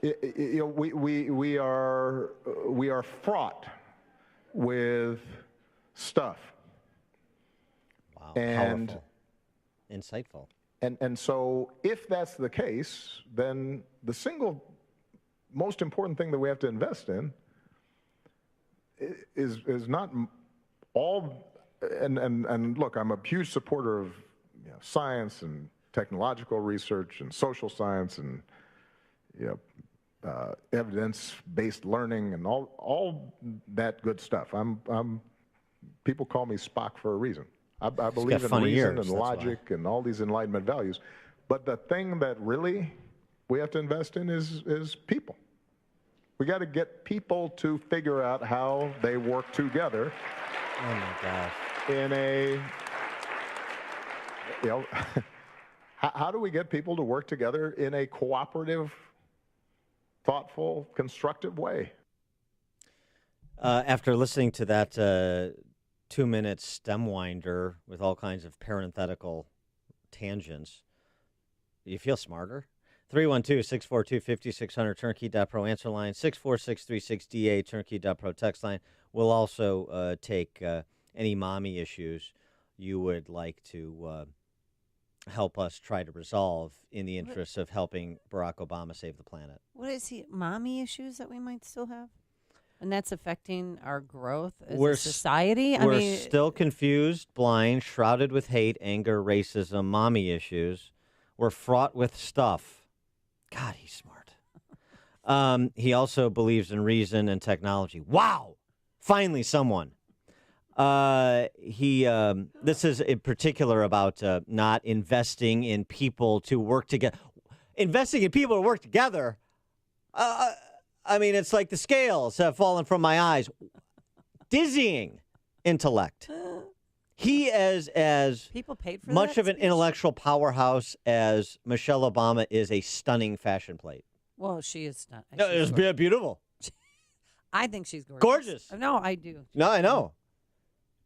we are fraught with stuff, Wow, and powerful, insightful. and so if that's the case, then the single most important thing that we have to invest in is not all. And look, I'm a huge supporter of science and technological research and social science and evidence-based learning and all that good stuff. People call me Spock for a reason. I believe in reason and logic and all these Enlightenment values. But the thing that really we have to invest in is people. We got to get people to figure out how they work together. Oh my gosh! In a, how do we get people to work together in a cooperative, thoughtful, constructive way? After listening to that 2-minute stem winder with all kinds of parenthetical tangents, you feel smarter? 312-642-5600, turnkey.pro answer line, 64636DA, turnkey.pro text line. We'll also take any mommy issues you would like to help us try to resolve in the interest of helping Barack Obama save the planet. What is he? Mommy issues that we might still have? And that's affecting our growth as We're a society? We're still confused, blind, shrouded with hate, anger, racism, mommy issues. We're fraught with stuff. God, he's smart. He also believes in reason and technology. Wow! Finally, someone. This is in particular about not investing in people to work together. Investing in people to work together? I mean, it's like the scales have fallen from my eyes. Dizzying intellect. He is as people paid for much that of an speech? intellectual powerhouse as Michelle Obama is a stunning fashion plate. Well, she is not. No, it's beautiful. I think she's gorgeous. Gorgeous. No, I do. No, I know.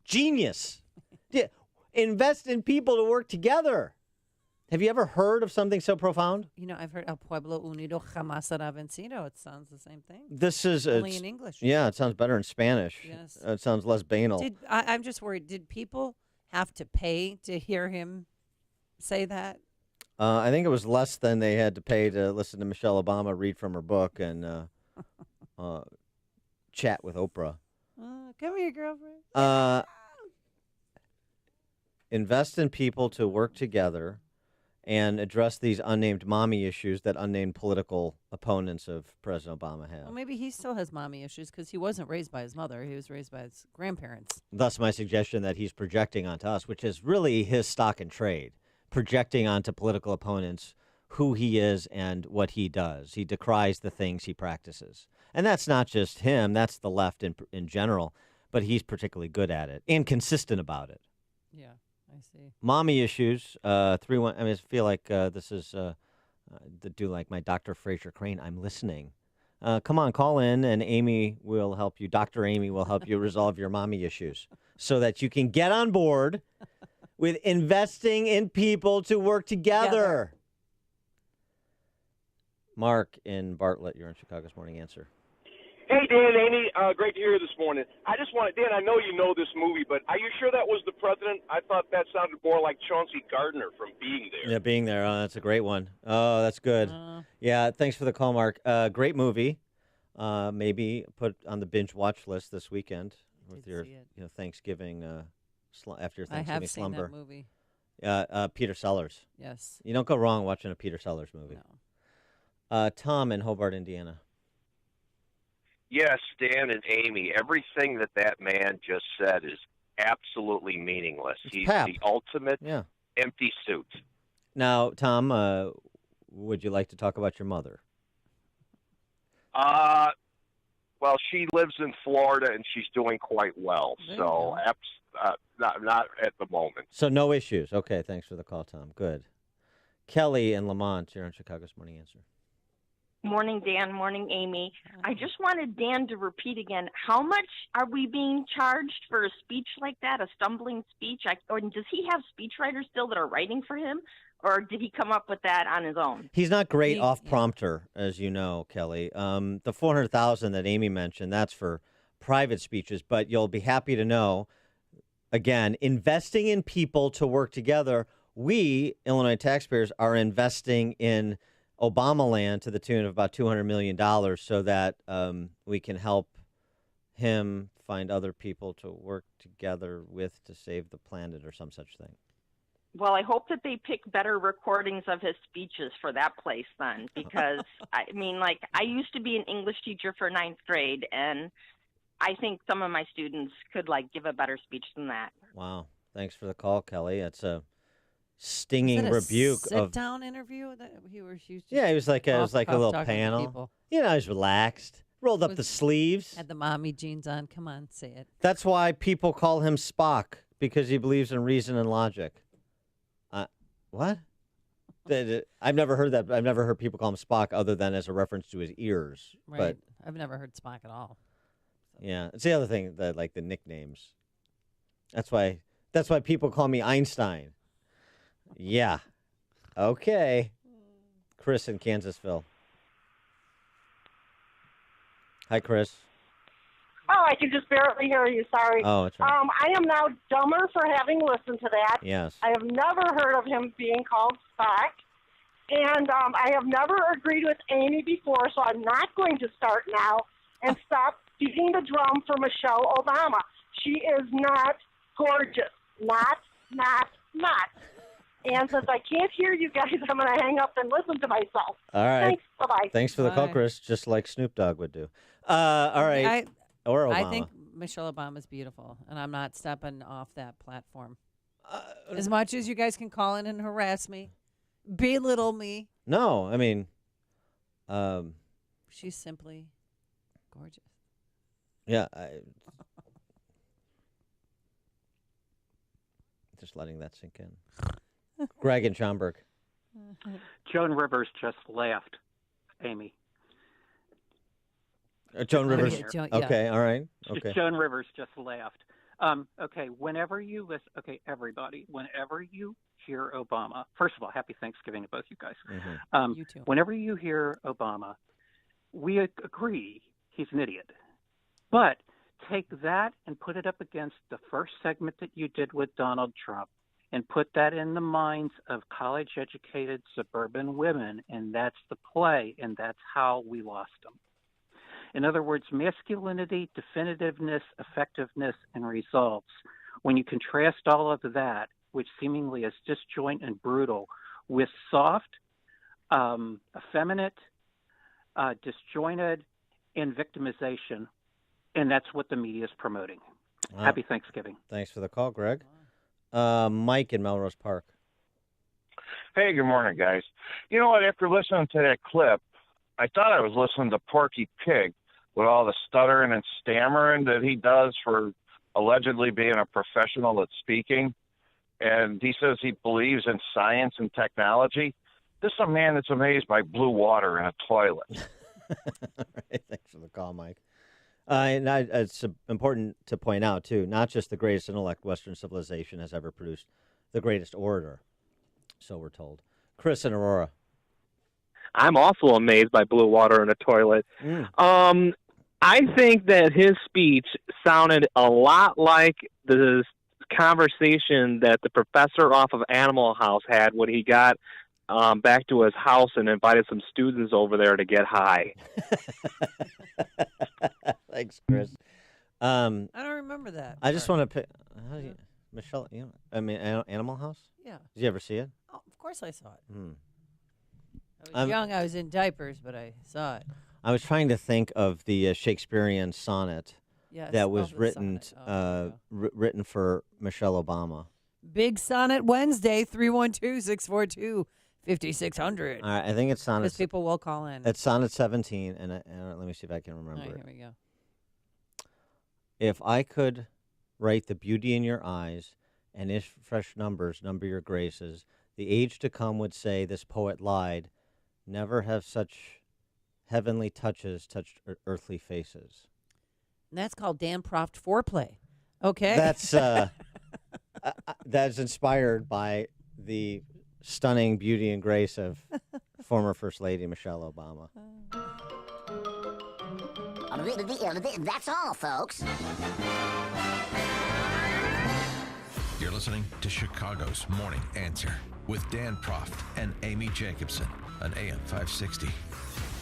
Genius. Yeah. Invest in people to work together. Have you ever heard of something so profound? You know, I've heard El Pueblo Unido jamás será vencido. It sounds the same thing. This is only in English. Yeah, it sounds better in Spanish. Yes. It sounds less banal. I'm just worried. Did people have to pay to hear him say that? I think it was less than they had to pay to listen to Michelle Obama read from her book and chat with Oprah. Come here, girlfriend. Invest in people to work together and address these unnamed mommy issues that unnamed political opponents of President Obama have. Well, maybe he still has mommy issues because he wasn't raised by his mother. He was raised by his grandparents. Thus, my suggestion that he's projecting onto us, which is really his stock and trade, projecting onto political opponents who he is and what he does. He decries the things he practices. And that's not just him. That's the left in general. But he's particularly good at it and consistent about it. Yeah. I see. Mommy issues, 3-1. I feel like this is do like my Dr. Fraser Crane. I'm listening. Come on, call in, and Amy will help you. Dr. Amy will help you resolve your mommy issues so that you can get on board with investing in people to work together. Mark in Bartlett, you're in Chicago's Morning Answer. Hey, Dan, Amy, great to hear you this morning. I just want Dan, I know you know this movie, but are you sure that was the president? I thought that sounded more like Chauncey Gardner from Being There. Yeah, Being There. Oh, that's a great one. Oh, that's good. Yeah, thanks for the call, Mark. Great movie. Maybe put on the binge watch list this weekend with your Thanksgiving after your Thanksgiving I have slumber. Seen that movie. Peter Sellers. Yes. You don't go wrong watching a Peter Sellers movie. No. Tom in Hobart, Indiana. Yes, Dan and Amy, everything that man just said is absolutely meaningless. He's the ultimate empty suit. Now, Tom, would you like to talk about your mother? Well, she lives in Florida, and she's doing quite well. So, not at the moment. So, no issues. Okay, thanks for the call, Tom. Good. Kelly in Lamont, you're on Chicago's Morning Answer. Morning, Dan. Morning, Amy. I just wanted Dan to repeat again, how much are we being charged for a speech like that, a stumbling speech? Or does he have speechwriters still that are writing for him? Or did he come up with that on his own? He's not great off-prompter, as you know, Kelly. The 400,000 that Amy mentioned, that's for private speeches. But you'll be happy to know, again, investing in people to work together, we, Illinois taxpayers, are investing in Obama land to the tune of about $200 million so that we can help him find other people to work together with to save the planet or some such thing. Well, I hope that they pick better recordings of his speeches for that place then, because, I mean, like, I used to be an English teacher for 9th grade, and I think some of my students could, like, give a better speech than that. Wow. Thanks for the call, Kelly. That's a stinging Was it rebuke sit-down interview that he was used to? Yeah, it was like a little panel. You know, he was relaxed, rolled up the sleeves. Had the mommy jeans on. Come on, say it. That's why people call him Spock, because he believes in reason and logic. What? I've never heard that. I've never heard people call him Spock other than as a reference to his ears. Right. But I've never heard Spock at all. So. Yeah, it's the other thing, like the nicknames. That's why people call me Einstein. Yeah. Okay. Chris in Kansasville. Hi, Chris. Oh, I can just barely hear you. Sorry. Oh, that's right. I am now dumber for having listened to that. Yes. I have never heard of him being called Spock. And I have never agreed with Amy before, so I'm not going to start now and stop beating the drum for Michelle Obama. She is not gorgeous. Not. And since I can't hear you guys, I'm going to hang up and listen to myself. All right. Thanks. Bye-bye. Thanks for the call, Chris, just like Snoop Dogg would do. All right. Or Obama. I think Michelle Obama's beautiful, and I'm not stepping off that platform. As much as you guys can call in and harass me, belittle me. No, I mean, she's simply gorgeous. Yeah, just letting that sink in. Greg and Schaumburg. Joan Rivers just laughed, Amy. Joan Rivers. Okay, all right. Okay. Joan Rivers just laughed. Okay, whenever you listen, everybody, whenever you hear Obama, first of all, happy Thanksgiving to both you guys. Mm-hmm. You too. Whenever you hear Obama, we agree he's an idiot. But take that and put it up against the first segment that you did with Donald Trump and put that in the minds of college-educated suburban women, and that's the play, and that's how we lost them. In other words, masculinity, definitiveness, effectiveness, and results. When you contrast all of that, which seemingly is disjoint and brutal, with soft, effeminate, disjointed, and victimization, and that's what the media is promoting. Wow. Happy Thanksgiving. Thanks for the call, Greg. Mike in Melrose Park. Hey, good morning, guys. You know what? After listening to that clip, I thought I was listening to Porky Pig with all the stuttering and stammering that he does for allegedly being a professional at speaking. And he says he believes in science and technology. This is a man that's amazed by blue water in a toilet. Right, thanks for the call, Mike. It's important to point out, too, not just the greatest intellect Western civilization has ever produced, the greatest orator, so we're told. Chris in Aurora. I'm also amazed by blue water in a toilet. I think that his speech sounded a lot like the conversation that the professor off of Animal House had when he got back to his house and invited some students over there to get high. Thanks, Chris. I don't remember that. I just want to pick Michelle. Animal House. Yeah. Did you ever see it? Oh, of course I saw it. I was young. I was in diapers, but I saw it. I was trying to think of the Shakespearean sonnet that was written written for Michelle Obama. Big Sonnet Wednesday, 312-642-5600. All right, I think it's sonnet. Because people will call in. It's sonnet 17, and let me see if I can remember it. Here we go. If I could write the beauty in your eyes, and if fresh numbers number your graces, the age to come would say this poet lied. Never have such heavenly touches touched earthly faces. And that's called Dan Proft foreplay. Okay. That's inspired by the stunning beauty and grace of former First Lady Michelle Obama. That's all, folks. You're listening to Chicago's Morning Answer with Dan Proft and Amy Jacobson on AM 560.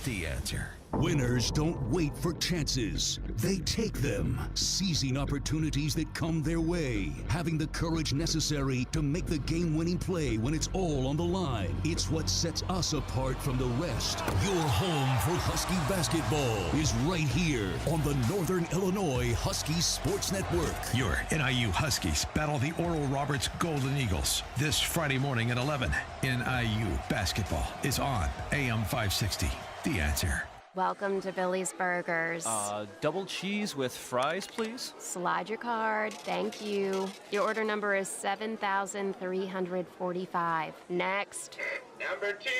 The Answer. Winners don't wait for chances. They take them, seizing opportunities that come their way, having the courage necessary to make the game-winning play when it's all on the line. It's what sets us apart from the rest. Your home for Husky basketball is right here on the Northern Illinois Husky Sports Network. Your NIU Huskies battle the Oral Roberts Golden Eagles this Friday morning at 11. NIU basketball is on AM 560. The Answer. Welcome to Billy's Burgers. Double cheese with fries, please. Slide your card. Thank you. Your order number is 7,345. Next. Number 2,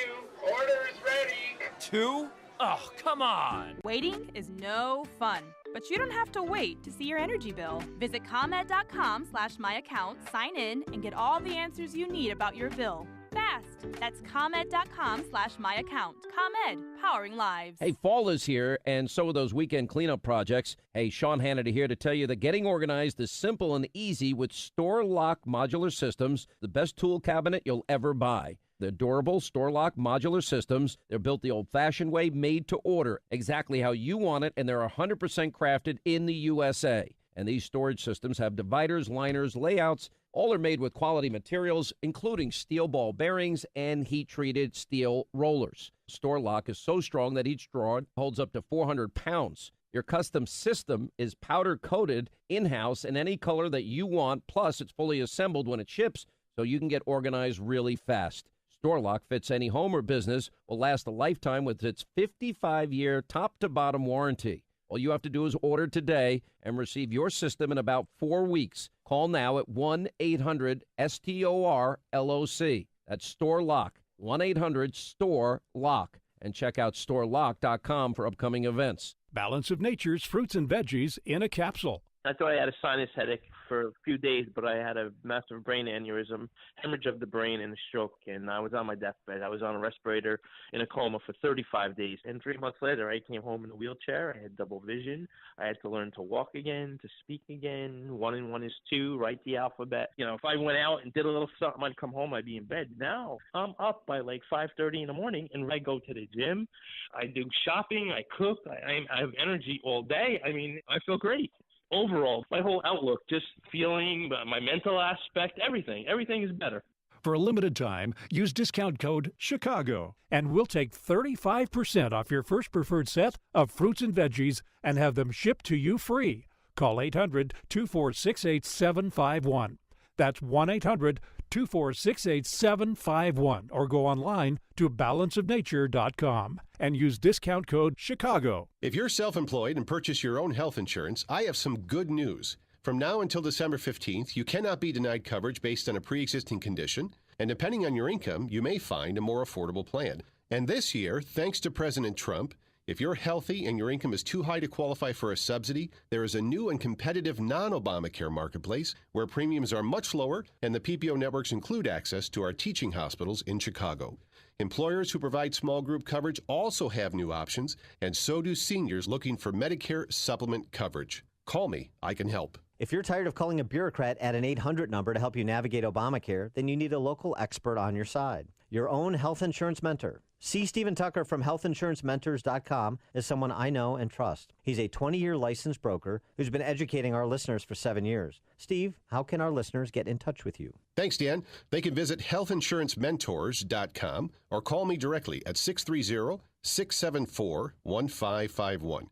order is ready. 2? Oh, come on. Waiting is no fun. But you don't have to wait to see your energy bill. Visit ComEd.com/myaccount, sign in, and get all the answers you need about your bill. Fast. That's ComEd.com/myaccount. ComEd, powering lives. Hey, fall is here, and so are those weekend cleanup projects. Hey, Sean Hannity here to tell you that getting organized is simple and easy with Store Lock Modular Systems, the best tool cabinet you'll ever buy. They're durable, Store-Lock modular systems. They're built the old-fashioned way, made to order, exactly how you want it, and they're 100% crafted in the USA. And these storage systems have dividers, liners, layouts. All are made with quality materials, including steel ball bearings and heat-treated steel rollers. Store-Lock is so strong that each drawer holds up to 400 pounds. Your custom system is powder-coated in-house in any color that you want, plus it's fully assembled when it ships, so you can get organized really fast. Store-Lock fits any home or business, will last a lifetime with its 55-year top-to-bottom warranty. All you have to do is order today and receive your system in about 4 weeks. Call now at 1-800-STOR-LOC. That's Store-Lock, 1-800-STORE-LOCK. And check out StoreLock.com for upcoming events. Balance of Nature's fruits and veggies in a capsule. I thought I had a sinus headache for a few days, but I had a massive brain aneurysm, hemorrhage of the brain, and a stroke. And I was on my deathbed. I was on a respirator in a coma for 35 days. And 3 months later, I came home in a wheelchair. I had double vision. I had to learn to walk again, to speak again. 1 and 1 is 2, write the alphabet. You know, if I went out and did a little something, I'd come home, I'd be in bed. Now I'm up by like 5:30 in the morning, and I go to the gym. I do shopping. I cook. I have energy all day. I mean, I feel great. Overall, my whole outlook, just feeling, my mental aspect, everything is better. For a limited time, use discount code CHICAGO, and we'll take 35% off your first preferred set of fruits and veggies and have them shipped to you free. Call 800-246-8751. That's 1-800-246-8751, or go online to balanceofnature.com and use discount code CHICAGO. If you're self-employed and purchase your own health insurance, I have some good news. From now until December 15th, you cannot be denied coverage based on a pre-existing condition, and depending on your income, you may find a more affordable plan. And this year, thanks to President Trump, if you're healthy and your income is too high to qualify for a subsidy, there is a new and competitive non-Obamacare marketplace where premiums are much lower and the PPO networks include access to our teaching hospitals in Chicago. Employers who provide small group coverage also have new options, and so do seniors looking for Medicare supplement coverage. Call me, I can help. If you're tired of calling a bureaucrat at an 800 number to help you navigate Obamacare, then you need a local expert on your side. Your own health insurance mentor. See Stephen Tucker from healthinsurancementors.com is someone I know and trust. He's a 20-year licensed broker who's been educating our listeners for 7 years. Steve, how can our listeners get in touch with you? Thanks, Dan. They can visit healthinsurancementors.com or call me directly at 630-674-1551.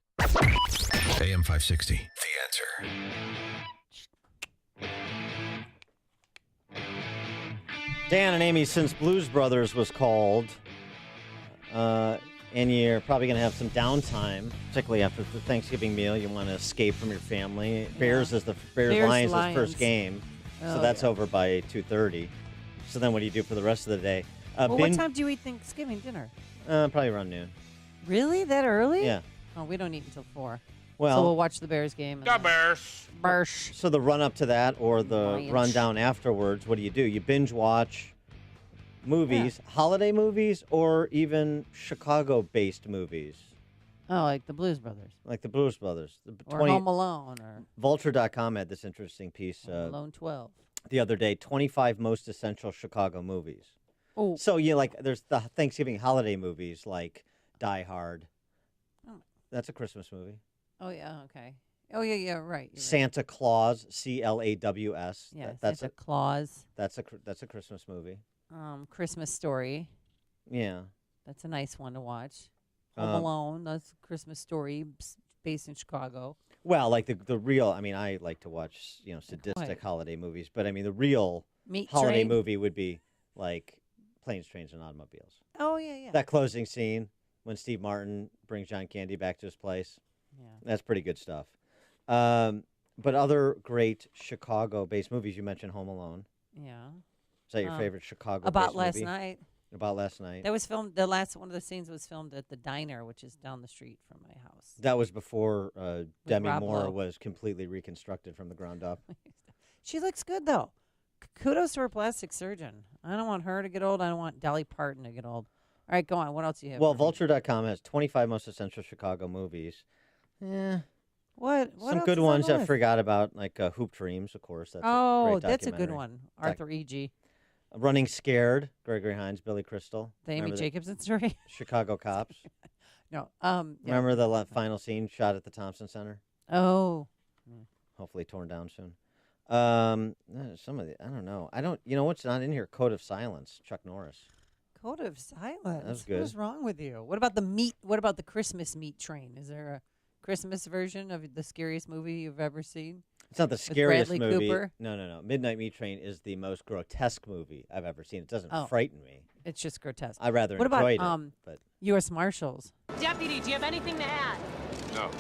AM 560, The Answer. Dan and Amy, since Blues Brothers was called, and you're probably going to have some downtime, particularly after the Thanksgiving meal, you want to escape from your family. Yeah. Lions is the first game, so that's over by 2:30. So then what do you do for the rest of the day? What time do you eat Thanksgiving dinner? Probably around noon. Really? That early? Yeah. Oh, we don't eat until 4. Well, so we'll watch the Bears game. The Bears. Bears. So the run up to that or the Lions. rundown afterwards, what do? You binge watch movies, holiday movies, or even Chicago-based movies? Oh, like the Blues Brothers. Like the Blues Brothers. Or Home Alone. Or Vulture.com had this interesting piece Home Alone 12. the other day, 25 most essential Chicago movies. Oh. So, there's the Thanksgiving holiday movies like Die Hard. Oh. That's a Christmas movie. Oh, yeah, okay. Oh, yeah, right. Santa Claus, Claws. Yeah, That's Santa Claus. That's a Christmas movie. Christmas Story. Yeah. That's a nice one to watch. Home Alone, that's a Christmas Story based in Chicago. Well, like the real, I like to watch, sadistic holiday movies, but the real Meat holiday Train? movie would be like Planes, Trains, and Automobiles. Oh, yeah. That closing scene when Steve Martin brings John Candy back to his place. Yeah. That's pretty good stuff. But other great Chicago-based movies, you mentioned Home Alone. Yeah. Is that your favorite Chicago-based About movie? Last Night. About Last Night. That was filmed, one of the scenes was filmed at the diner, which is down the street from my house. That was before Demi Rob Moore Lowe. was completely reconstructed from the ground up. She looks good, though. Kudos to her plastic surgeon. I don't want her to get old. I don't want Dolly Parton to get old. All right, go on. What else do you have? Well, Vulture.com has 25 most essential Chicago movies. Yeah. What Some else good is on ones the I list? forgot about, like Hoop Dreams, of course. That's That's a good one. Arthur E.G. Running Scared, Gregory Hines, Billy Crystal. The Amy Remember Jacobson story? Chicago Cops. No. Remember the final scene shot at the Thompson Center? Oh. Hopefully torn down soon. Some of the, I don't know. You know what's not in here? Code of Silence, Chuck Norris. Code of Silence. That's good. What is wrong with you? What about the meat? What about the Christmas meat train? Is there a Christmas version of the scariest movie you've ever seen? It's not the scariest Bradley movie. Cooper? No. Midnight Meat Train is the most grotesque movie I've ever seen. It doesn't Oh. frighten me. It's just grotesque. I rather what enjoyed about, it. But U.S. Marshals? Deputy, do you have anything to add? No.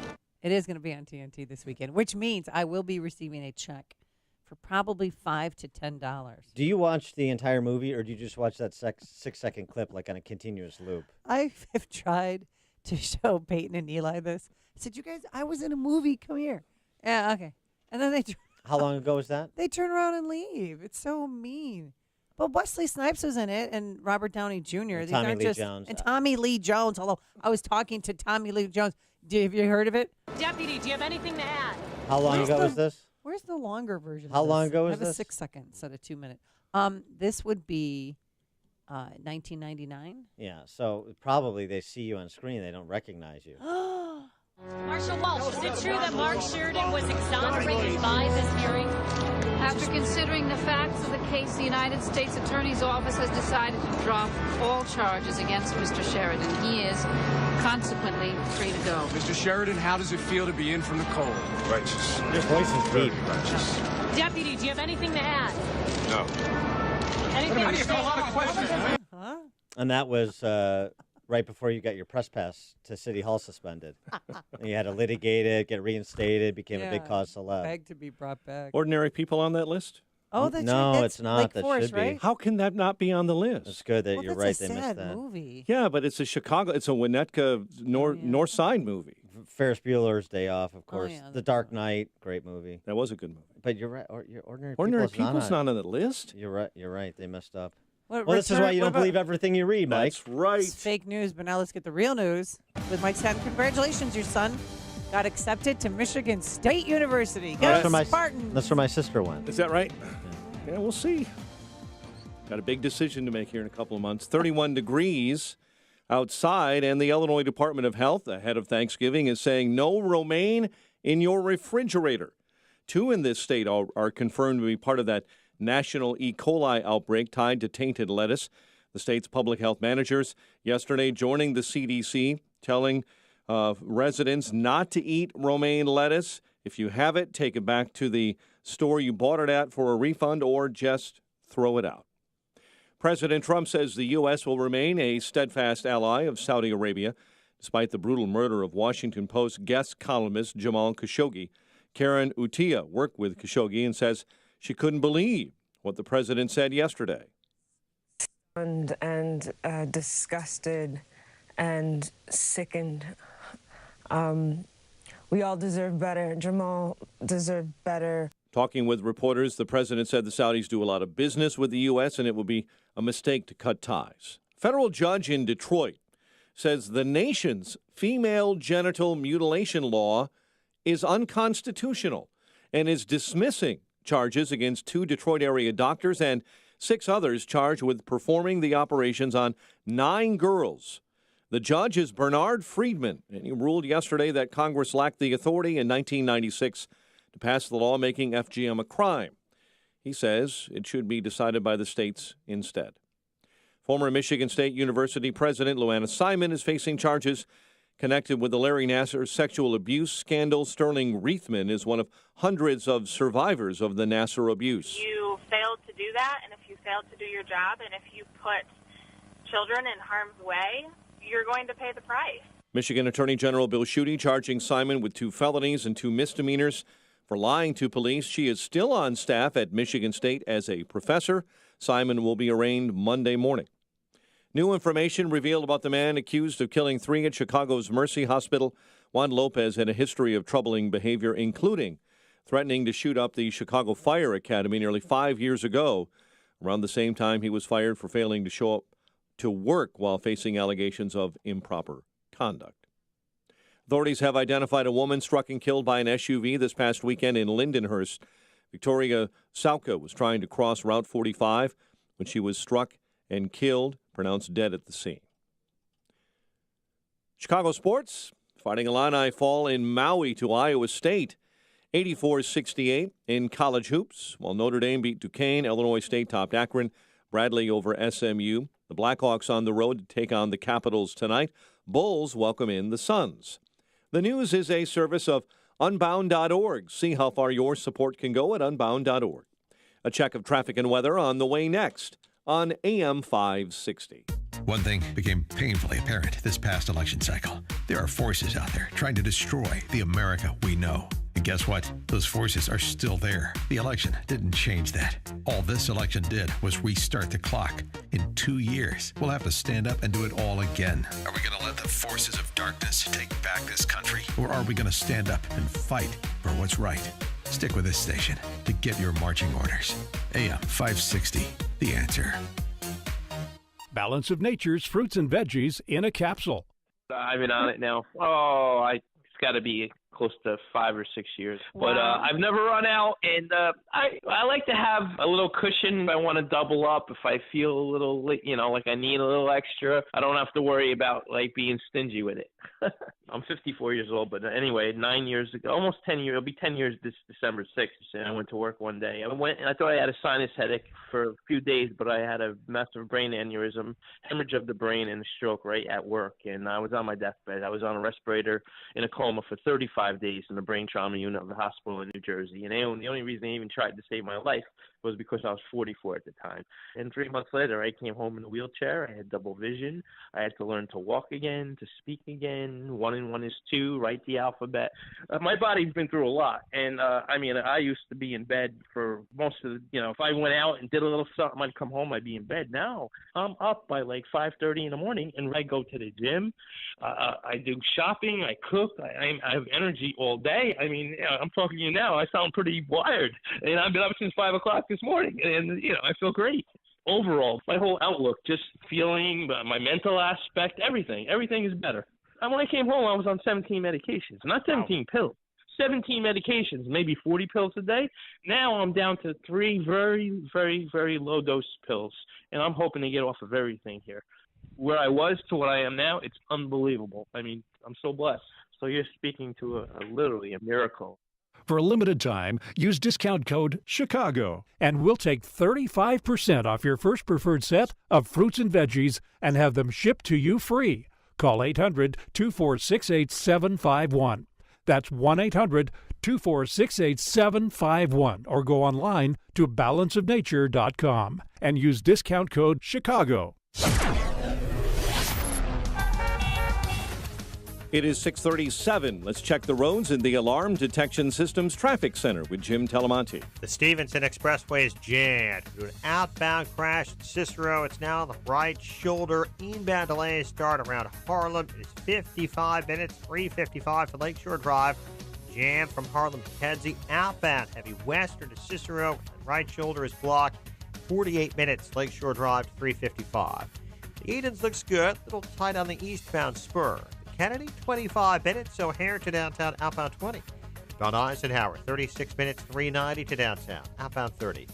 It is going to be on TNT this weekend, which means I will be receiving a check for probably $5 to $10. do you watch the entire movie, or do you just watch that 6-second clip like on a continuous loop? I have tried to show Peyton and Eli this. I said, "You guys, I was in a movie. Come here." Yeah, okay. And then How long ago was that? they turn around and leave. It's so mean. But Wesley Snipes was in it, and Robert Downey Jr. These Tommy aren't Lee just, Jones. and Tommy Lee Jones. Although I was talking to Tommy Lee Jones. Have you heard of it? Deputy, do you have anything to add? How long ago was this? Where's the longer version? How of long this? ago I was have this? a 6 second instead of 2 minute. This would be 1999. Yeah, so probably they see you on screen, they don't recognize you. Marshal Walsh, is it true that Mark Sheridan was exonerated by this hearing? After considering the facts of the case, the United States Attorney's Office has decided to drop all charges against Mr. Sheridan. He is consequently free to go. Mr. Sheridan, how does it feel to be in from the cold? Righteous. Your voice is deep. Righteous. Deputy, do you have anything to add? No. Anything to say? a lot of questions. Huh? And that was right before you got your press pass to City Hall suspended. And you had to litigate it, get reinstated, became a big cause celeb. Beg to be brought back. Ordinary people on that list? Oh, that's No, right. it's not. Lake That Forest, should be. right? How can that not be on the list? It's good that Well, you're that's right. a They missed sad that. movie. Yeah, but it's a Chicago, it's a Winnetka North Side movie. Ferris Bueller's Day Off, of Oh, course. yeah, The Dark Knight, great movie. That was a good movie. But you're right. Ordinary Ordinary People's People's not on the list? You're right. You're right. They messed up. What, Well, this is why you don't believe everything you read, Mike. That's right. It's fake news, but now let's get the real news with Mike Stanton. Congratulations, your son got accepted to Michigan State University. Go That's where my Spartans! That's where my sister went. Is that right? Yeah, we'll see. Got a big decision to make here in a couple of months. 31 degrees outside, and the Illinois Department of Health, ahead of Thanksgiving, is saying no romaine in your refrigerator. 2 in this state are confirmed to be part of that national E. coli outbreak tied to tainted lettuce. The state's public health managers yesterday joining the CDC, telling residents not to eat romaine lettuce. If you have it, take it back to the store you bought it at for a refund or just throw it out. President Trump says the U.S. will remain a steadfast ally of Saudi Arabia, despite the brutal murder of Washington Post guest columnist Jamal Khashoggi. Karen Utia worked with Khashoggi and says she couldn't believe what the president said yesterday. And disgusted and sickened. We all deserve better. Jamal deserved better. Talking with reporters, the president said the Saudis do a lot of business with the U.S. and it would be a mistake to cut ties. Federal judge in Detroit says the nation's female genital mutilation law is unconstitutional and is dismissing charges against 2 Detroit area doctors and 6 others charged with performing the operations on 9 girls. The judge is Bernard Friedman, and he ruled yesterday that Congress lacked the authority in 1996 to pass the law making FGM a crime. He says it should be decided by the states instead. Former Michigan State University President Luana Simon is facing charges connected with the Larry Nassar sexual abuse scandal. Sterling Reithman is one of hundreds of survivors of the Nassar abuse. You failed to do that, and if you failed to do your job, and if you put children in harm's way, you're going to pay the price. Michigan Attorney General Bill Schuette charging Simon with 2 felonies and 2 misdemeanors for lying to police. She is still on staff at Michigan State as a professor. Simon will be arraigned Monday morning. New information revealed about the man accused of killing 3 at Chicago's Mercy Hospital. Juan Lopez had a history of troubling behavior, including threatening to shoot up the Chicago Fire Academy nearly 5 years ago. Around the same time, he was fired for failing to show up to work while facing allegations of improper conduct. Authorities have identified a woman struck and killed by an SUV this past weekend in Lindenhurst. Victoria Sauka was trying to cross Route 45 when she was struck and killed, pronounced dead at the scene. Chicago sports. Fighting Illini fall in Maui to Iowa State, 84-68 in college hoops, while Notre Dame beat Duquesne. Illinois State topped Akron. Bradley over SMU. The Blackhawks on the road to take on the Capitals tonight. Bulls welcome in the Suns. The News is a service of Unbound.org. See how far your support can go at Unbound.org. A check of traffic and weather on the way next on AM 560. One thing became painfully apparent this past election cycle. There are forces out there trying to destroy the America we know. And guess what? Those forces are still there. The election didn't change that. All this election did was restart the clock. In 2 years, we'll have to stand up and do it all again. Are we going to let the forces of darkness take back this country? Or are we going to stand up and fight for what's right? Stick with this station to get your marching orders. AM 560, The Answer. Balance of Nature's fruits and veggies in a capsule. I've been on it now. It's got to be close to 5 or 6 years. But I've never run out, and I like to have a little cushion. If I want to double up, if I feel a little, like I need a little extra, I don't have to worry about being stingy with it. I'm 54 years old, but anyway, 9 years ago, almost 10 years. It'll be 10 years this December 6th. And I went to work one day. I went, and I thought I had a sinus headache for a few days, but I had a massive brain aneurysm, hemorrhage of the brain, and a stroke right at work. And I was on my deathbed. I was on a respirator in a coma for 35 days in the brain trauma unit of the hospital in New Jersey. And the only reason they even tried to save my life was because I was 44 at the time. And 3 months later, I came home in a wheelchair. I had double vision. I had to learn to walk again, to speak again. 1 and 1 is 2, write the alphabet. My body's been through a lot. And, I used to be in bed for most of the, if I went out and did a little something, I'd come home, I'd be in bed. Now I'm up by 5:30 in the morning, and I go to the gym. I do shopping. I cook. I have energy all day. I'm talking to you now. I sound pretty wired. And I've been up since 5 o'clock this morning, and, I feel great. Overall, my whole outlook, just feeling, my mental aspect, everything is better. And when I came home, I was on 17 medications, not 17 pills. 17 medications, maybe 40 pills a day. Now I'm down to 3 very, very, very low dose pills, and I'm hoping to get off of everything here. Where I was to what I am now, it's unbelievable. I'm so blessed. So you're speaking to literally a miracle. For a limited time, use discount code CHICAGO, and we'll take 35% off your first preferred set of fruits and veggies and have them shipped to you free. Call 800-246-8751. That's 1-800-246-8751, or go online to balanceofnature.com and use discount code CHICAGO. It is 6:37. Let's check the roads in the Alarm Detection Systems Traffic Center with Jim Telemonti. The Stevenson Expressway is jammed due to an outbound crash at Cicero. It's now on the right shoulder. Inbound delays start around Harlem. It is 55 minutes, 3:55 for Lakeshore Drive. Jam from Harlem to Kedzie. Outbound heavy western to Cicero. And right shoulder is blocked. 48 minutes, Lakeshore Drive to 3:55. The Edens looks good. A little tight on the eastbound spur. Kennedy, 25 minutes, O'Hare to downtown, outbound 20. Mount Eisenhower, 36 minutes, 390 to downtown, outbound 30.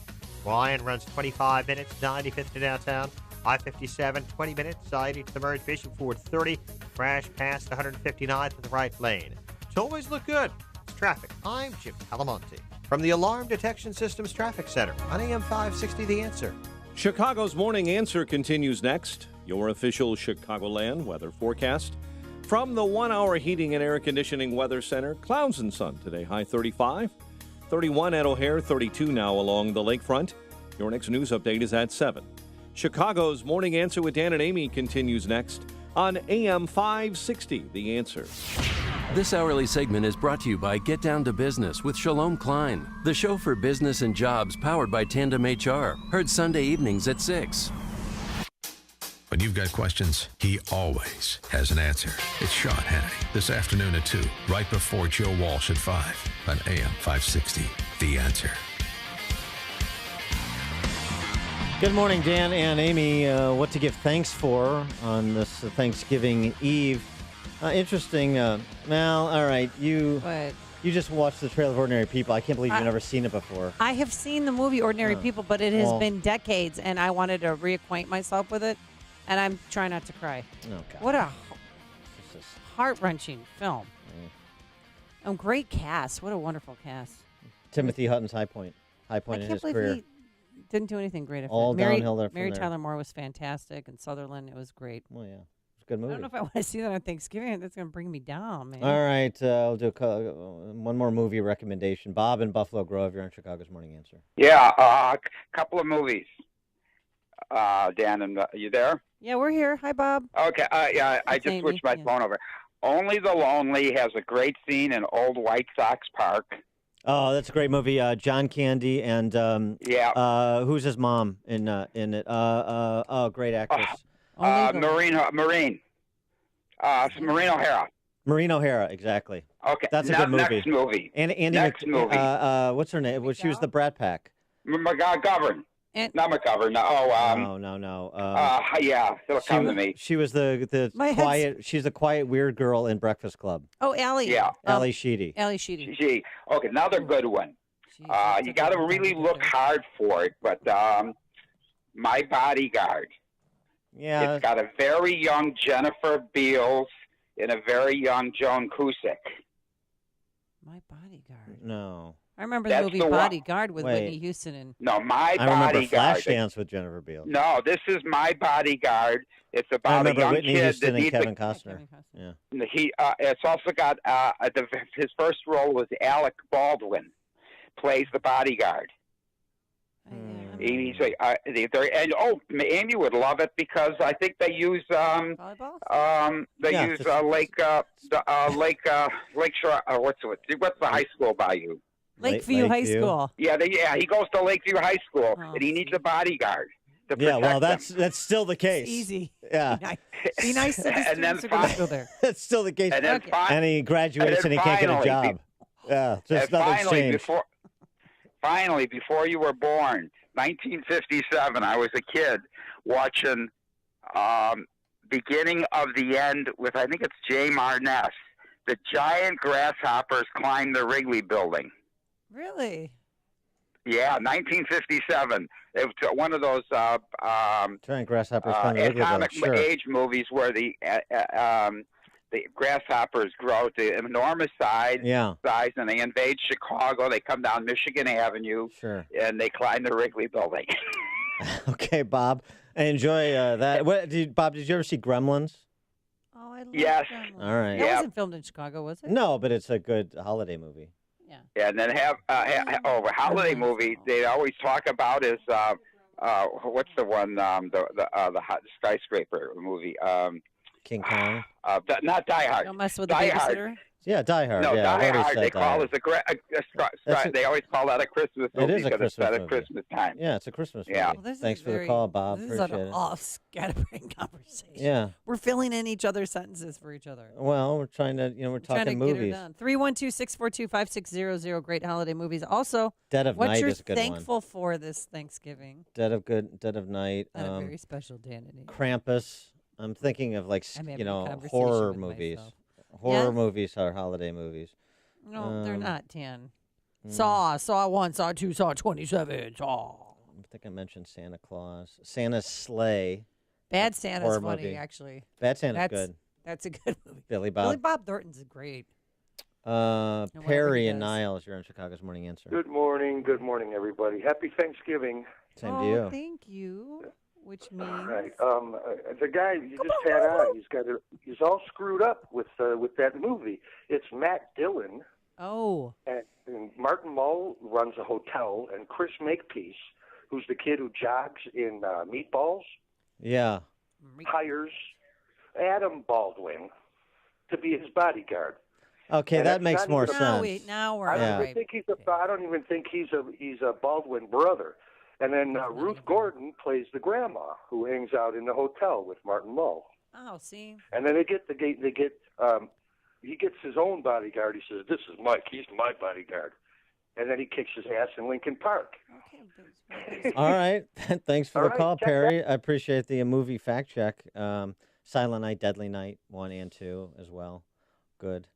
Ryan runs 25 minutes, 95th to downtown, I-57, 20 minutes, 90 to the Merge Bishop Ford, 30. Crash past 159th in the right lane. Tollways look good. It's traffic. I'm Jim Talamonte from the Alarm Detection Systems Traffic Center on AM 560 The Answer. Chicago's Morning Answer continues next. Your official Chicagoland weather forecast. From the 1 Hour Heating and Air Conditioning Weather Center, clouds and sun today, high 35. 31 at O'Hare, 32 now along the lakefront. Your next news update is at 7. Chicago's Morning Answer with Dan and Amy continues next on AM 560, The Answer. This hourly segment is brought to you by Get Down to Business with Shalom Klein, the show for business and jobs powered by Tandem HR. Heard Sunday evenings at 6. When you've got questions, he always has an answer. It's Sean Hannity this afternoon at 2, right before Joe Walsh at 5 on AM 560, The Answer. Good morning, Dan and Amy. What to give thanks for on this Thanksgiving Eve. Interesting. Mal, all right, you just watched the trailer of Ordinary People. I can't believe you've never seen it before. I have seen the movie Ordinary People, but it has been decades, and I wanted to reacquaint myself with it, and I'm trying not to cry. Oh, God. What a heart-wrenching film. And great cast. What a wonderful cast. Timothy Hutton's high point in his career. He didn't do anything great. All downhill there from Mary there. Tyler Moore was fantastic, and Sutherland, it was great. Well, yeah. It's a good movie. I don't know if I want to see that on Thanksgiving. That's going to bring me down, man. All right. I'll do one more movie recommendation. Bob in Buffalo Grove. You're on Chicago's Morning Answer. Yeah, a couple of movies. Dan, are you there? Yeah, we're here. Hi, Bob. Okay. Yeah, I just switched my phone over. Only the Lonely has a great scene in Old White Sox Park. Oh, that's a great movie. John Candy and who's his mom in it? Great actress. Maureen O'Hara. Maureen O'Hara, exactly. Okay, that's a good movie. Next movie. Andy movie. What's her name? Well, she was the Brat Pack. McGovern. Not McGovern. No. No. Yeah, it'll come to me. She was the quiet. She's the quiet weird girl in Breakfast Club. Oh, Allie. Yeah. Allie Sheedy. Allie Sheedy. Okay, another good one. You got to really look hard for it, but My Bodyguard. Yeah. It's got a very young Jennifer Beals and a very young Joan Cusack. My Bodyguard. No. I remember the movie Bodyguard with Whitney Houston and. No, My I remember Bodyguard. Flashdance with Jennifer Beals. No, this is My Bodyguard. It's I about a remember young Whitney kid Houston that and needs Kevin Costner. Yeah. It's also got his first role was Alec Baldwin, plays the bodyguard. Amy would love it because I think they use Lake Shore. What's the high school by you? Lakeview High School. Yeah, he goes to Lakeview High School and he needs a bodyguard. Yeah, well, that's still the case. It's easy. Yeah. Be nice to the students who go school there. That's still the case. And he graduates and he can't get a job. Yeah, just nothing's changed. Finally, before you were born, 1957, I was a kid watching Beginning of the End with, I think it's Jay Marness. The giant grasshoppers climbed the Wrigley Building. Really? Yeah, 1957. It was one of those giant grasshoppers climbed the Wrigley Building. atomic age movies where the grasshoppers grow to enormous size, and they invade Chicago. They come down Michigan Avenue, and they climb the Wrigley Building. Okay, Bob. I enjoy that. Bob, did you ever see Gremlins? Oh, I love Gremlins. All right. That wasn't filmed in Chicago, was it? No, but it's a good holiday movie. Yeah, and then a holiday movie they always talk about is what's the one the skyscraper movie? King Kong. Not Die Hard. Don't mess with the Die babysitter. Hard. Yeah, Die Hard. No, yeah, I've Die already Hard. said They Die call Hard. it they always call that a Christmas movie It is a because it's Christmas set at movie. Christmas time. Yeah, it's a Christmas Yeah. movie. Well, this Thanks is for the very- call, Bob. This is Appreciate an it. off-scatterbrain conversation. Yeah. We're filling in each other's sentences for each other. Well, we're trying to, we're Trying to talking get her movies. done. 312-642-5600. Great holiday movies. Also, Dead of what Night you're is a good one. thankful for this Thanksgiving. Dead of Night. Not a very special day in it. Krampus. I'm thinking of like I'm having a conversation horror with movies. myself. Horror Yes? movies are holiday movies. No, they're not, Dan. mm. Saw 1, Saw 2, Saw 27, Saw. I think I mentioned Santa Claus. Santa's Sleigh. Bad Santa's horror funny, movie. actually. Bad Santa's That's good. That's a good movie. Billy Bob. Billy Bob Thornton's great. Perry he and does. Niles, you're on Chicago's Morning Answer. Good morning, everybody. Happy Thanksgiving. Same to you. Thank you. Which means All right. The guy you just had on, he's all screwed up with that movie. It's Matt Dillon. Oh. And Martin Mull runs a hotel, and Chris Makepeace, who's the kid who jogs in Meatballs, Yeah. hires Adam Baldwin to be his bodyguard. Okay, And that it's makes not more even a- sense. Now we're I don't Yeah. even think I don't even think he's a Baldwin brother. And then Ruth Gordon plays the grandma who hangs out in the hotel with Martin Mull. Oh, see. And then he gets his own bodyguard. He says, "This is Mike. He's my bodyguard." And then he kicks his ass in Lincoln Park. All right. Thanks for All the right, call, check Perry. I appreciate the movie fact check. Silent Night, Deadly Night, 1 and 2 as well. Good.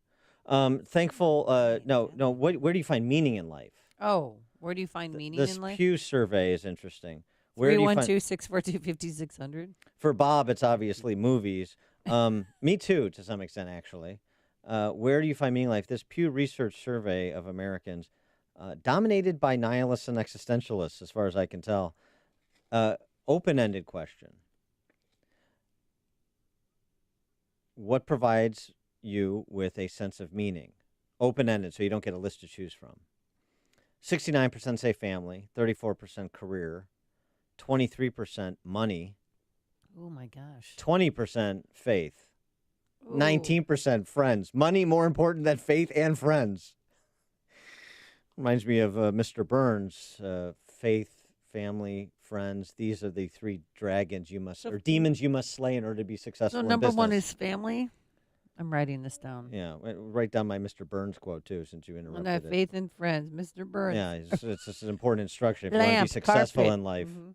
Thankful. No. Where do you find meaning in life? Oh, where do you find meaning This in life? Pew survey is interesting. Where do you find 312-642-5600. For Bob, it's obviously movies. Me too, to some extent, actually. Where do you find meaning in life? This Pew Research survey of Americans, dominated by nihilists and existentialists, as far as I can tell. Open-ended question. What provides you with a sense of meaning? Open-ended, so you don't get a list to choose from. 69% say family, 34% career, 23% money, Oh, my gosh. 20% faith, 19% friends. Money more important than faith and friends. Reminds me of Mr. Burns. Faith, family, friends. These are the three dragons you must, or demons you must slay in order to be successful So in number business. one is family. I'm writing this down. Yeah, write down my Mr. Burns quote, too, since you And interrupted I have it. faith in friends, Mr. Burns. Yeah, it's just an important instruction if you want to be Lamp, successful carpet. in life. Mhm.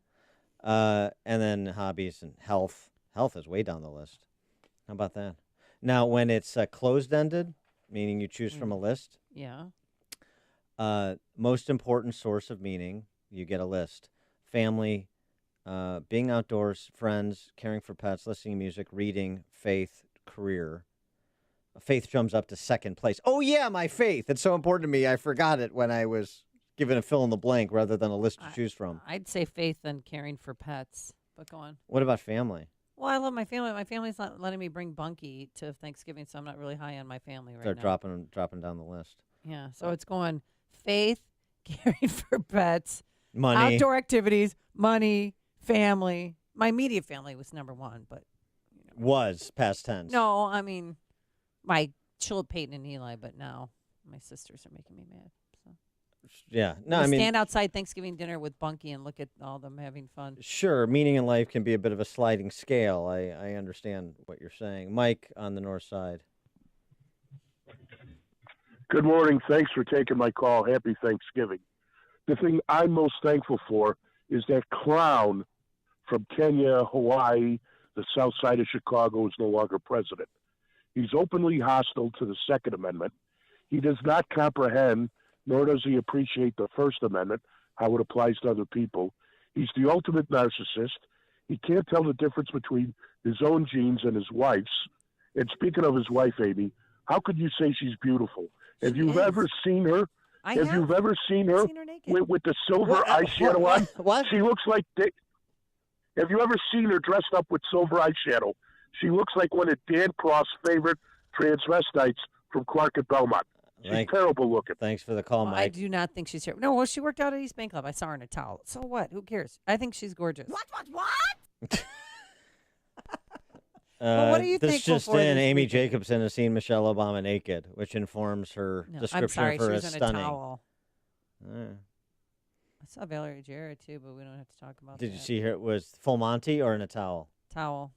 And then hobbies and health. Health is way down the list. How about that? Now, when it's closed-ended, meaning you choose from a list, Yeah. most important source of meaning, you get a list. Family, being outdoors, friends, caring for pets, listening to music, reading, faith, career. Faith jumps up to second place. Oh, yeah, my faith. It's so important to me. I forgot it when I was given a fill in the blank rather than a list to choose from. I'd say faith and caring for pets. But go on. What about family? Well, I love my family. My family's not letting me bring Bunky to Thanksgiving, so I'm not really high on my family right They're now. dropping down the list. Yeah, so it's going faith, caring for pets, Money. outdoor activities, money, family. My immediate family was number one, but Was past tense. no, I mean, my children, Peyton and Eli, but now my sisters are making me mad. So. Yeah. No, We I mean, stand outside Thanksgiving dinner with Bunky and look at all them having fun. sure, meaning in life can be a bit of a sliding scale. I understand what you're saying. Mike on the north side. Good morning. Thanks for taking my call. Happy Thanksgiving. The thing I'm most thankful for is that clown from Kenya, Hawaii, the south side of Chicago is no longer president. He's openly hostile to the Second Amendment. He does not comprehend, nor does he appreciate the First Amendment, how it applies to other people. He's the ultimate narcissist. He can't tell the difference between his own genes and his wife's. And speaking of his wife, Amy, how could you say she's beautiful? Have you ever seen her? Have you ever seen her with the silver eyeshadow on? What? She looks like. Have you ever seen her dressed up with silver eyeshadow? She looks like one of Dan Cross's favorite transvestites from Clark at Belmont. She's terrible looking. Thanks for the call, Well, I Mike. do not think she's here. No, well, she worked out at East Bank Club. I saw her in a towel. So what? Who cares? I think she's gorgeous. What? Well, what are you this thankful just for in, this Amy weekend? Jacobson has seen Michelle Obama naked, which informs her No, description I'm sorry, of her she was as in stunning. a towel. Uh, I saw Valerie Jarrett too, but we don't have to talk about Did that. you see her? Was full Monty or in a towel? Towel.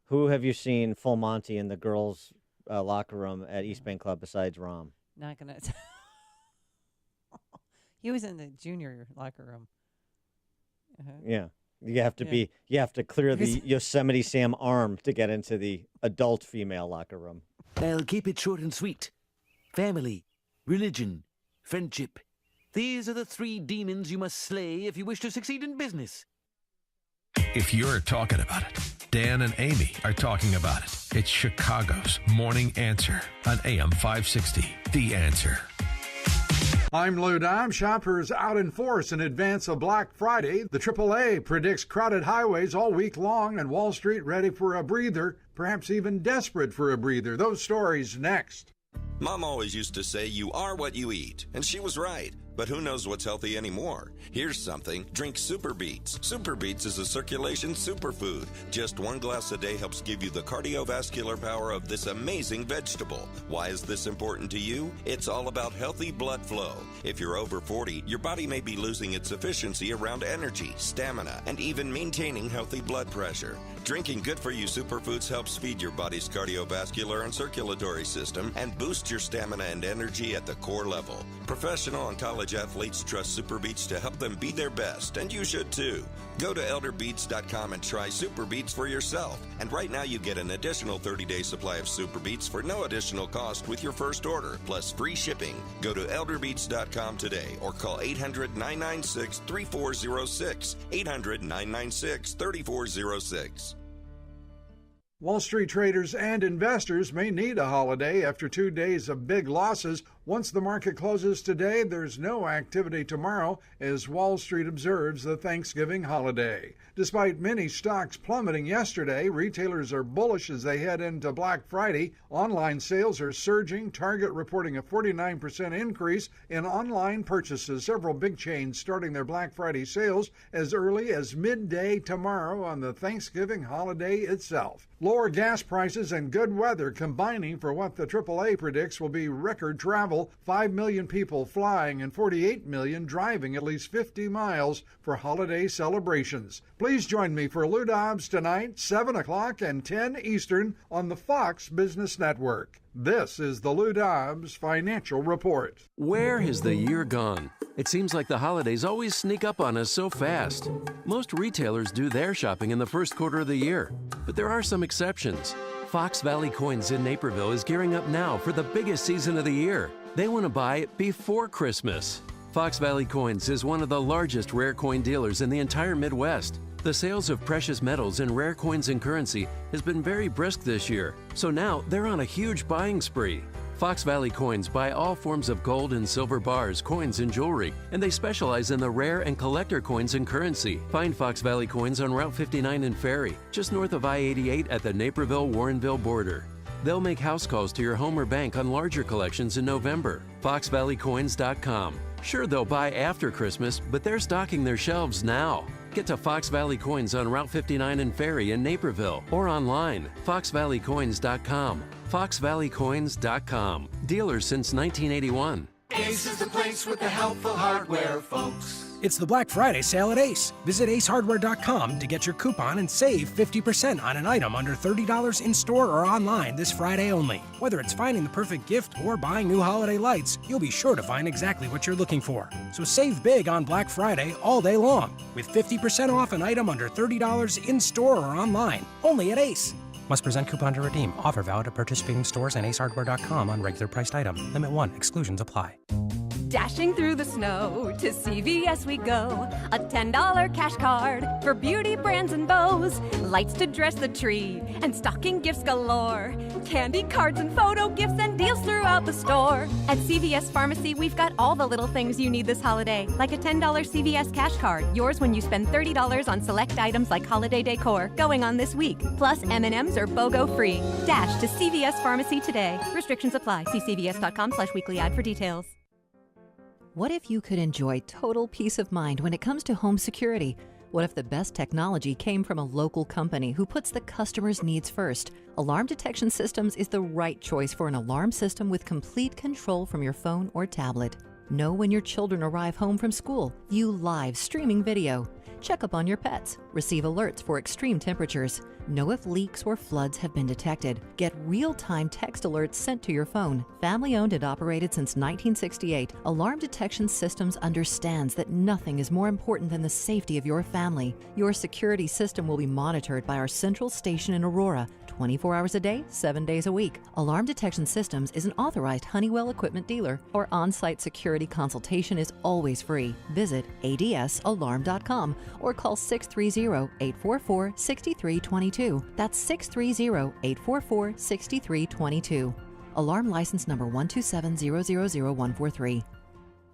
Who have you seen full Monty in the girls' locker room at East Bank Club besides Rom? Not gonna. He was in the junior locker room. Yeah. You have to Yeah. you have to clear the Yosemite Sam arm to get into the adult female locker room. I'll keep it short and sweet. Family, religion, friendship. These are the 3 demons you must slay if you wish to succeed in business. If you're talking about it, Dan and Amy are talking about it. It's Chicago's Morning Answer on AM 560. The Answer. I'm Lou Dime. Shoppers out in force in advance of Black Friday. The AAA predicts crowded highways all week long and Wall Street ready for a breather, perhaps even desperate for a breather. Those stories next. Mom always used to say you are what you eat, and she was right. But who knows what's healthy anymore? Here's something. Drink Super Beets. Super Beets is a circulation superfood. Just 1 glass a day helps give you the cardiovascular power of this amazing vegetable. Why is this important to you? It's all about healthy blood flow. If you're over 40, your body may be losing its efficiency around energy, stamina, and even maintaining healthy blood pressure. Drinking good-for-you superfoods helps feed your body's cardiovascular and circulatory system and boost your stamina and energy at the core level. Professional and college athletes trust Super Beets to help them be their best, and you should too. Go to elderbeets.com and try Super Beets for yourself. And right now you get an additional 30-day supply of Super Beets for no additional cost with your first order, plus free shipping. Go to elderbeets.com today or call 800-996-3406. 800-996-3406. Wall Street traders and investors may need a holiday after 2 days of big losses. Once the market closes today, there's no activity tomorrow as Wall Street observes the Thanksgiving holiday. Despite many stocks plummeting yesterday, retailers are bullish as they head into Black Friday. Online sales are surging, Target reporting a 49% increase in online purchases. Several big chains starting their Black Friday sales as early as midday tomorrow on the Thanksgiving holiday itself. Lower gas prices and good weather combining for what the AAA predicts will be record travel. 5 million people flying and 48 million driving at least 50 miles for holiday celebrations. Please join me for Lou Dobbs tonight, 7 o'clock and 10 Eastern on the Fox Business Network. This is the Lou Dobbs Financial Report. Where has the year gone? It seems like the holidays always sneak up on us so fast. Most retailers do their shopping in the first quarter of the year, but there are some exceptions. Fox Valley Coins in Naperville is gearing up now for the biggest season of the year. They want to buy it before Christmas. Fox Valley Coins is one of the largest rare coin dealers in the entire Midwest. The sales of precious metals and rare coins and currency has been very brisk this year, so now they're on a huge buying spree. Fox Valley Coins buy all forms of gold and silver bars, coins, and jewelry, and they specialize in the rare and collector coins and currency. Find Fox Valley Coins on Route 59 in Ferry, just north of I-88 at the Naperville-Warrenville border. They'll make house calls to your home or bank on larger collections in November. FoxValleyCoins.com. Sure, they'll buy after Christmas, but they're stocking their shelves now. Get to Fox Valley Coins on Route 59 in Ferry in Naperville or online, FoxValleyCoins.com. FoxValleyCoins.com. Dealers since 1981. Ace is the place with the helpful hardware, folks. It's the Black Friday sale at Ace. Visit acehardware.com to get your coupon and save 50% on an item under $30 in store or online this Friday only. Whether it's finding the perfect gift or buying new holiday lights, you'll be sure to find exactly what you're looking for. So save big on Black Friday all day long with 50% off an item under $30 in store or online, only at Ace. Must present coupon to redeem. Offer valid at participating stores and acehardware.com on regular priced item. Limit 1. Exclusions apply. Dashing through the snow, to CVS we go. A $10 cash card for beauty brands and bows. Lights to dress the tree, and stocking gifts galore. Candy, cards, and photo gifts, and deals throughout the store. At CVS Pharmacy, we've got all the little things you need this holiday. Like a $10 CVS cash card, yours when you spend $30 on select items like holiday decor, going on this week. Plus M&Ms are BOGO free. Dash to CVS Pharmacy today. Restrictions apply. See cvs.com/weekly ad for details. What if you could enjoy total peace of mind when it comes to home security? What if the best technology came from a local company who puts the customer's needs first? Alarm Detection Systems is the right choice for an alarm system with complete control from your phone or tablet. Know when your children arrive home from school. View live streaming video. Check up on your pets. Receive alerts for extreme temperatures. Know if leaks or floods have been detected. Get real-time text alerts sent to your phone. Family-owned and operated since 1968, Alarm Detection Systems understands that nothing is more important than the safety of your family. Your security system will be monitored by our central station in Aurora, 24 hours a day, 7 days a week. Alarm Detection Systems is an authorized Honeywell equipment dealer. Our on-site security consultation is always free. Visit adsalarm.com or call 630-844-6322. That's 630-844-6322. Alarm license number 127000143.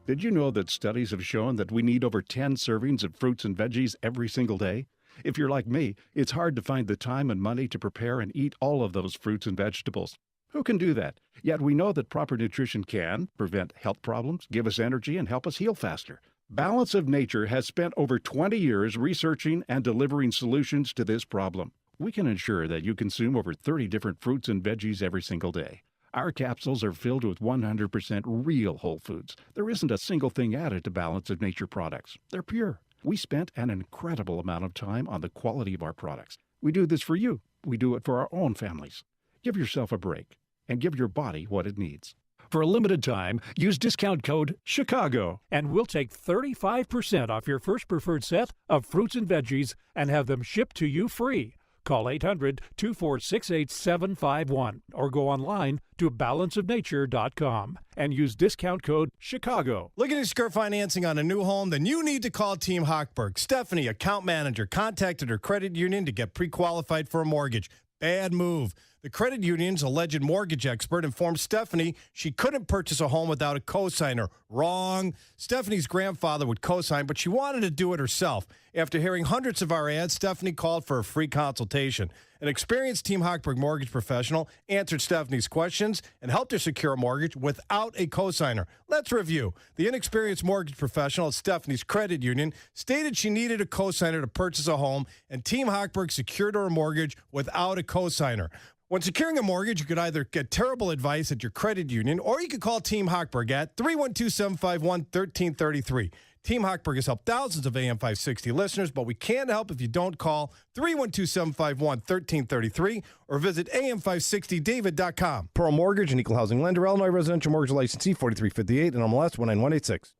Did you know that studies have shown that we need over 10 servings of fruits and veggies every single day? If you're like me, it's hard to find the time and money to prepare and eat all of those fruits and vegetables. Who can do that? Yet we know that proper nutrition can prevent health problems, give us energy, and help us heal faster. Balance of Nature has spent over 20 years researching and delivering solutions to this problem. We can ensure that you consume over 30 different fruits and veggies every single day. Our capsules are filled with 100% real whole foods. There isn't a single thing added to Balance of Nature products. They're pure. We spent an incredible amount of time on the quality of our products. We do this for you. We do it for our own families. Give yourself a break and give your body what it needs. For a limited time, use discount code CHICAGO, and we'll take 35% off your first preferred set of fruits and veggies and have them shipped to you free. Call 800-246-8751 or go online to balanceofnature.com and use discount code CHICAGO. Looking to secure financing on a new home? Then you need to call Team Hochberg. Stephanie, account manager, contacted her credit union to get pre-qualified for a mortgage. Bad move. The credit union's alleged mortgage expert informed Stephanie she couldn't purchase a home without a cosigner. Wrong. Stephanie's grandfather would cosign, but she wanted to do it herself. After hearing hundreds of our ads, Stephanie called for a free consultation. An experienced Team Hochberg mortgage professional answered Stephanie's questions and helped her secure a mortgage without a cosigner. Let's review. The inexperienced mortgage professional at Stephanie's credit union stated she needed a cosigner to purchase a home, and Team Hochberg secured her a mortgage without a cosigner. When securing a mortgage, you could either get terrible advice at your credit union, or you could call Team Hochberg at 312-751-1333. Team Hochberg has helped thousands of AM 560 listeners, but we can't help if you don't call 312-751-1333 or visit am560david.com. Pearl Mortgage and Equal Housing Lender, Illinois Residential Mortgage Licensee 4358 and MLS 19186.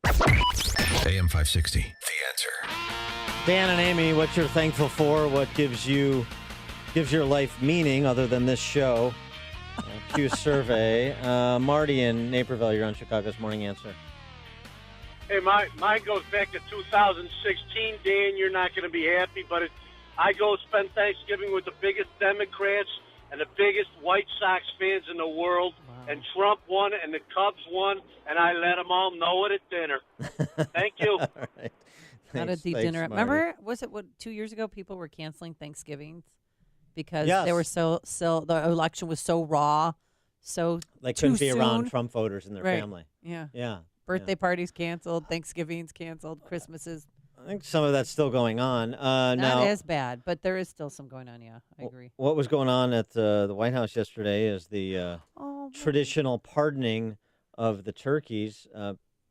AM 560, The Answer. Dan and Amy, what you're thankful for, what gives your life meaning other than this show. Q survey. Marty in Naperville, you're on Chicago's Morning Answer. Hey, mine goes back to 2016. Dan, you're not going to be happy, but I go spend Thanksgiving with the biggest Democrats and the biggest White Sox fans in the world. Wow. And Trump won and the Cubs won, and I let them all know it at dinner. Thank you. All right. Not a deep dinner. Marty. Remember, was it 2 years ago people were canceling Thanksgivings because Yes. they were so the election was so raw, so They too couldn't be around soon. Trump voters and their Right. family. Yeah. Yeah. Birthday parties canceled, Thanksgivings canceled, Christmases. I think some of that's still going on. Not now, as bad, but there is still some going on. Yeah, I agree. what was going on at the White House yesterday is the traditional pardoning of the turkeys,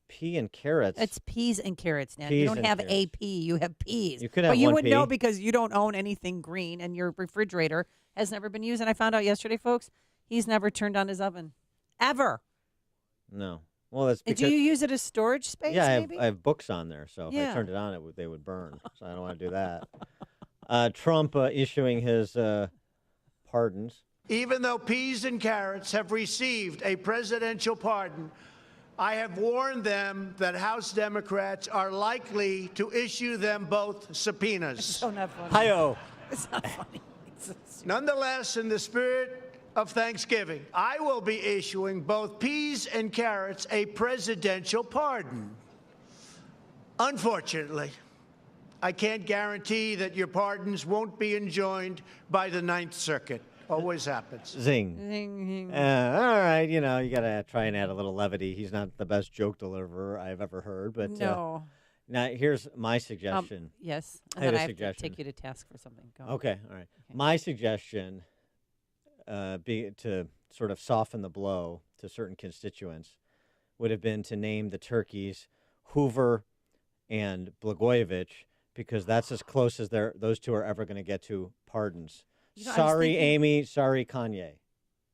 pea and carrots. It's peas and carrots now. Peas You don't and have carrots. a pea, you have peas. You could have but you one would pea. know because you don't own anything green, and your refrigerator has never been used. And I found out yesterday, folks, he's never turned on his oven, ever. No. Well, that's And because do you use it as storage space? yeah, maybe? I have books on there, so if Yeah. I turned it on, they would burn. So I don't want to do that. Trump issuing his pardons. Even though peas and carrots have received a presidential pardon, I have warned them that House Democrats are likely to issue them both subpoenas. It's so not funny. Hi-yo. It's not funny. Nonetheless, in the spirit of Thanksgiving, I will be issuing both peas and carrots a presidential pardon. Unfortunately, I can't guarantee that your pardons won't be enjoined by the Ninth Circuit. Always happens. Zing. Zing, zing. All right, you know, you got to try and add a little levity. He's not the best joke deliverer I've ever heard, but No. Now, here's my suggestion. Yes, I and had then a I have to suggestion. take you to task for something. Go. Okay, all right. My suggestion, be to sort of soften the blow to certain constituents, would have been to name the turkeys Hoover and Blagojevich, because that's as close as those two are ever going to get to pardons. You know, I was Sorry, thinking- Amy. Sorry, Kanye.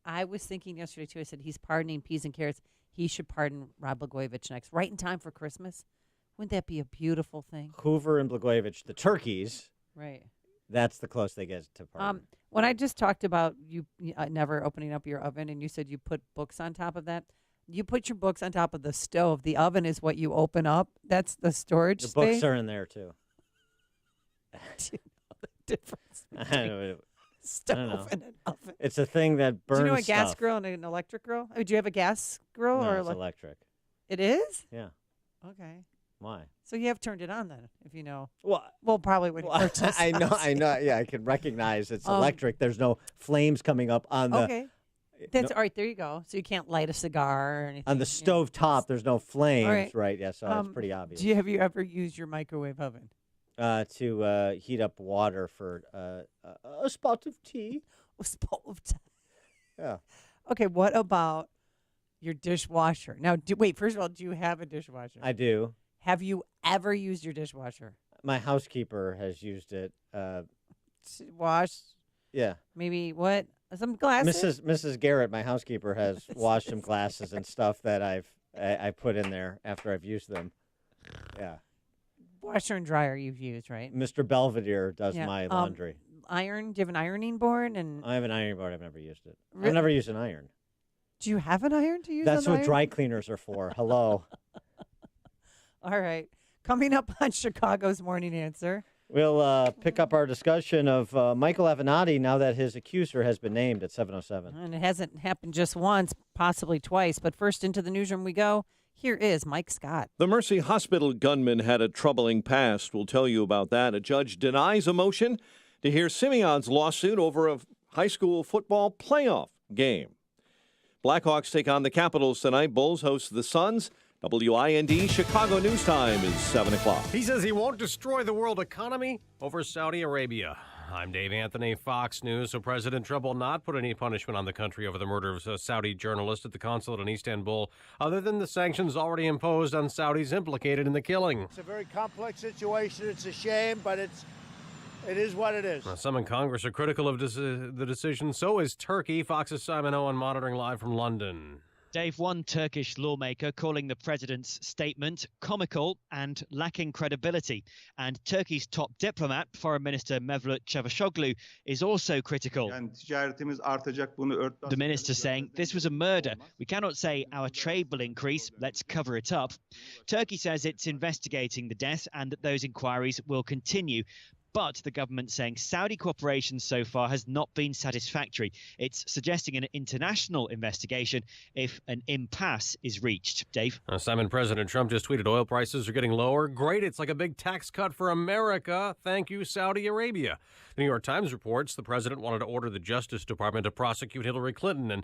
I was thinking yesterday, too. I said he's pardoning peas and carrots. He should pardon Rod Blagojevich next, right in time for Christmas. Wouldn't that be a beautiful thing? Hoover and Blagojevich, the turkeys. Right. That's the close they get to pardon. When I just talked about you never opening up your oven, and you said you put books on top of that, you put your books on top of the stove. The oven is what you open up. That's the storage The space. books are in there, too. Do you know the difference I between don't know. I stove don't know. and an oven? It's a thing that burns Do you know a gas stuff. grill and an electric grill? Do you have a gas grill No, or it's electric. It is? Yeah. Okay. Why? So you have turned it on then, if you know. Well, probably when you purchased I know. it. Yeah, I can recognize it's Um, electric. There's no flames coming up on the. Okay. That's all right. There you go. So you can't light a cigar or anything. On the stove top, there's no flames, All right. Yeah, so it's pretty obvious. Have you ever used your microwave oven? To heat up water for a spot of tea. A spot of tea. Yeah. Okay. What about your dishwasher? Now, wait. First of all, do you have a dishwasher? I do. Have you ever used your dishwasher? My housekeeper has used it. To wash? Yeah. Maybe what? Some glasses? Mrs. Garrett, my housekeeper, has washed some glasses and stuff that I put in there after I've used them. Yeah. Washer and dryer you've used, right? Mr. Belvedere does Yeah. my laundry. Iron? Do you have an ironing board? And I have an ironing board. I've never used it. Really? I've never used an iron. do you have an iron to use? That's on what iron? dry cleaners are for. Hello. All right. Coming up on Chicago's Morning Answer. We'll pick up our discussion of Michael Avenatti now that his accuser has been named at 7:07. And it hasn't happened just once, possibly twice. But first, into the newsroom we go. Here is Mike Scott. The Mercy Hospital gunman had a troubling past. We'll tell you about that. A judge denies a motion to hear Simeon's lawsuit over a high school football playoff game. Blackhawks take on the Capitals tonight. Bulls host the Suns. WIND Chicago News Time is 7 o'clock. He says he won't destroy the world economy over Saudi Arabia. I'm Dave Anthony, Fox News. So President Trump will not put any punishment on the country over the murder of a Saudi journalist at the consulate in Istanbul, other than the sanctions already imposed on Saudis implicated in the killing. It's a very complex situation. It's a shame, but it is what it is. Now, some in Congress are critical of the decision. So is Turkey. Fox's Simon Owen monitoring live from London. Dave, one Turkish lawmaker calling the president's statement comical and lacking credibility. And Turkey's top diplomat, Foreign Minister Mevlut Çavuşoğlu, is also critical. The minister saying this was a murder. We cannot say our trade will increase. Let's cover it up. Turkey says it's investigating the death and that those inquiries will continue. But the government saying Saudi cooperation so far has not been satisfactory. It's suggesting an international investigation if an impasse is reached. Dave? Simon, President Trump just tweeted oil prices are getting lower. Great, it's like a big tax cut for America. Thank you, Saudi Arabia. The New York Times reports the president wanted to order the Justice Department to prosecute Hillary Clinton and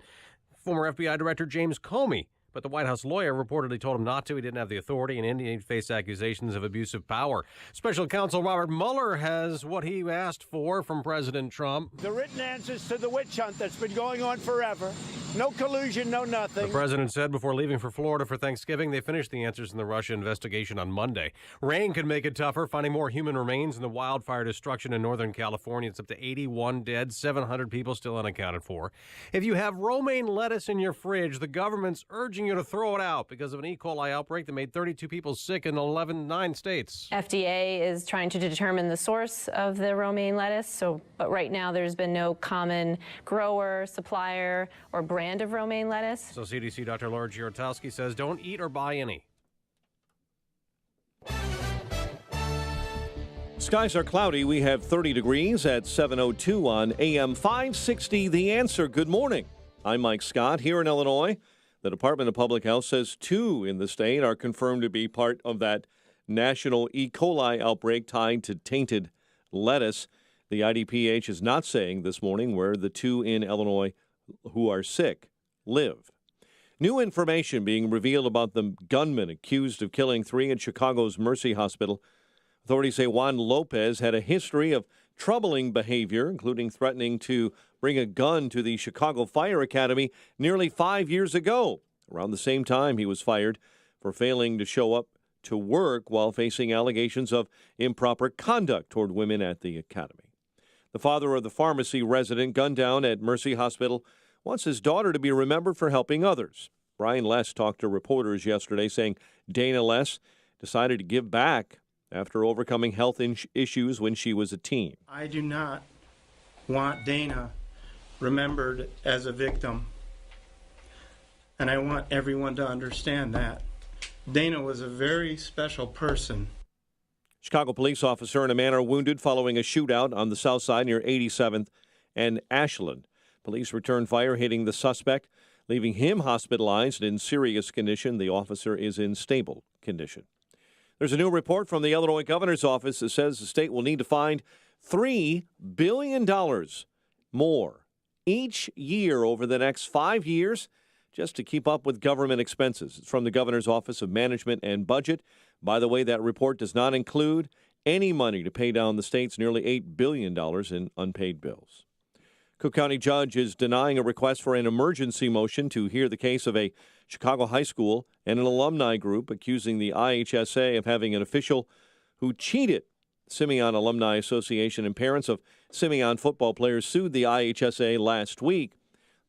former FBI Director James Comey. But the White House lawyer reportedly told him not to. He didn't have the authority, and he'd face accusations of abuse of power. Special counsel Robert Mueller has what he asked for from President Trump. The written answers to the witch hunt that's been going on forever. No collusion, no nothing. The president said before leaving for Florida for Thanksgiving, they finished the answers in the Russia investigation on Monday. Rain could make it tougher, finding more human remains in the wildfire destruction in Northern California. It's up to 81 dead, 700 people still unaccounted for. If you have romaine lettuce in your fridge, the government's urging you to throw it out because of an E. coli outbreak that made 32 people sick in 9 states. FDA is trying to determine the source of the romaine lettuce. But right now there's been no common grower, supplier, or brand of romaine lettuce. So CDC Dr. Laura Giortowski says don't eat or buy any. Skies are cloudy. We have 30 degrees at 7:02 on AM 560. The Answer. Good morning. I'm Mike Scott here in Illinois. The Department of Public Health says 2 in the state are confirmed to be part of that national E. coli outbreak tied to tainted lettuce. The IDPH is not saying this morning where the 2 in Illinois who are sick live. New information being revealed about the gunman accused of killing 3 in Chicago's Mercy Hospital. Authorities say Juan Lopez had a history of troubling behavior, including threatening to bring a gun to the Chicago Fire Academy nearly 5 years ago. Around the same time, he was fired for failing to show up to work while facing allegations of improper conduct toward women at the academy. The father of the pharmacy resident gunned down at Mercy Hospital wants his daughter to be remembered for helping others. Brian Less talked to reporters yesterday saying Dana Less decided to give back after overcoming health issues when she was a teen. I do not want Dana remembered as a victim, and I want everyone to understand that. Dana was a very special person. Chicago police officer and a man are wounded following a shootout on the south side near 87th and Ashland. Police returned fire, hitting the suspect, leaving him hospitalized in serious condition. The officer is in stable condition. There's a new report from the Illinois governor's office that says the state will need to find $3 billion more each year over the next 5 years just to keep up with government expenses. It's from the governor's office of management and budget. By the way, that report does not include any money to pay down the state's nearly $8 billion in unpaid bills. Cook County judge is denying a request for an emergency motion to hear the case of a Chicago high school and an alumni group accusing the IHSA of having an official who cheated. Simeon Alumni Association and parents of Simeon football players sued the IHSA last week.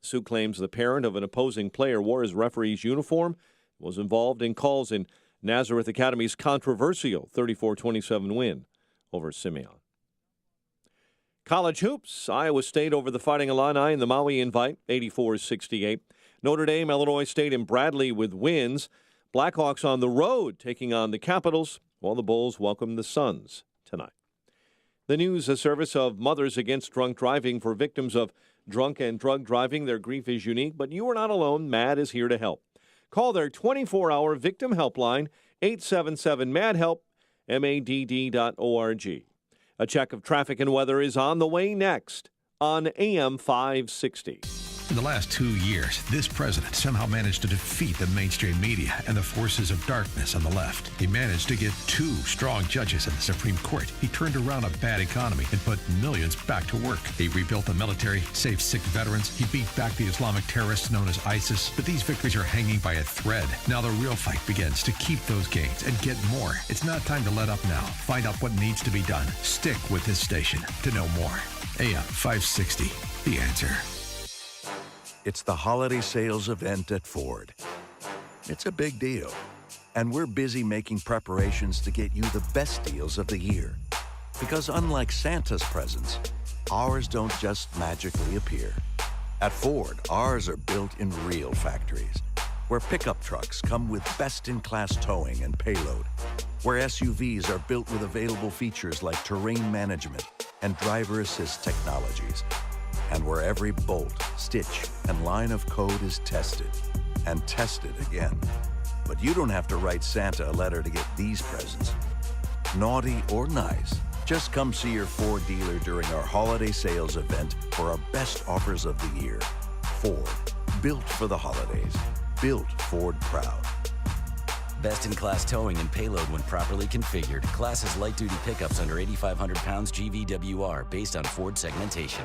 The suit claims the parent of an opposing player wore his referee's uniform, was involved in calls in Nazareth Academy's controversial 34-27 win over Simeon. College hoops, Iowa State over the Fighting Illini in the Maui Invite, 84-68. Notre Dame, Illinois State, and Bradley with wins. Blackhawks on the road taking on the Capitals, while the Bulls welcome the Suns tonight. The news, a service of Mothers Against Drunk Driving for victims of drunk and drug driving. Their grief is unique, but you are not alone. MAD is here to help. Call their 24-hour victim helpline, 877-MAD-HELP, MADD.org. A check of traffic and weather is on the way next on AM 560. In the last 2 years, this president somehow managed to defeat the mainstream media and the forces of darkness on the left. He managed to get 2 strong judges in the Supreme Court. He turned around a bad economy and put millions back to work. He rebuilt the military, saved sick veterans. He beat back the Islamic terrorists known as ISIS. But these victories are hanging by a thread. Now the real fight begins to keep those gains and get more. It's not time to let up now. Find out what needs to be done. Stick with this station to know more. AM 560, The Answer. It's the holiday sales event at Ford. It's a big deal, and we're busy making preparations to get you the best deals of the year. Because unlike Santa's presents, ours don't just magically appear. At Ford, ours are built in real factories, where pickup trucks come with best-in-class towing and payload, where SUVs are built with available features like terrain management and driver assist technologies, and where every bolt, stitch, and line of code is tested and tested again. But you don't have to write Santa a letter to get these presents. Naughty or nice, just come see your Ford dealer during our holiday sales event for our best offers of the year. Ford, built for the holidays. Built Ford proud. Best-in-class towing and payload when properly configured. Class is light-duty pickups under 8,500 pounds GVWR based on Ford segmentation.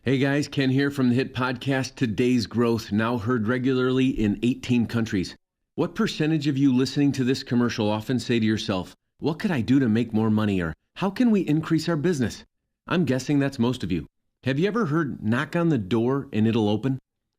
Hey guys, Ken here from the hit podcast Today's Growth, now heard regularly in 18 countries. What percentage of you listening to this commercial often say to yourself, what could I do to make more money, or how can we increase our business? I'm guessing that's most of you. Have you ever heard knock on the door and it'll open?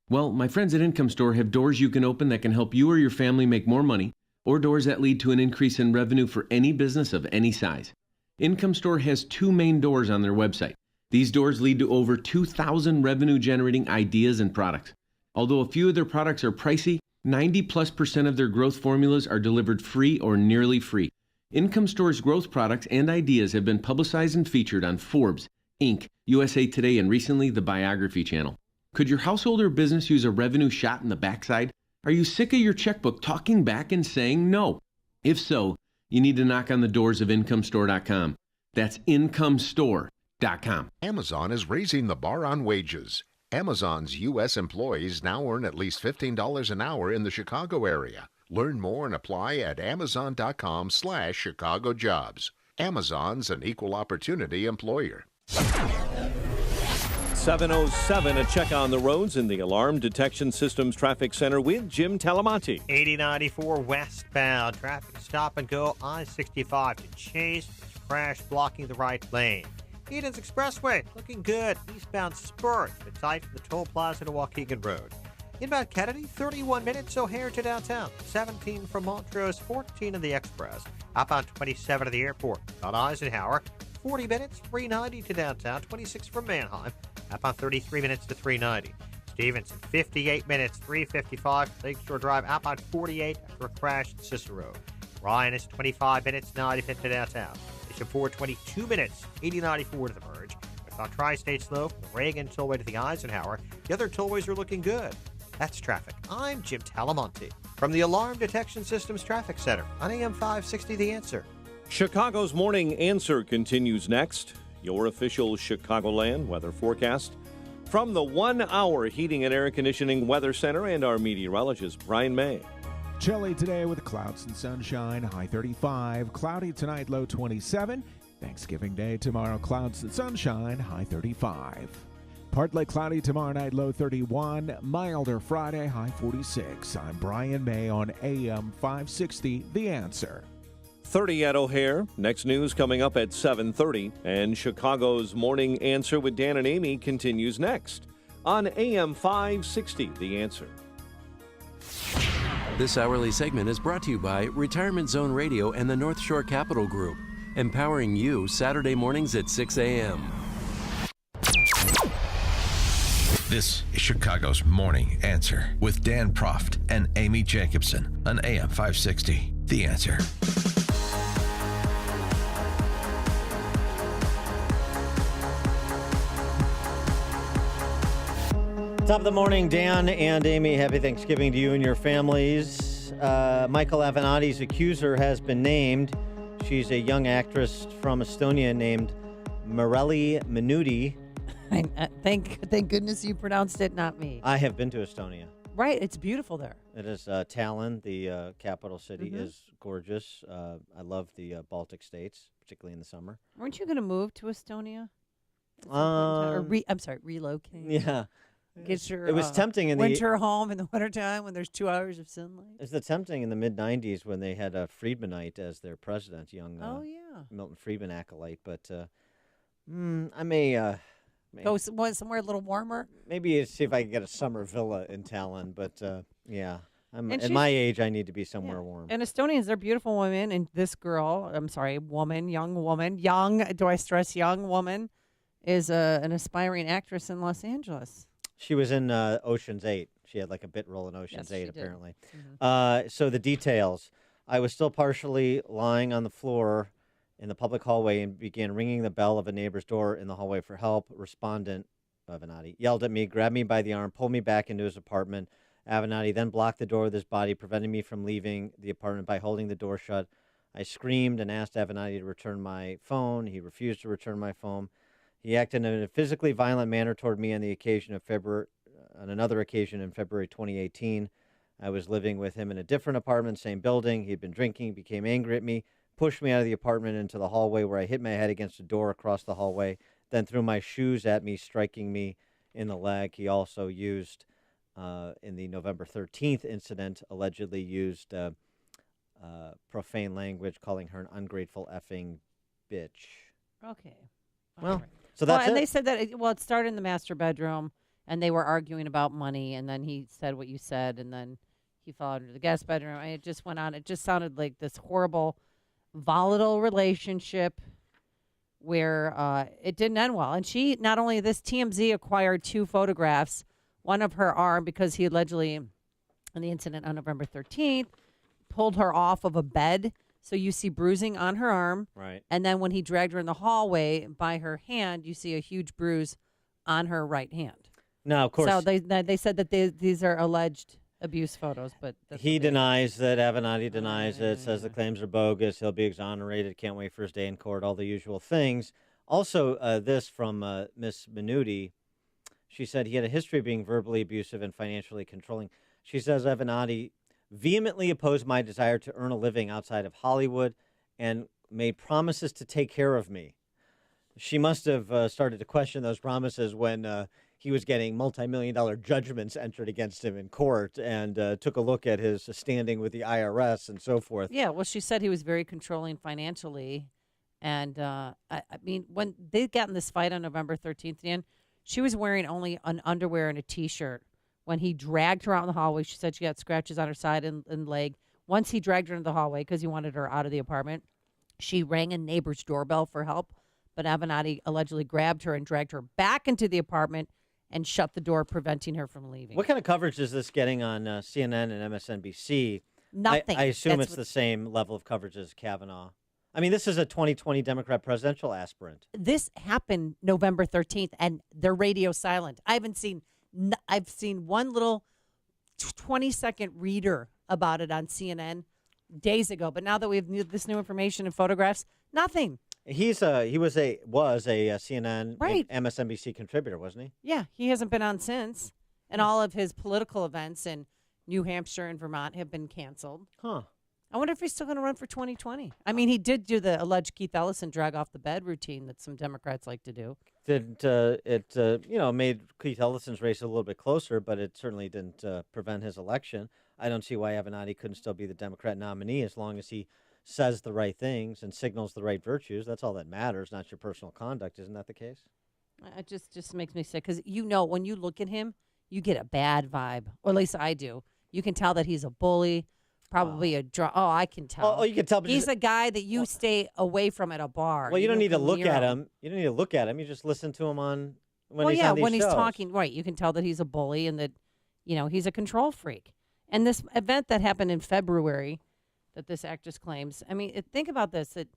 Well, my friends at Income Store have doors you can open that can help you or your family make more money, or doors that lead to an increase in revenue for any business of any size. Income Store has 2 main doors on their website. These doors lead to over 2,000 revenue-generating ideas and products. Although a few of their products are pricey, 90+% of their growth formulas are delivered free or nearly free. Income Store's growth products and ideas have been publicized and featured on Forbes, Inc., USA Today, and recently the Biography Channel. Could your household or business use a revenue shot in the backside? Are you sick of your checkbook talking back and saying no? If so, you need to knock on the doors of IncomeStore.com. That's IncomeStore.com. Amazon is raising the bar on wages. Amazon's U.S. employees now earn at least $15 an hour in the Chicago area. Learn more and apply at amazon.com/Chicago jobs. Amazon's an equal opportunity employer. 7:07, a check on the roads in the Alarm Detection Systems Traffic Center with Jim Talamonte. 8094 westbound. Traffic stop and go I-65 to Chase. Crash blocking the right lane. Edens Expressway looking good. Eastbound spur. It's tight from the toll plaza to Waukegan Road. Inbound Kennedy, 31 minutes O'Hare to downtown. 17 from Montrose, 14 in the Express. Outbound 27 to the airport. On Eisenhower, 40 minutes, 390 to downtown. 26 from Manheim. Outbound 33 minutes to 390. Stevenson, 58 minutes, 355. Lakeshore Drive, outbound 48 after a crash at Cicero. Ryan is 25 minutes, 95 to downtown. Bishop 4, 22 minutes, 8094 to the merge. Westbound Tri-State slow from the Reagan tollway to the Eisenhower. The other tollways are looking good. That's traffic. I'm Jim Talamonte from the Alarm Detection Systems Traffic Center on AM 560 The Answer. Chicago's Morning Answer continues next. Your official Chicagoland weather forecast from the 1 Hour Heating and Air Conditioning Weather Center and our meteorologist, Brian May. Chilly today with clouds and sunshine, high 35. Cloudy tonight, low 27. Thanksgiving Day tomorrow, clouds and sunshine, high 35. Partly cloudy tomorrow night, low 31. Milder Friday, high 46. I'm Brian May on AM 560, The Answer. 30 at O'Hare. Next news coming up at 7:30. And Chicago's Morning Answer with Dan and Amy continues next on AM 560, The Answer. This hourly segment is brought to you by Retirement Zone Radio and the North Shore Capital Group, empowering you Saturday mornings at 6 a.m. This is Chicago's Morning Answer with Dan Proft and Amy Jacobson on AM 560. The Answer. Top of the morning, Dan and Amy. Happy Thanksgiving to you and your families. Michael Avenatti's accuser has been named. She's a young actress from Estonia named Mareli Minuti. Thank goodness you pronounced it, not me. I have been to Estonia. Right, it's beautiful there. It is Tallinn, the capital city, is gorgeous. I love the Baltic states, particularly in the summer. Weren't you going to move to Estonia? Relocate. Yeah. Get your it was tempting in winter home in the wintertime when there's 2 hours of sunlight. It was tempting in the mid-'90s when they had Friedmanite as their president, young Milton Friedman acolyte. But I may go somewhere a little warmer. Maybe see if I can get a summer villa in Tallinn. But yeah, at my age, I need to be somewhere warm. And Estonians, they're beautiful women. And this girl, young woman, do I stress young woman, is an aspiring actress in Los Angeles. She was in Ocean's 8. She had like a bit role in Ocean's 8, apparently. Mm-hmm. So the details. I was still partially lying on the floor in the public hallway and began ringing the bell of a neighbor's door in the hallway for help. Respondent, Avenatti, yelled at me, grabbed me by the arm, pulled me back into his apartment. Avenatti then blocked the door with his body, preventing me from leaving the apartment by holding the door shut. I screamed and asked Avenatti to return my phone. He refused to return my phone. He acted in a physically violent manner toward me on another occasion in February 2018. I was living with him in a different apartment, same building. He'd been drinking, became angry at me, pushed me out of the apartment into the hallway where I hit my head against a door across the hallway, then threw my shoes at me, striking me in the leg. He also used, in the November 13th incident, allegedly used profane language, calling her an ungrateful effing bitch. Okay. Well, right. So that's and it. they said that it started in the master bedroom, and they were arguing about money, and then he said what you said, and then he fell out into the guest bedroom, and it just went on. It just sounded like this horrible, volatile relationship where it didn't end well. And she, not only this, TMZ acquired 2 photographs, one of her arm because he allegedly, in the incident on November 13th, pulled her off of a bed. So you see bruising on her arm. Right. And then when he dragged her in the hallway by her hand, you see a huge bruise on her right hand. Now, of course. So they said that these are alleged abuse photos, but he denies that. Avenatti denies it, says the claims are bogus. He'll be exonerated. Can't wait for his day in court. All the usual things. Also, this from Miss Minuti. She said he had a history of being verbally abusive and financially controlling. She says Avenatti vehemently opposed my desire to earn a living outside of Hollywood and made promises to take care of me. She must have started to question those promises when he was getting multi-million-dollar judgments entered against him in court and took a look at his standing with the IRS and so forth. Yeah, well, she said he was very controlling financially. And, I mean, when they got in this fight on November 13th, Dan, she was wearing only an underwear and a T-shirt. When he dragged her out in the hallway, she said she got scratches on her side and leg. Once he dragged her into the hallway because he wanted her out of the apartment, she rang a neighbor's doorbell for help. But Avenatti allegedly grabbed her and dragged her back into the apartment and shut the door, preventing her from leaving. What kind of coverage is this getting on CNN and MSNBC? Nothing. I assume That's it's the same level of coverage as Kavanaugh. I mean, this is a 2020 Democrat presidential aspirant. This happened November 13th, and they're radio silent. I've seen one little 20-second reader about it on CNN days ago, but now that we have this new information and photographs, nothing. He was a CNN, Right. MSNBC contributor, wasn't he? Yeah, he hasn't been on since, and all of his political events in New Hampshire and Vermont have been canceled. Huh. I wonder if he's still going to run for 2020. I mean, he did do the alleged Keith Ellison drag off the bed routine that some Democrats like to do. It made Keith Ellison's race a little bit closer, but it certainly didn't prevent his election. I don't see why Avenatti couldn't still be the Democrat nominee as long as he says the right things and signals the right virtues. That's all that matters, not your personal conduct. Isn't that the case? It just makes me sick because, when you look at him, you get a bad vibe, or at least I do. You can tell that he's a bully, probably a drunk. Oh, I can tell. Oh, you can tell. But he's a guy that you stay away from at a bar. Well, you don't need to look at him. him. You don't need to look at him. You just listen to him when he's shows. talking. Right, you can tell that he's a bully and that, he's a control freak. And this event that happened in February that this actress claims, I mean, think about this, that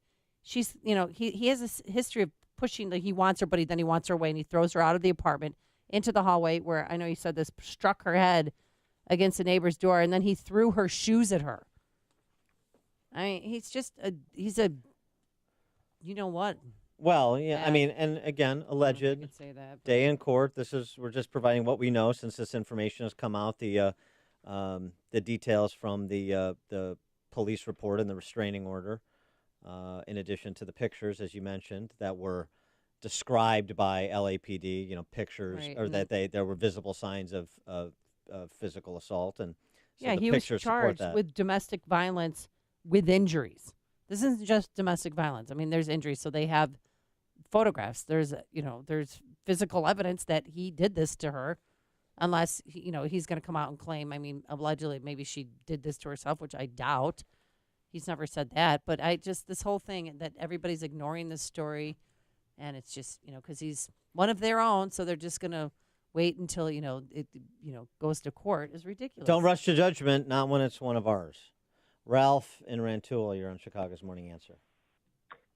she's, he has this history of pushing that he wants her, but then he wants her away, and he throws her out of the apartment into the hallway where, I know you said this, struck her head against a neighbor's door, and then he threw her shoes at her. I mean, he's a, you know what? Well, yeah, I mean, and again, alleged say that, day in court. We're just providing what we know since this information has come out. The details from the police report and the restraining order, in addition to the pictures, as you mentioned, that were described by LAPD. Pictures, Right, or and that there were visible signs of physical assault, and so the he was pictures support charged that. with domestic violence with injuries. This isn't just domestic violence. I mean, there's injuries, so they have photographs. There's physical evidence that he did this to her, unless he's going to come out and claim. I mean, allegedly, maybe she did this to herself, which I doubt. He's never said that, but this whole thing that everybody's ignoring this story, and it's just because he's one of their own, so they're just going to wait until it goes to court is ridiculous. Don't rush to judgment, not when it's one of ours. Ralph in Rantoul, you're on Chicago's Morning Answer.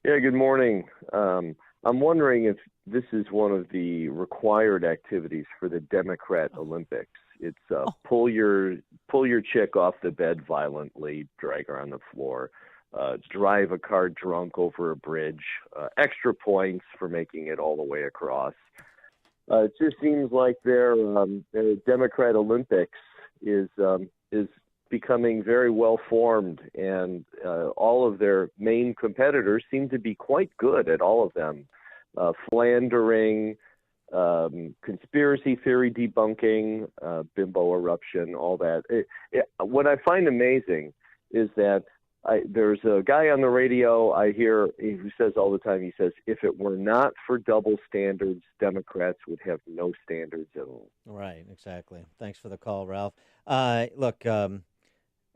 Yeah, good morning. I'm wondering if this is one of the required activities for the Democrat Olympics. It's pull your chick off the bed violently, drag her on the floor, drive a car drunk over a bridge, extra points for making it all the way across. It just seems like their Democrat Olympics is becoming very well formed, and all of their main competitors seem to be quite good at all of them. Philandering, conspiracy theory debunking, bimbo eruption, all that. What I find amazing is that there's a guy on the radio I hear who says all the time, he says, if it were not for double standards, Democrats would have no standards at all. Right, exactly. Thanks for the call, Ralph. Look,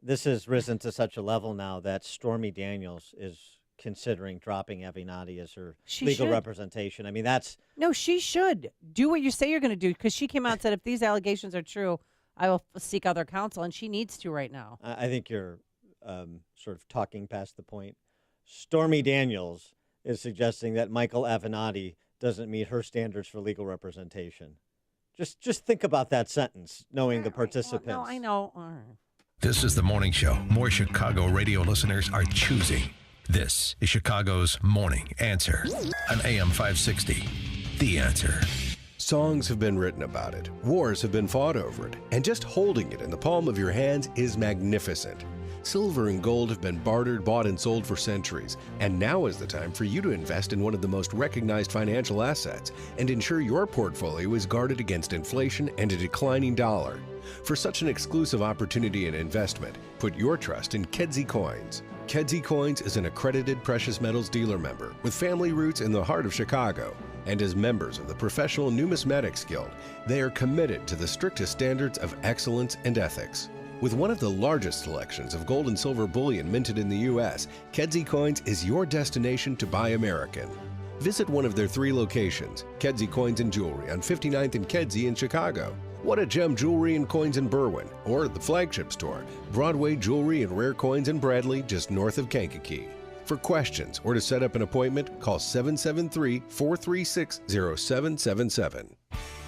this has risen to such a level now that Stormy Daniels is considering dropping Avenatti as her legal representation. I mean, No, she should do what you say you're going to do, because she came out and said, if these allegations are true, I will seek other counsel, and she needs to right now. I think you're sort of talking past the point. Stormy Daniels is suggesting that Michael Avenatti doesn't meet her standards for legal representation. Just think about that sentence, knowing the participants. No, I know. All right. This is the morning show more Chicago radio listeners are choosing. This is Chicago's Morning Answer on AM 560. The Answer. Songs have been written about it, wars have been fought over it, and just holding it in the palm of your hands is magnificent. Silver and gold have been bartered, bought, and sold for centuries, and now is the time for you to invest in one of the most recognized financial assets and ensure your portfolio is guarded against inflation and a declining dollar. For such an exclusive opportunity and investment, put your trust in Kedzie Coins. Kedzie Coins is an accredited precious metals dealer member with family roots in the heart of Chicago. And as members of the Professional Numismatics Guild, they are committed to the strictest standards of excellence and ethics. With one of the largest selections of gold and silver bullion minted in the U.S., Kedzie Coins is your destination to buy American. Visit one of their 3 locations, Kedzie Coins and Jewelry on 59th and Kedzie in Chicago, What a Gem Jewelry and Coins in Berwyn, or the flagship store, Broadway Jewelry and Rare Coins in Bradley, just north of Kankakee. For questions or to set up an appointment, call 773-436-0777.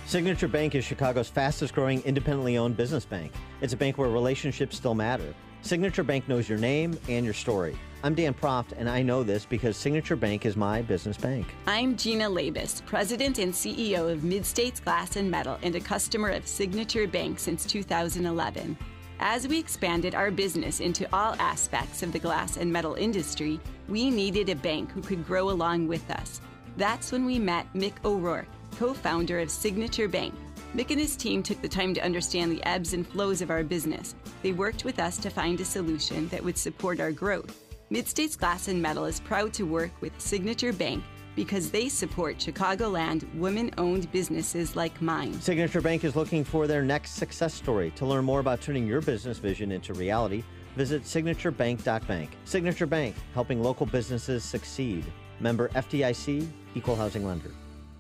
Signature Bank is Chicago's fastest growing independently owned business bank. It's a bank where relationships still matter. Signature Bank knows your name and your story. I'm Dan Proft, and I know this because Signature Bank is my business bank. I'm Gina Labus, President and CEO of Mid-States Glass and Metal and a customer of Signature Bank since 2011. As we expanded our business into all aspects of the glass and metal industry, we needed a bank who could grow along with us. That's when we met Mick O'Rourke, co-founder of Signature Bank. Mick and his team took the time to understand the ebbs and flows of our business. They worked with us to find a solution that would support our growth. Mid-States Glass and Metal is proud to work with Signature Bank because they support Chicagoland women-owned businesses like mine. Signature Bank is looking for their next success story. To learn more about turning your business vision into reality, visit signaturebank.bank. Signature Bank, helping local businesses succeed. Member FDIC, Equal Housing Lender.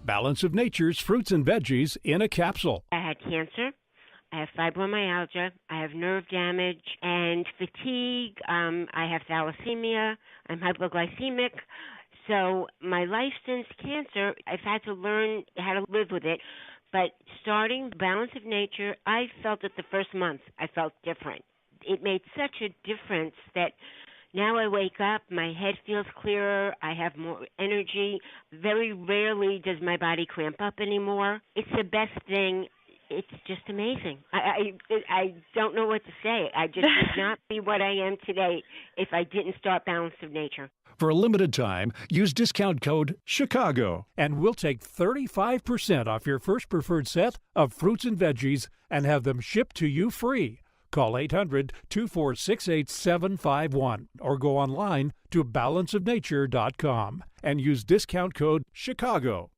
Balance of Nature's fruits and veggies in a capsule. I had cancer. I have fibromyalgia. I have nerve damage and fatigue. I have thalassemia. I'm hypoglycemic. So my life since cancer, I've had to learn how to live with it. But starting Balance of Nature, I felt it the first month. I felt different. It made such a difference that now I wake up, my head feels clearer, I have more energy. Very rarely does my body cramp up anymore. It's the best thing. It's just amazing. I don't know what to say. I just would not be what I am today if I didn't start Balance of Nature. For a limited time, use discount code CHICAGO, and we'll take 35% off your first preferred set of fruits and veggies and have them shipped to you free. Call 800-246-8751 or go online to balanceofnature.com and use discount code CHICAGO.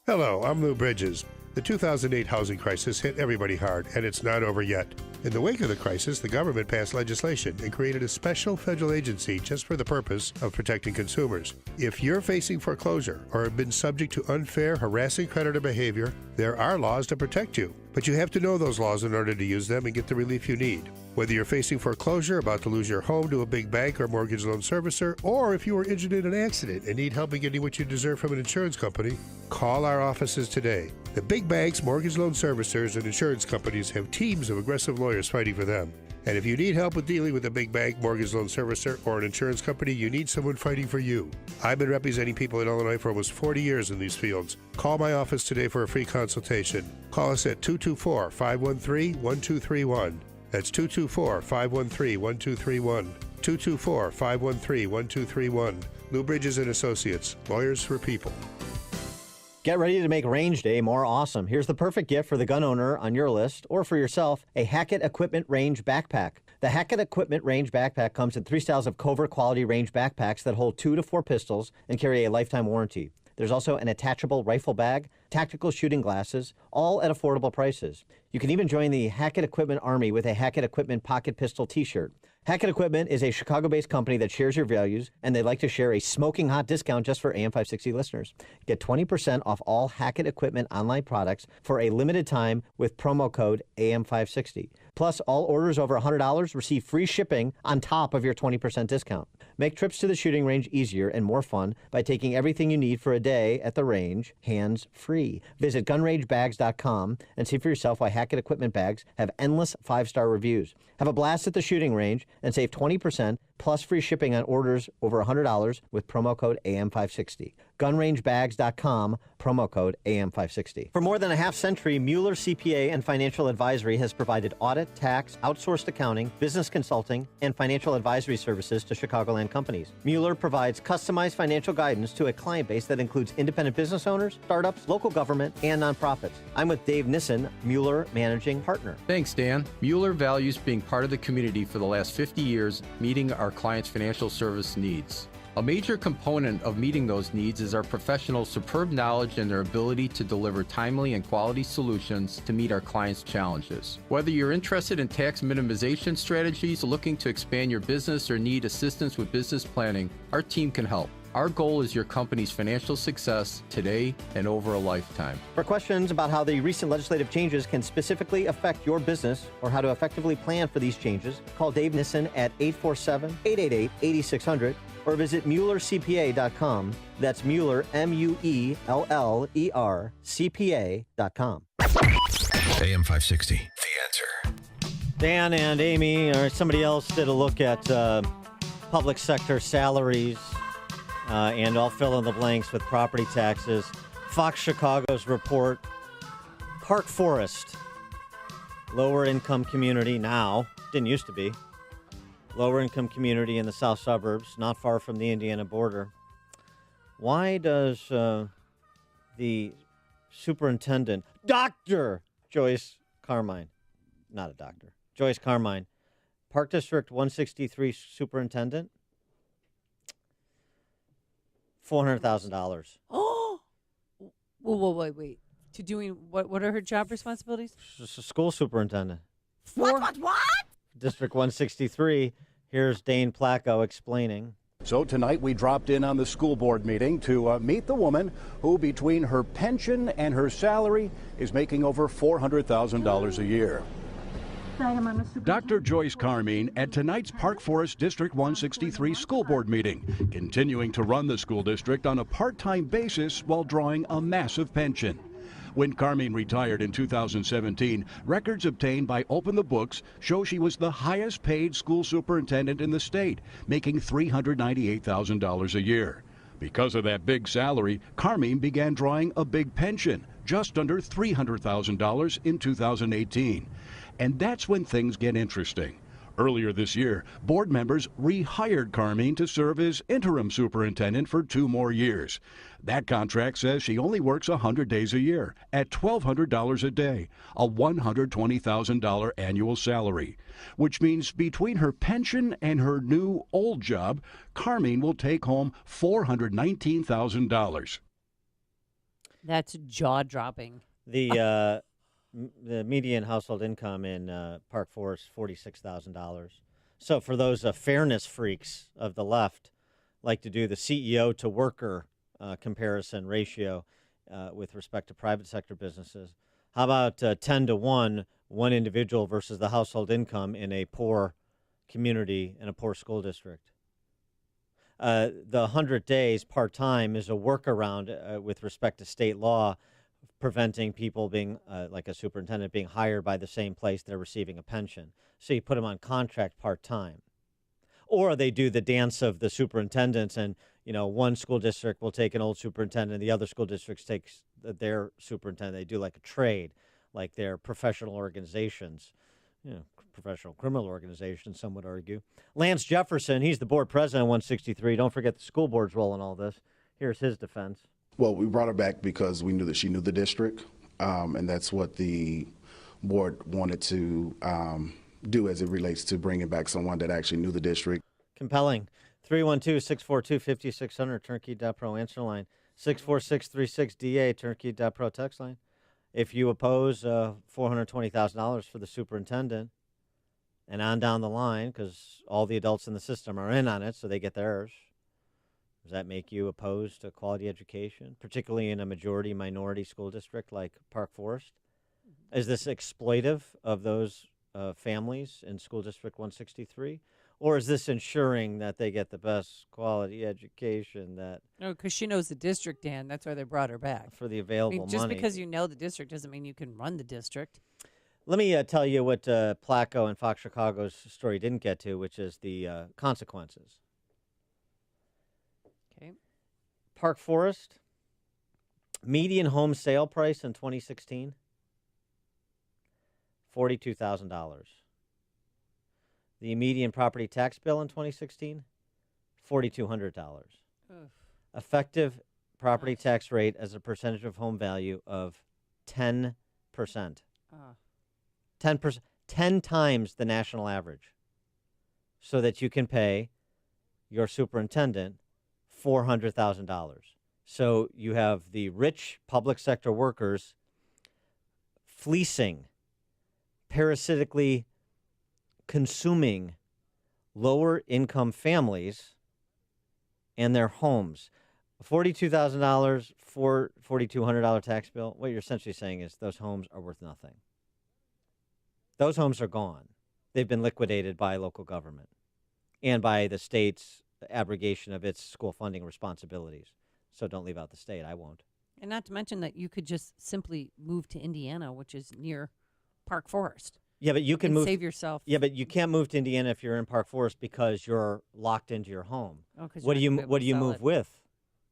Hello, I'm Lou Bridges. The 2008 housing crisis hit everybody hard, and it's not over yet. In the wake of the crisis, the government passed legislation and created a special federal agency just for the purpose of protecting consumers. If you're facing foreclosure or have been subject to unfair, harassing creditor behavior, there are laws to protect you. But you have to know those laws in order to use them and get the relief you need. Whether you're facing foreclosure, about to lose your home to a big bank or mortgage loan servicer, or if you were injured in an accident and need help in getting what you deserve from an insurance company, call our offices today. The big banks, mortgage loan servicers, and insurance companies have teams of aggressive lawyers fighting for them. And if you need help with dealing with a big bank, mortgage loan servicer, or an insurance company, you need someone fighting for you. I've been representing people in Illinois for almost 40 years in these fields. Call my office today for a free consultation. Call us at 224-513-1231. That's 224-513-1231. 224-513-1231. Lou Bridges and Associates, lawyers for people. Get ready to make Range Day more awesome. Here's the perfect gift for the gun owner on your list, or for yourself, a Hackett Equipment Range backpack. The Hackett Equipment Range backpack comes in 3 styles of covert quality range backpacks that hold 2 to 4 pistols and carry a lifetime warranty. There's also an attachable rifle bag, tactical shooting glasses, all at affordable prices. You can even join the Hackett Equipment Army with a Hackett Equipment Pocket Pistol t-shirt. Hackett Equipment is a Chicago-based company that shares your values, and they'd like to share a smoking hot discount just for AM 560 listeners. Get 20% off all Hackett Equipment online products for a limited time with promo code AM 560. Plus, all orders over $100 receive free shipping on top of your 20% discount. Make trips to the shooting range easier and more fun by taking everything you need for a day at the range hands-free. Visit gunrangebags.com and see for yourself why Hackett Equipment bags have endless 5-star reviews. Have a blast at the shooting range and save 20% plus free shipping on orders over $100 with promo code AM560. gunrangebags.com, promo code AM560. For more than a half century, Mueller CPA and Financial Advisory has provided audit, tax, outsourced accounting, business consulting, and financial advisory services to Chicagoland companies. Mueller provides customized financial guidance to a client base that includes independent business owners, startups, local government, and nonprofits. I'm with Dave Nissen, Mueller Managing Partner. Thanks, Dan. Mueller values being part of the community for the last 50 years, meeting our clients' financial service needs. A major component of meeting those needs is our professionals' superb knowledge and their ability to deliver timely and quality solutions to meet our clients' challenges. Whether you're interested in tax minimization strategies, looking to expand your business, or need assistance with business planning, our team can help. Our goal is your company's financial success today and over a lifetime. For questions about how the recent legislative changes can specifically affect your business or how to effectively plan for these changes, call Dave Nissen at 847-888-8600 or visit MuellerCPA.com. That's Mueller, Mueller, CPA.com. AM 560, The Answer. Dan and Amy or somebody else did a look at public sector salaries, and I'll fill in the blanks with property taxes. Fox Chicago's report, Park Forest, lower income community now, didn't used to be. Lower income community in the south suburbs, not far from the Indiana border. Why does the superintendent, Dr. Joyce Carmine, not a doctor, Joyce Carmine, Park District 163 superintendent, $400,000. Oh, wait. To doing what are her job responsibilities? She's a school superintendent. What? District 163. Here's Dane Placco explaining. So tonight we dropped in on the school board meeting to meet the woman who, between her pension and her salary, is making over $400,000 a year. Dr. Joyce Carmine at tonight's Park Forest District 163 school board meeting, continuing to run the school district on a part-time basis while drawing a massive pension. When Carmine retired in 2017, records obtained by Open the Books show she was the highest paid school superintendent in the state, making $398,000 a year. Because of that big salary, Carmine began drawing a big pension, just under $300,000 in 2018. And that's when things get interesting. Earlier this year, board members rehired Carmine to serve as interim superintendent for 2 more years. That contract says she only works 100 days a year at $1,200 a day, a $120,000 annual salary, which means between her pension and her new old job, Carmine will take home $419,000. That's jaw-dropping. The median household income in Park Forest, $46,000. So for those fairness freaks of the left, like to do the CEO to worker comparison ratio with respect to private sector businesses, how about 10 to 1, one individual versus the household income in a poor community in a poor school district? The 100 days part-time is a workaround with respect to state law preventing people being, like a superintendent, being hired by the same place they're receiving a pension. So you put them on contract part-time. Or they do the dance of the superintendents, and, one school district will take an old superintendent, the other school districts take their superintendent. They do like a trade, like they're professional organizations, professional criminal organizations, some would argue. Lance Jefferson, he's the board president of 163. Don't forget the school board's role in all this. Here's his defense. Well, we brought her back because we knew that she knew the district, and that's what the board wanted to do as it relates to bringing back someone that actually knew the district. Compelling. 312-642-5600, turnkey.pro answer line. 64636DA, turnkey.pro text line. If you oppose $420,000 for the superintendent and on down the line, because all the adults in the system are in on it, so they get theirs, does that make you opposed to quality education, particularly in a majority-minority school district like Park Forest? Is this exploitive of those families in School District 163? Or is this ensuring that they get the best quality education that... No, because she knows the district, Dan. That's why they brought her back. For the available just money. Because you know the district doesn't mean you can run the district. Let me tell you what Placco and Fox Chicago's story didn't get to, which is the consequences. Okay. Park Forest, median home sale price in 2016, $42,000. The median property tax bill in 2016, $4,200. Effective property tax rate as a percentage of home value of 10%. 10%, 10 times the national average, so that you can pay your superintendent $400,000. So you have the rich public sector workers fleecing, parasitically consuming lower income families and their homes. $42,000 for $4,200 tax bill. What you're essentially saying is those homes are worth nothing. Those homes are gone. They've been liquidated by local government and by the state's abrogation of its school funding responsibilities. So don't leave out the state. I won't. And not to mention that you could just simply move to Indiana, which is near Park Forest. Yeah, but you can move. Save yourself. Yeah, but you can't move to Indiana if you're in Park Forest because you're locked into your home. Oh, 'cause What do you're you not gonna be able What to do you sell move it. with?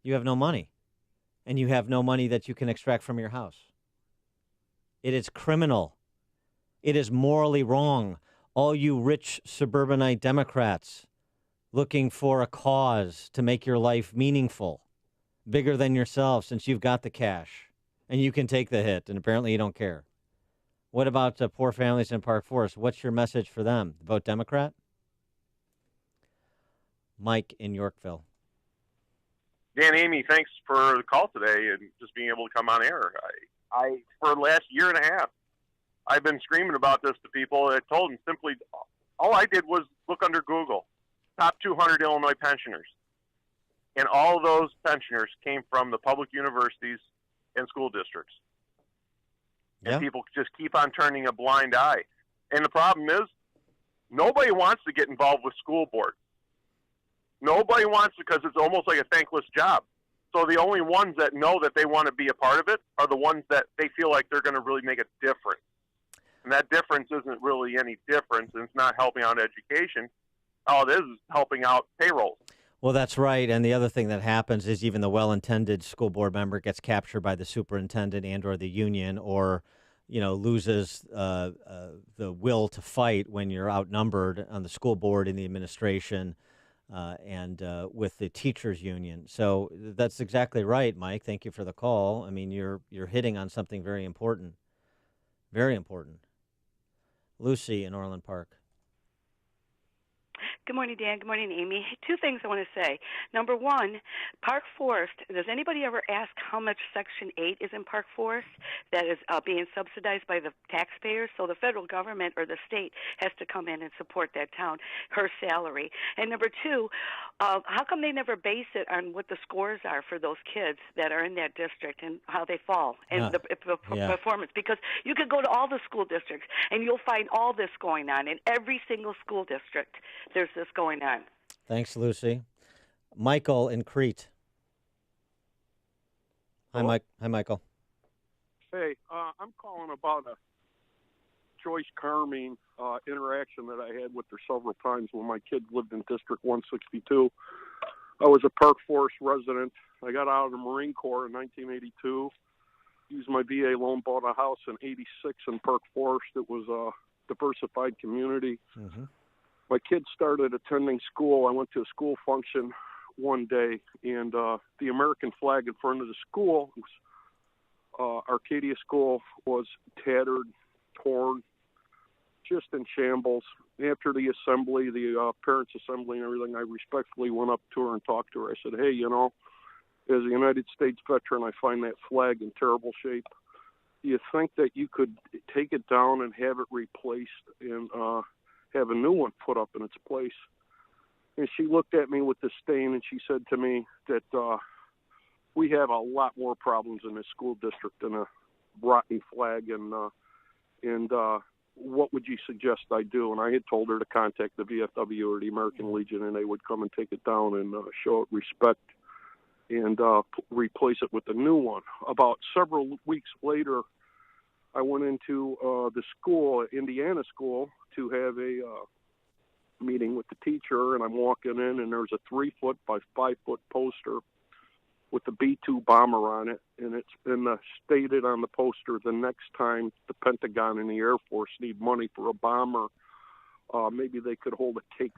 You have no money, and you have no money that you can extract from your house. It is criminal. It is morally wrong. All you rich suburbanite Democrats looking for a cause to make your life meaningful, bigger than yourself, since you've got the cash and you can take the hit, and apparently you don't care. What about the poor families in Park Forest? What's your message for them? Vote Democrat? Mike in Yorkville. Dan, Amy, thanks for the call today and just being able to come on air. I for the last year and a half, I've been screaming about this to people. I told them simply, all I did was look under Google, top 200 Illinois pensioners. And all of those pensioners came from the public universities and school districts. And people just keep on turning a blind eye. And the problem is, nobody wants to get involved with school board. Nobody wants to, because it's almost like a thankless job. So the only ones that know that they want to be a part of it are the ones that they feel like they're going to really make a difference. And that difference isn't really any difference, and it's not helping out education. All it is helping out payroll. Well, that's right. And the other thing that happens is even the well-intended school board member gets captured by the superintendent and or the union, or, you know, loses the will to fight when you're outnumbered on the school board, in the administration, and with the teachers union. So that's exactly right, Mike. Thank you for the call. I mean, you're hitting on something very important. Very important. Lucy in Orland Park. Good morning, Dan. Good morning, Amy. Two things I want to say. Number one, Park Forest, does anybody ever ask how much Section 8 is in Park Forest that is being subsidized by the taxpayers? So the federal government or the state has to come in and support that town, her salary. And number two, how come they never base it on what the scores are for those kids that are in that district and how they fall and the performance? Because you could go to all the school districts and you'll find all this going on in every single school district. There's this going on. Thanks, Lucy. Michael in Crete. Hi, Mike. Hi, Michael. Hey, I'm calling about a Joyce Carmine interaction that I had with her several times when my kids lived in District 162. I was a Park Forest resident. I got out of the Marine Corps in 1982. Used my VA loan, bought a house in 86 in Park Forest. It was a diversified community. Mm-hmm. My kids started attending school. I went to a school function one day, and the American flag in front of the school, Arcadia School, was tattered, torn, just in shambles. After the assembly, the parents' assembly and everything, I respectfully went up to her and talked to her. I said, hey, you know, as a United States veteran, I find that flag in terrible shape. Do you think that you could take it down and have it replaced and have a new one put up in its place? And she looked at me with disdain and she said to me that we have a lot more problems in this school district than a rotten flag, and what would you suggest I do? And I had told her to contact the VFW or the American Legion, and they would come and take it down and show it respect and replace it with a new one. About several weeks later, I went into the school, Indiana school, to have a meeting with the teacher, and I'm walking in, and there's a 3-foot by 5-foot poster with the B-2 bomber on it, and it's been stated on the poster, the next time the Pentagon and the Air Force need money for a bomber, maybe they could hold a cake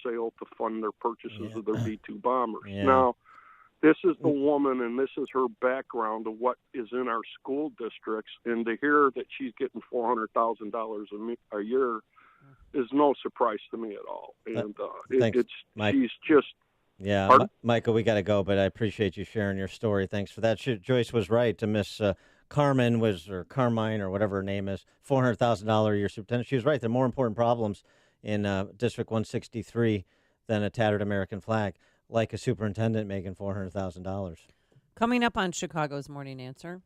sale to fund their purchases of their B-2 bombers. Yeah. Now, this is the woman, and this is her background of what is in our school districts, and to hear that she's getting $400,000 a year is no surprise to me at all. And Thanks, Mike. she's just... Yeah, Pardon? Michael, we got to go, but I appreciate you sharing your story. Thanks for that. Joyce was right. To Miss Carmine or Carmine or whatever her name is, $400,000 a year superintendent. She was right. There are more important problems in District 163 than a tattered American flag, like a superintendent making $400,000. Coming up on Chicago's Morning Answer.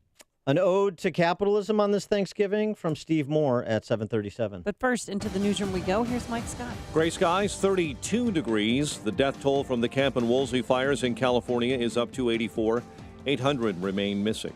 An ode to capitalism on this Thanksgiving from Steve Moore at 7:37. But first, into the newsroom we go. Here's Mike Scott. Gray skies, 32 degrees. The death toll from the Camp and Woolsey fires in California is up to 84. 800 remain missing.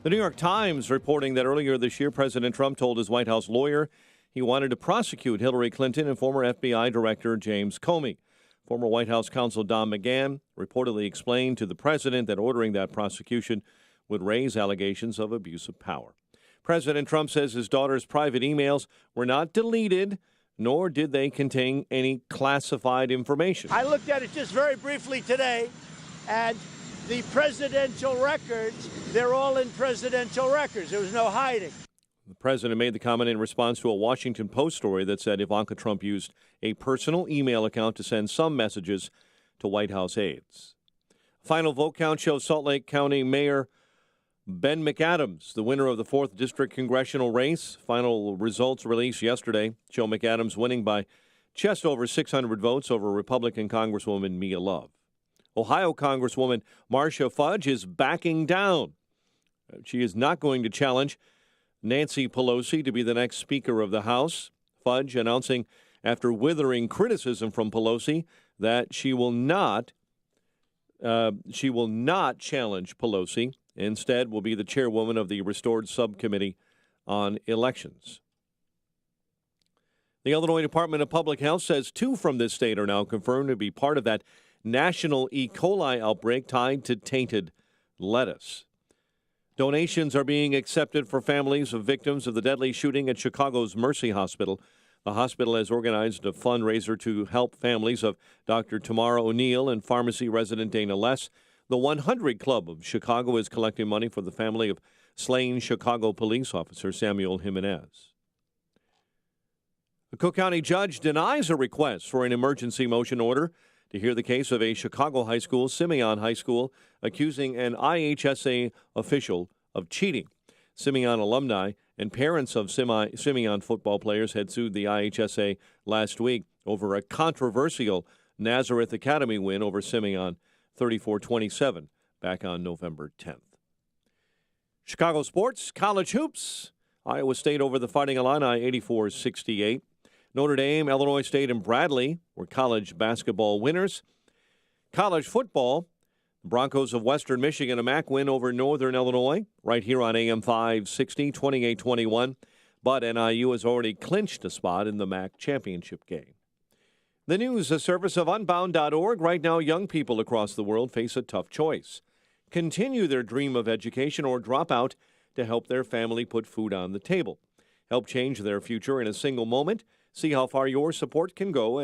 The New York Times reporting that earlier this year, President Trump told his White House lawyer he wanted to prosecute Hillary Clinton and former FBI Director James Comey. Former White House counsel Don McGahn reportedly explained to the president that ordering that prosecution would raise allegations of abuse of power. President Trump says his daughter's private emails were not deleted, nor did they contain any classified information. I looked at it just very briefly today, and the presidential records, they're all in presidential records. There was no hiding. The president made the comment in response to a Washington Post story that said Ivanka Trump used a personal email account to send some messages to White House aides. Final vote count shows Salt Lake County Mayor Ben McAdams, the winner of the 4th District congressional race. Final results released yesterday show McAdams winning by just over 600 votes over Republican Congresswoman Mia Love. Ohio Congresswoman Marcia Fudge is backing down. She is not going to challenge Nancy Pelosi to be the next Speaker of the House. Fudge announcing after withering criticism from Pelosi that she will not challenge Pelosi. Instead, will be the chairwoman of the restored subcommittee on elections. The Illinois Department of Public Health says 2 from this state are now confirmed to be part of that national E. coli outbreak tied to tainted lettuce. Donations are being accepted for families of victims of the deadly shooting at Chicago's Mercy Hospital. The hospital has organized a fundraiser to help families of Dr. Tamara O'Neill and pharmacy resident Dana Less. The 100 Club of Chicago is collecting money for the family of slain Chicago police officer Samuel Jimenez. A Cook County judge denies a request for an emergency motion order to hear the case of a Chicago high school, Simeon High School, accusing an IHSA official of cheating. Simeon alumni and parents of Simeon football players had sued the IHSA last week over a controversial Nazareth Academy win over Simeon 34-27 back on November 10th. Chicago sports, college hoops. Iowa State over the Fighting Illini 84-68. Notre Dame, Illinois State, and Bradley were college basketball winners. College football, the Broncos of Western Michigan, a MAC win over Northern Illinois, right here on AM 560, 28-21. But NIU has already clinched a spot in the MAC championship game. The news, a service of Unbound.org. Right now, young people across the world face a tough choice. Continue their dream of education or drop out to help their family put food on the table. Help change their future in a single moment. See how far your support can go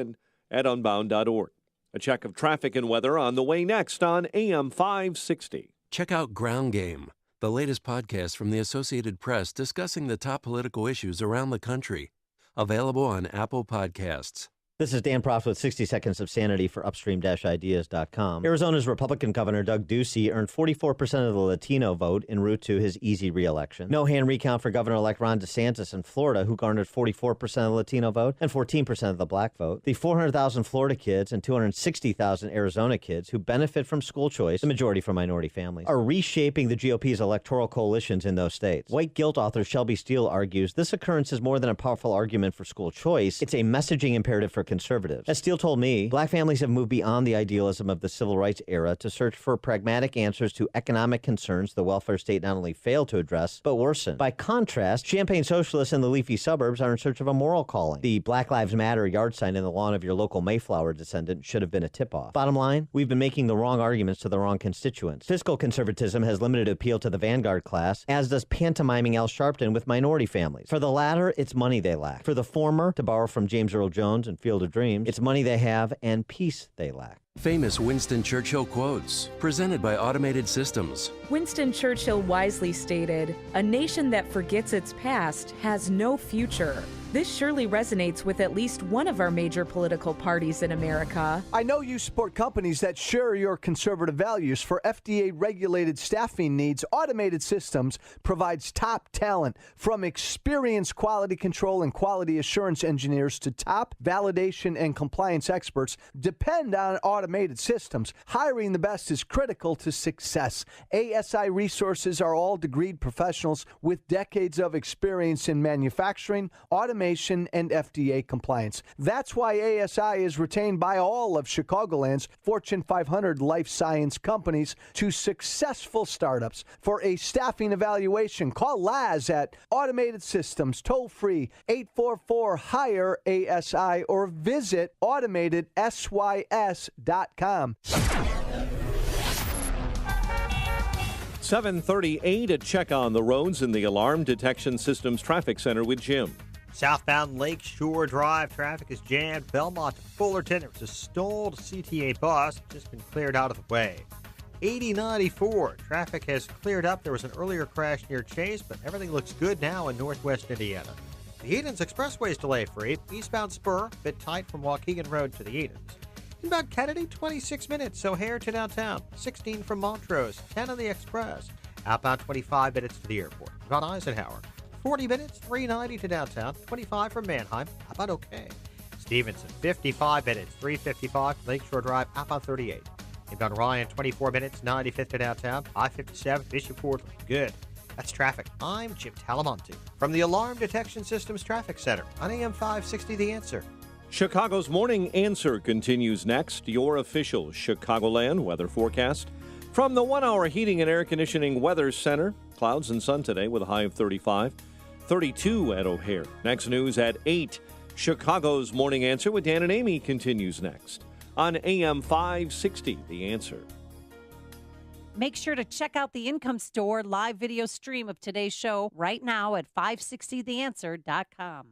at Unbound.org. A check of traffic and weather on the way next on AM 560. Check out Ground Game, the latest podcast from the Associated Press discussing the top political issues around the country. Available on Apple Podcasts. This is Dan Proft with 60 Seconds of Sanity for Upstream-Ideas.com. Arizona's Republican Governor Doug Ducey earned 44% of the Latino vote en route to his easy re-election. No hand recount for Governor-elect Ron DeSantis in Florida, who garnered 44% of the Latino vote and 14% of the black vote. The 400,000 Florida kids and 260,000 Arizona kids who benefit from school choice, the majority from minority families, are reshaping the GOP's electoral coalitions in those states. White Guilt author Shelby Steele argues this occurrence is more than a powerful argument for school choice. It's a messaging imperative for are conservatives. As Steele told me, black families have moved beyond the idealism of the civil rights era to search for pragmatic answers to economic concerns the welfare state not only failed to address, but worsened. By contrast, Champaign socialists in the leafy suburbs are in search of a moral calling. The Black Lives Matter yard sign in the lawn of your local Mayflower descendant should have been a tip-off. Bottom line, we've been making the wrong arguments to the wrong constituents. Fiscal conservatism has limited appeal to the vanguard class, as does pantomiming Al Sharpton with minority families. For the latter, it's money they lack. For the former, to borrow from James Earl Jones and Field of Dreams, it's money they have and peace they lack. Famous Winston Churchill quotes, presented by Automated Systems. Winston Churchill wisely stated, "A nation that forgets its past has no future." This surely resonates with at least one of our major political parties in America. I know you support companies that share your conservative values. For FDA-regulated staffing needs, Automated Systems provides top talent, from experienced quality control and quality assurance engineers to top validation and compliance experts. Depend on Automated Systems. Hiring the best is critical to success. ASI resources are all degreed professionals with decades of experience in manufacturing, automation, and FDA compliance. That's why ASI is retained by all of Chicagoland's Fortune 500 life science companies to successful startups. For a staffing evaluation, call Laz at Automated Systems, toll-free 844-HIRE-ASI, or visit automatedsys.com. 7:38, a check on the roads in the Alarm Detection Systems Traffic Center with Jim. Southbound Lakeshore Drive traffic is jammed. Belmont to Fullerton. There was a stalled CTA bus, just been cleared out of the way. 8094, traffic has cleared up. There was an earlier crash near Chase, but everything looks good now in northwest Indiana. The Edens Expressway is delay free. Eastbound Spur, bit tight from Waukegan Road to the Edens. Inbound Kennedy, 26 minutes. O'Hare to downtown. 16 from Montrose. 10 on the Express. Outbound 25 minutes to the airport. Von Eisenhower. 40 minutes, 390 to downtown, 25 from Manheim. How about okay? Stevenson, 55 minutes, 355 Lakeshore Drive, outbound 38. Inbound Ryan, 24 minutes, 95th to downtown, I-57 Bishop Fordley. Good. That's traffic. I'm Jim Talamonte from the Alarm Detection Systems Traffic Center on AM 560 The Answer. Chicago's Morning Answer continues next. Your official Chicagoland weather forecast. From the 1-hour heating and air conditioning weather center, clouds and sun today with a high of 35. 32 at O'Hare. Next news at 8. Chicago's Morning Answer with Dan and Amy continues next on AM 560, The Answer. Make sure to check out the Income Store live video stream of today's show right now at 560theanswer.com.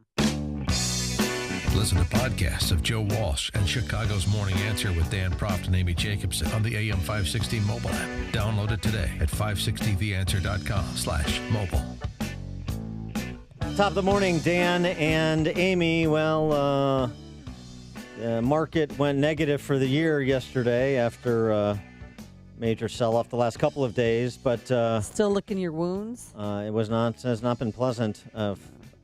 Listen to podcasts of Joe Walsh and Chicago's Morning Answer with Dan Proft and Amy Jacobson on the AM 560 mobile app. Download it today at 560theanswer.com/mobile. Top of the morning, Dan and Amy. Well, the market went negative for the year yesterday after major sell-off the last couple of days, but still licking your wounds. Has not been pleasant.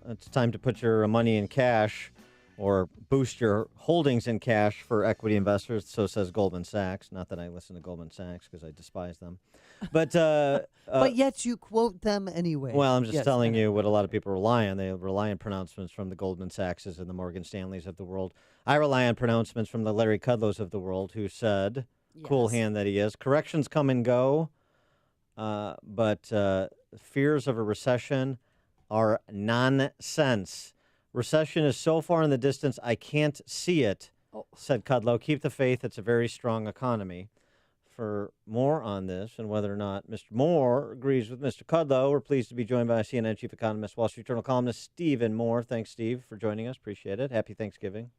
It's time to put your money in cash or boost your holdings in cash for equity investors. So says Goldman Sachs. Not that I listen to Goldman Sachs because I despise them. But but yet you quote them anyway. Well, I'm just telling you what a lot of people rely on. They rely on pronouncements from the Goldman Sachses and the Morgan Stanleys of the world. I rely on pronouncements from the Larry Kudlows of the world, who said, cool hand that he is, corrections come and go, but fears of a recession are nonsense. Recession is so far in the distance, I can't see it, said Kudlow. Keep the faith. It's a very strong economy. For more on this and whether or not Mr. Moore agrees with Mr. Kudlow, we're pleased to be joined by CNN chief economist, Wall Street Journal columnist Stephen Moore. Thanks, Steve, for joining us. Appreciate it. Happy Thanksgiving.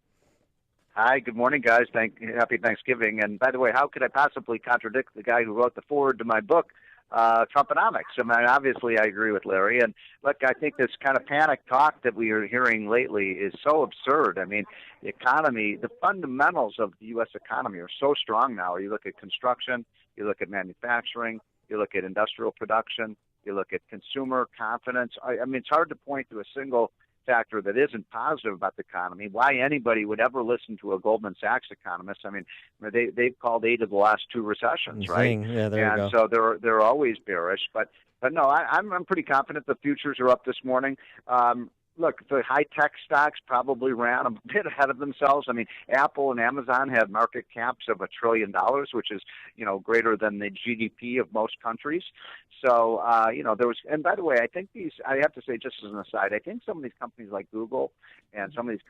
Hi, good morning, guys. Happy Thanksgiving. And by the way, how could I possibly contradict the guy who wrote the foreword to my book, Trumponomics? I mean, obviously, I agree with Larry. And look, I think this kind of panic talk that we are hearing lately is so absurd. I mean, the economy, the fundamentals of the U.S. economy are so strong now. You look at construction, you look at manufacturing, you look at industrial production, you look at consumer confidence. I mean, it's hard to point to a single factor that isn't positive about the economy. Why anybody would ever listen to a Goldman Sachs economist? I mean, they've called 8 of the last 2 recessions, right? Yeah, there you go. And so they're always bearish. But no, I'm pretty confident the futures are up this morning. look, the high-tech stocks probably ran a bit ahead of themselves. I mean, Apple and Amazon had market caps of $1 trillion, which is, greater than the GDP of most countries. So, there was, and by the way, I think I have to say, just as an aside, I think some of these companies like Google and some of these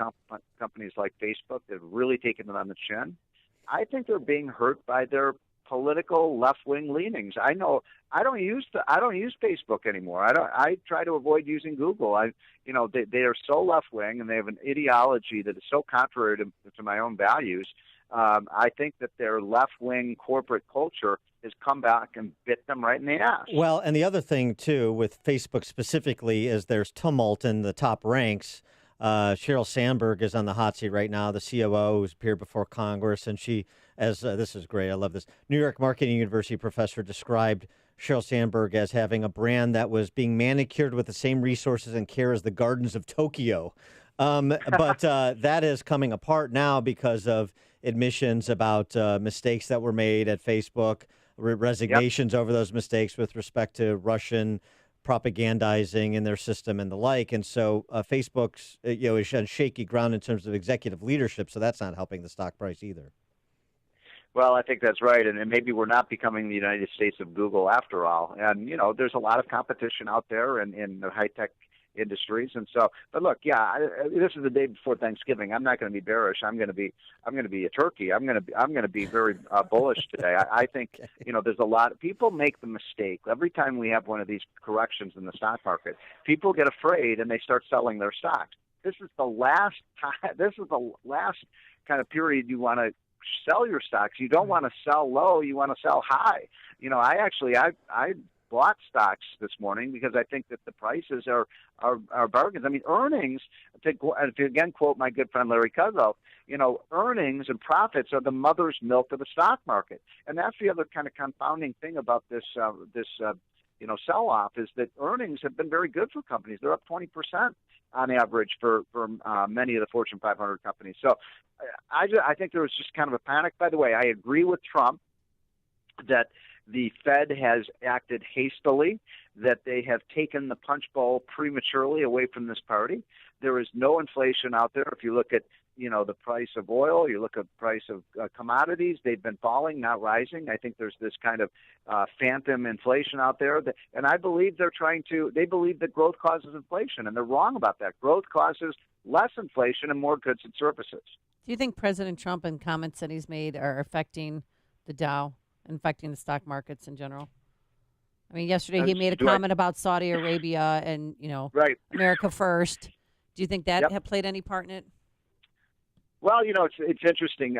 companies like Facebook that have really taken it on the chin, I think they're being hurt by their political left-wing leanings. I know I don't use Facebook anymore. I try to avoid using Google. They are so left-wing and they have an ideology that is so contrary to my own values. I think that their left-wing corporate culture has come back and bit them right in the ass. Well, and the other thing too with Facebook specifically is there's tumult in the top ranks. Sheryl Sandberg is on the hot seat right now, the COO who's appeared before Congress, and she, this is great, I love this. New York Marketing University professor described Sheryl Sandberg as having a brand that was being manicured with the same resources and care as the gardens of Tokyo. But that is coming apart now because of admissions about mistakes that were made at Facebook, resignations over those mistakes with respect to Russian propagandizing in their system and the like. And so Facebook's is on shaky ground in terms of executive leadership, so that's not helping the stock price either. Well, I think that's right, and maybe we're not becoming the United States of Google after all. And there's a lot of competition out there in the high-tech industries, and so. But look, this is the day before Thanksgiving. I'm not going to be bearish. I'm going to be a turkey. I'm going to be very bullish today. I think there's a lot of people make the mistake every time we have one of these corrections in the stock market. People get afraid and they start selling their stocks. This is the last time. This is the last kind of period you want to sell your stocks. You don't want to sell low. You want to sell high. I bought stocks this morning because I think that the prices are bargains. I mean, earnings, to again quote my good friend Larry Kudlow, earnings and profits are the mother's milk of the stock market. And that's the other kind of confounding thing about this sell-off is that earnings have been very good for companies. They're up 20% on average for many of the Fortune 500 companies. So I think there was just kind of a panic. By the way, I agree with Trump that the Fed has acted hastily, that they have taken the punch bowl prematurely away from this party. There is no inflation out there. If you look at the price of oil, you look at the price of commodities, they've been falling, not rising. I think there's this kind of phantom inflation out there. And I believe they believe that growth causes inflation, and they're wrong about that. Growth causes less inflation and more goods and services. Do you think President Trump and comments that he's made are affecting the Dow, affecting the stock markets in general? I mean, yesterday he made a comment about Saudi Arabia and, right. America first. Do you think that have played any part in it? Well, it's interesting.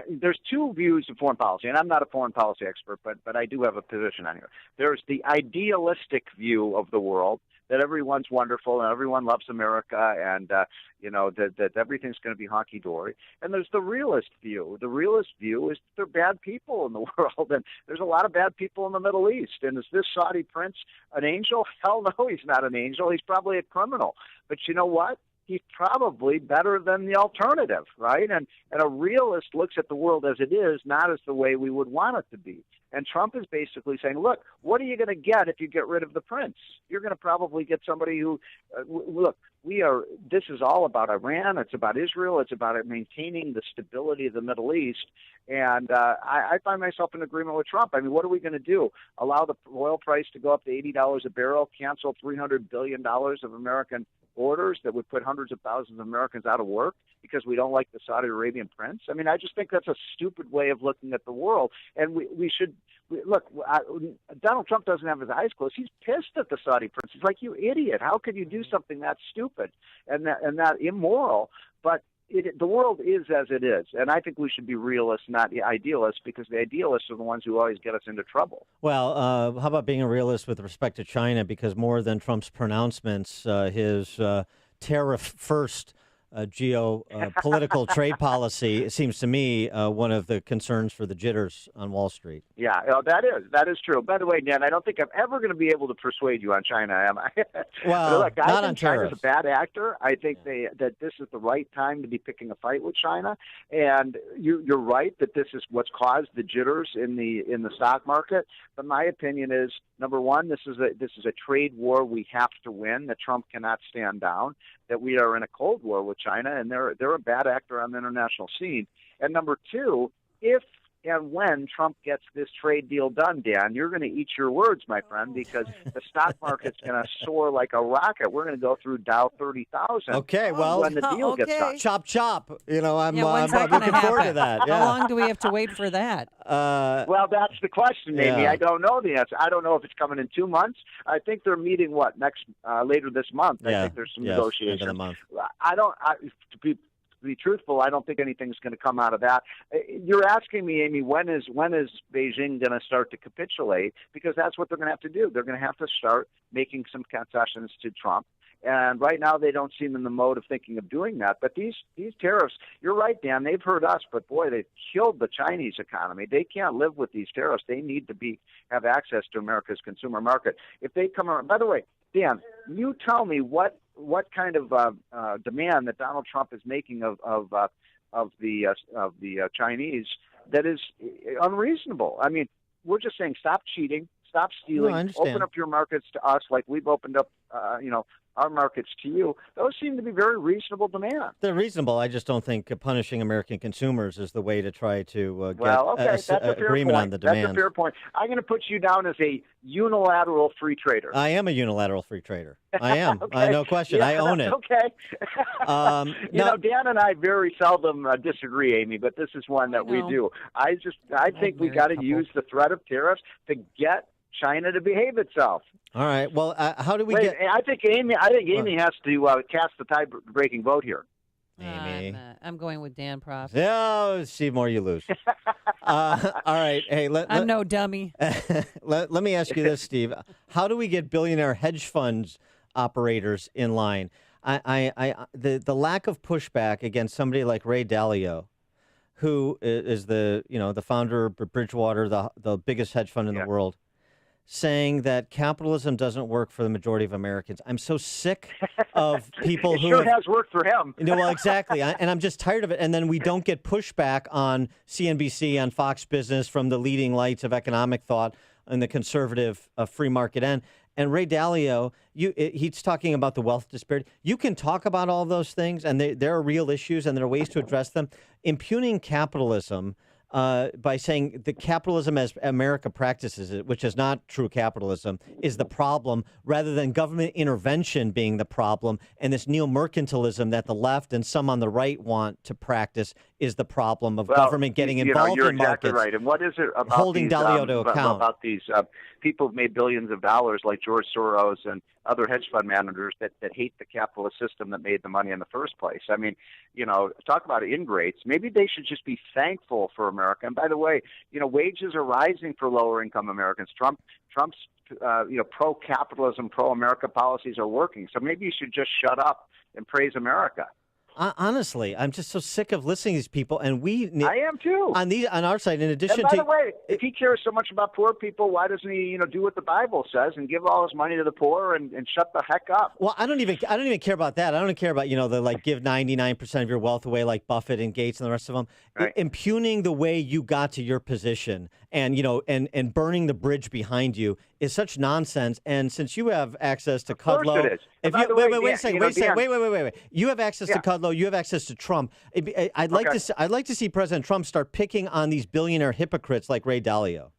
There's two views of foreign policy, and I'm not a foreign policy expert, but I do have a position on here. There's the idealistic view of the world, that everyone's wonderful and everyone loves America and, that everything's going to be honky-dory. And there's the realist view. The realist view is there are bad people in the world, and there's a lot of bad people in the Middle East. And is this Saudi prince an angel? Hell no, he's not an angel. He's probably a criminal. But you know what? He's probably better than the alternative, right? And a realist looks at the world as it is, not as the way we would want it to be. And Trump is basically saying, look, what are you going to get if you get rid of the prince? You're going to probably get somebody who, this is all about Iran. It's about Israel. It's about maintaining the stability of the Middle East. And I find myself in agreement with Trump. I mean, what are we going to do? Allow the oil price to go up to $80 a barrel, cancel $300 billion of American orders that would put hundreds of thousands of Americans out of work because we don't like the Saudi Arabian prince? I mean, I just think that's a stupid way of looking at the world. And we should look. Donald Trump doesn't have his eyes closed. He's pissed at the Saudi prince. He's like, you idiot! How could you do something that stupid and that immoral? But the world is as it is, and I think we should be realists, not the idealists, because the idealists are the ones who always get us into trouble. Well, how about being a realist with respect to China? Because more than Trump's pronouncements, his tariff-first geopolitical trade policy. It seems to me one of the concerns for the jitters on Wall Street. Yeah, that is true. By the way, Dan, I don't think I'm ever going to be able to persuade you on China, am I? Well, look, I not think on China's tariffs. a bad actor. I think that this is the right time to be picking a fight with China. And you're right that this is what's caused the jitters in the stock market. But my opinion is, number one, this is a trade war we have to win, that Trump cannot stand down, that we are in a Cold War with China, and they're a bad actor on the international scene. And number two, if and when Trump gets this trade deal done, Dan, you're going to eat your words, my friend, because the stock market's going to soar like a rocket. We're going to go through Dow 30,000. Okay, well, when the deal gets done. Chop, chop. I'm when's that gonna looking forward to happen? that. How Yeah. long do we have to wait for that? Well, that's the question, Amy. Yeah. I don't know the answer. I don't know if it's coming in 2 months. I think they're meeting later this month. I think there's some negotiations. End of the month. To be truthful, I don't think anything's going to come out of that. You're asking me, Amy, when is Beijing going to start to capitulate? Because that's what they're going to have to do. They're going to have to start making some concessions to Trump. And right now, they don't seem in the mode of thinking of doing that. But these tariffs, you're right, Dan, they've hurt us. But, boy, they've killed the Chinese economy. They can't live with these tariffs. They need to have access to America's consumer market. If they come around, by the way, Dan, you tell me what kind of demand that Donald Trump is making of the Chinese that is unreasonable. I mean, we're just saying stop cheating, stop stealing, No, I understand. open up your markets to us like we've opened up, our markets to you. Those seem to be very reasonable demands. They're reasonable. I just don't think punishing American consumers is the way to try to Well, get okay, that's a fair agreement point. on the demand. That's a fair point. I'm going to put you down as a unilateral free trader. I am a unilateral free trader. I am. Okay. No question. Yeah, I own it. Okay. Dan and I very seldom disagree, Amy, but this is one that we do. I think we got to use the threat of tariffs to get China to behave itself. All right. Well, how do we Wait, get? I think Amy has to cast the tie-breaking vote here. Amy. I'm going with Dan Prof. No, Steve Moore, you lose. All right. Hey, I'm no dummy. let me ask you this, Steve. How do we get billionaire hedge funds operators in line? The lack of pushback against somebody like Ray Dalio, who is the founder of Bridgewater, the biggest hedge fund in the world, saying that capitalism doesn't work for the majority of Americans. I'm so sick of people who sure has worked for him. Well, exactly. And I'm just tired of it. And then we don't get pushback on CNBC, on Fox Business from the leading lights of economic thought and the conservative free market end. And Ray Dalio, he's talking about the wealth disparity. You can talk about all those things, and there are real issues, and there are ways to address them. Impugning capitalism by saying the capitalism as America practices it, which is not true capitalism, is the problem, rather than government intervention being the problem, and this neo-mercantilism that the left and some on the right want to practice is the problem of government getting involved you're in exactly markets. right. And what is it about holding these, Dalio to account? About these people who've made billions of dollars like George Soros and other hedge fund managers that hate the capitalist system that made the money in the first place? I mean, talk about ingrates. Maybe they should just be thankful for America. And by the way, wages are rising for lower income Americans. Trump's pro-capitalism, pro-America policies are working. So maybe you should just shut up and praise America. Honestly, I'm just so sick of listening to these people, and I am too. On our side, in addition and by to the way, if he cares so much about poor people, why doesn't he, do what the Bible says and give all his money to the poor and shut the heck up? Well, I don't even care about that. I don't care about the give 99% of your wealth away like Buffett and Gates and the rest of them. Right. Impugning the way you got to your position and and burning the bridge behind you is such nonsense. And since you have access to Kudlow, Of course it is. wait a second. You have access to Kudlow. You have access to Trump. I'd like to see President Trump start picking on these billionaire hypocrites like Ray Dalio.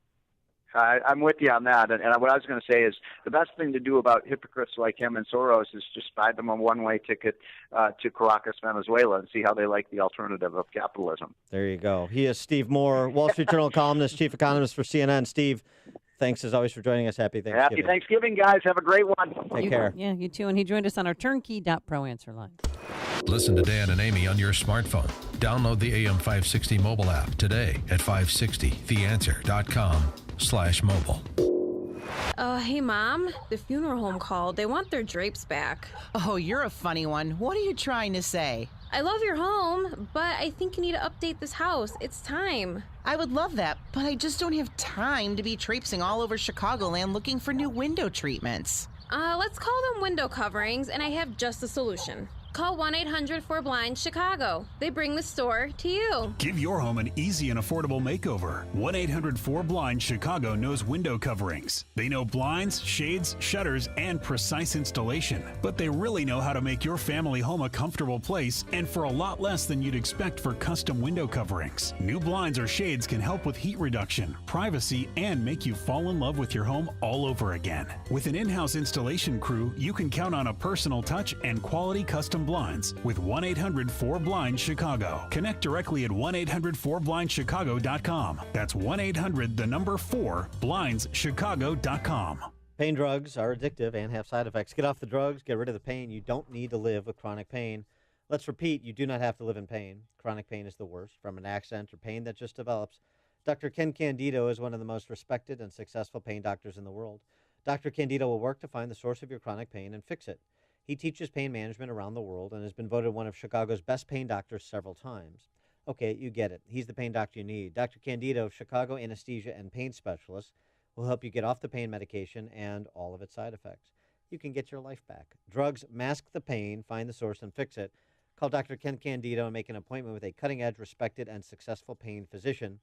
I'm with you on that. And what I was going to say is the best thing to do about hypocrites like him and Soros is just buy them a one-way ticket to Caracas, Venezuela, and see how they like the alternative of capitalism. There you go. He is Steve Moore, Wall Street Journal columnist, chief economist for CNN. Steve, thanks as always for joining us. Happy Thanksgiving. Happy Thanksgiving, guys. Have a great one. Take care. Yeah, you too. And he joined us on our turnkey.pro answer line. Listen to Dan and Amy on your smartphone. Download the AM 560 mobile app today at 560theanswer.com/mobile. Hey, Mom. The funeral home called. They want their drapes back. Oh, you're a funny one. What are you trying to say? I love your home, but I think you need to update this house. It's time. I would love that, but I just don't have time to be traipsing all over Chicagoland looking for new window treatments. Let's call them window coverings, and I have just a solution. Call 1-800-4BLIND-CHICAGO. They bring the store to you. Give your home an easy and affordable makeover. 1-800-4BLIND-CHICAGO knows window coverings. They know blinds, shades, shutters, and precise installation. But they really know how to make your family home a comfortable place and for a lot less than you'd expect for custom window coverings. New blinds or shades can help with heat reduction, privacy, and make you fall in love with your home all over again. With an in-house installation crew, you can count on a personal touch and quality custom blinds with 1-800-4BLIND-CHICAGO. Connect directly at 1-800-4BLINDCHICAGO.com. That's 1-800-4BLINDSCHICAGO.com. Pain drugs are addictive and have side effects. Get off the drugs. Get rid of the pain. You don't need to live with chronic pain. Let's repeat, you do not have to live in pain. Chronic pain is the worst, from an accident or pain that just develops. Dr. Ken Candido is one of the most respected and successful pain doctors in the world. Dr. Candido will work to find the source of your chronic pain and fix it. He teaches pain management around the world and has been voted one of Chicago's best pain doctors several times. Okay, you get it. He's the pain doctor you need. Dr. Candido, Chicago anesthesia and pain specialist, will help you get off the pain medication and all of its side effects. You can get your life back. Drugs mask the pain, find the source, and fix it. Call Dr. Ken Candido and make an appointment with a cutting-edge, respected, and successful pain physician.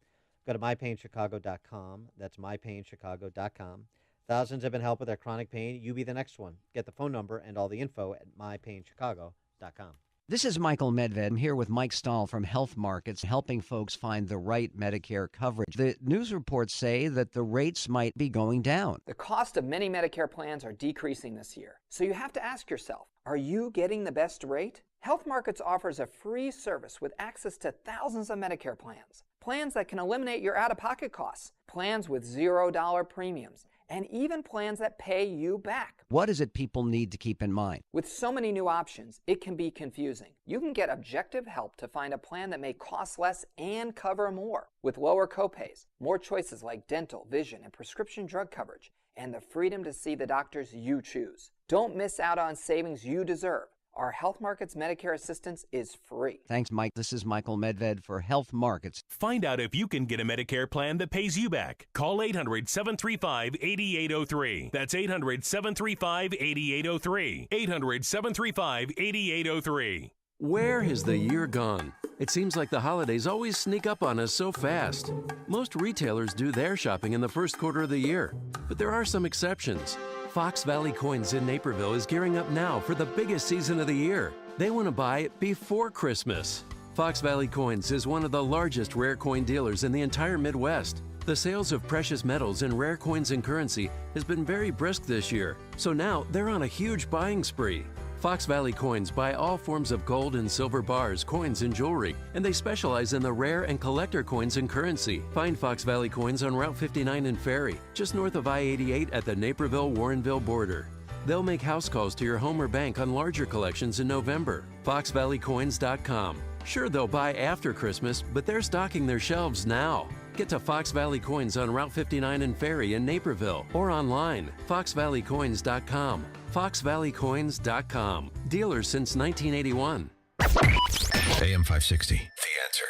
Go to mypainchicago.com. That's mypainchicago.com. Thousands have been helped with their chronic pain. You be the next one. Get the phone number and all the info at mypainchicago.com. This is Michael Medved. I'm here with Mike Stahl from Health Markets, helping folks find the right Medicare coverage. The news reports say that the rates might be going down. The cost of many Medicare plans are decreasing this year. So you have to ask yourself, are you getting the best rate? Health Markets offers a free service with access to thousands of Medicare plans. Plans that can eliminate your out-of-pocket costs. Plans with $0 premiums. And even plans that pay you back. What is it people need to keep in mind? With so many new options, it can be confusing. You can get objective help to find a plan that may cost less and cover more. With lower copays, more choices like dental, vision, and prescription drug coverage, and the freedom to see the doctors you choose. Don't miss out on savings you deserve. Our Health Markets Medicare assistance is free. Thanks, Mike. This is Michael Medved for Health Markets. Find out if you can get a Medicare plan that pays you back. Call 800-735-8803. That's 800-735-8803. 800-735-8803. Where has the year gone? It seems like the holidays always sneak up on us so fast. Most retailers do their shopping in the first quarter of the year, but there are some exceptions. Fox Valley Coins in Naperville is gearing up now for the biggest season of the year. They want to buy it before Christmas. Fox Valley Coins is one of the largest rare coin dealers in the entire Midwest. The sales of precious metals and rare coins and currency has been very brisk this year, so now they're on a huge buying spree. Fox Valley Coins buy all forms of gold and silver bars, coins, and jewelry, and they specialize in the rare and collector coins and currency. Find Fox Valley Coins on Route 59 in Ferry, just north of I-88 at the Naperville-Warrenville border. They'll make house calls to your home or bank on larger collections in November. FoxValleyCoins.com. Sure, they'll buy after Christmas, but they're stocking their shelves now. Get to Fox Valley Coins on Route 59 in Ferry in Naperville or online, FoxValleyCoins.com. FoxValleyCoins.com. Dealers since 1981. AM 560, The Answer.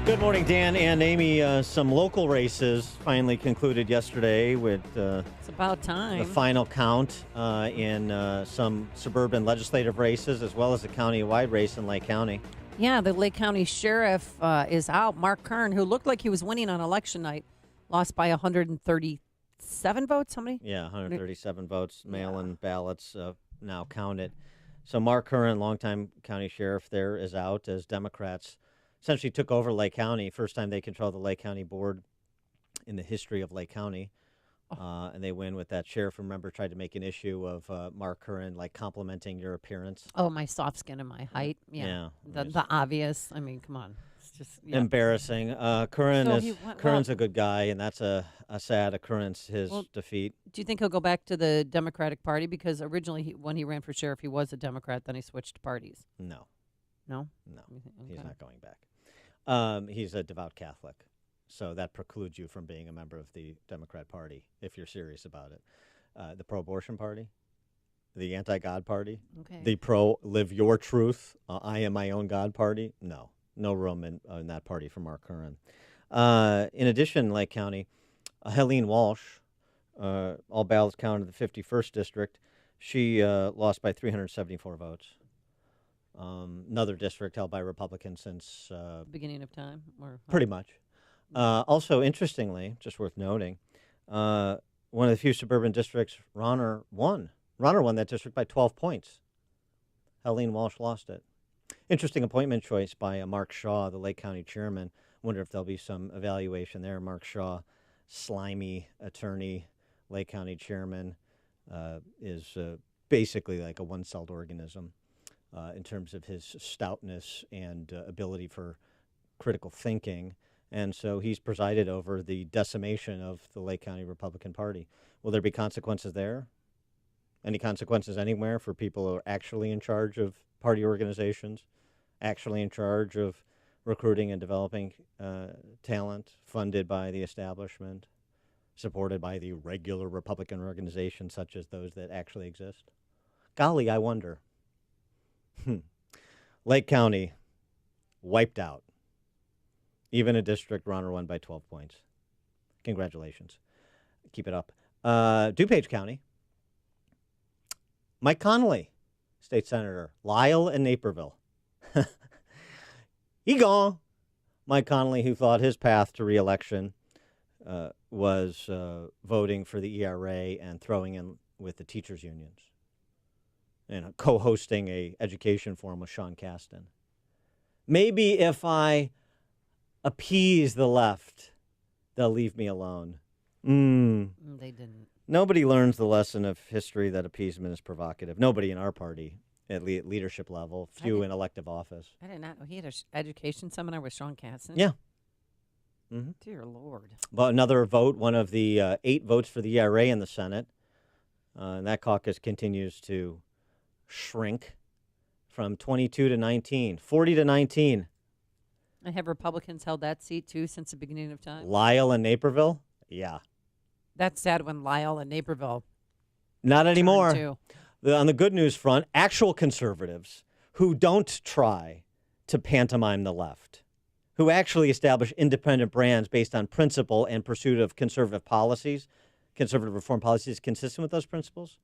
Good morning, Dan and Amy. Some local races finally concluded yesterday with it's about time. The final count in some suburban legislative races, as well as a county-wide race in Lake County. Yeah, the Lake County Sheriff is out. Mark Kern, who looked like he was winning on election night, lost by 137 votes. How many? Yeah, 137 votes. Mail-in ballots now counted. So Mark Curran, longtime county sheriff there, is out as Democrats essentially took over Lake County. First time they control the Lake County board in the history of Lake County. And they win with that. Sheriff, remember, tried to make an issue of Mark Curran, like, complimenting your appearance. Oh, my soft skin and my height. Yeah. The obvious. I mean, come on. It's just embarrassing. Curran's a good guy, and that's a sad occurrence, his defeat. Do you think he'll go back to the Democratic Party? Because originally, when he ran for sheriff, he was a Democrat. Then he switched parties. No. No? No. He's not going back. He's a devout Catholic. So that precludes you from being a member of the Democrat Party if you're serious about it. The pro-abortion party, the anti-God party, Okay. the pro-live your truth, I am my own God party. No room in that party for Mark Curran. In addition, Lake County, Helene Walsh, all ballots counted in the 51st district. She lost by 374 votes. Another district held by Republicans since Beginning of time? pretty much. Also, interestingly, just worth noting, one of the few suburban districts Ronner won. Ronner won that district by 12 points. Helene Walsh lost it. Interesting appointment choice by Mark Shaw, the Lake County chairman. Wonder if there'll be some evaluation there. Mark Shaw, slimy attorney, Lake County chairman, is basically like a one-celled organism in terms of his stoutness and ability for critical thinking. And so he's presided over the decimation of the Lake County Republican Party. Will there be consequences there? Any consequences anywhere for people who are actually in charge of party organizations, actually in charge of recruiting and developing talent, funded by the establishment, supported by the regular Republican organizations such as those that actually exist? Golly, I wonder. Lake County wiped out. Even a district runner won by 12 points. Congratulations. Keep it up. DuPage County. Mike Connolly, state senator. Lyle and Naperville. He gone. Mike Connolly, who thought his path to re-election was voting for the ERA and throwing in with the teachers' unions and co-hosting a education forum with Sean Casten. Maybe if I appease the left, they'll leave me alone. They didn't. Nobody learns the lesson of history that appeasement is provocative. Nobody in our party at leadership level, few in elective office. I did not know he had an education seminar with Sean Casson. Yeah. Mm-hmm. Dear Lord. But another vote, one of the 8 votes for the ERA in the Senate. And that caucus continues to shrink from 22 to 19, 40 to 19. And have Republicans held that seat, too, since the beginning of time? Lyle and Naperville? Yeah. That's sad when Lyle and Naperville. Not anymore. too. On the good news front, actual conservatives who don't try to pantomime the left, who actually establish independent brands based on principle and pursuit of conservative policies, conservative reform policies consistent with those principles.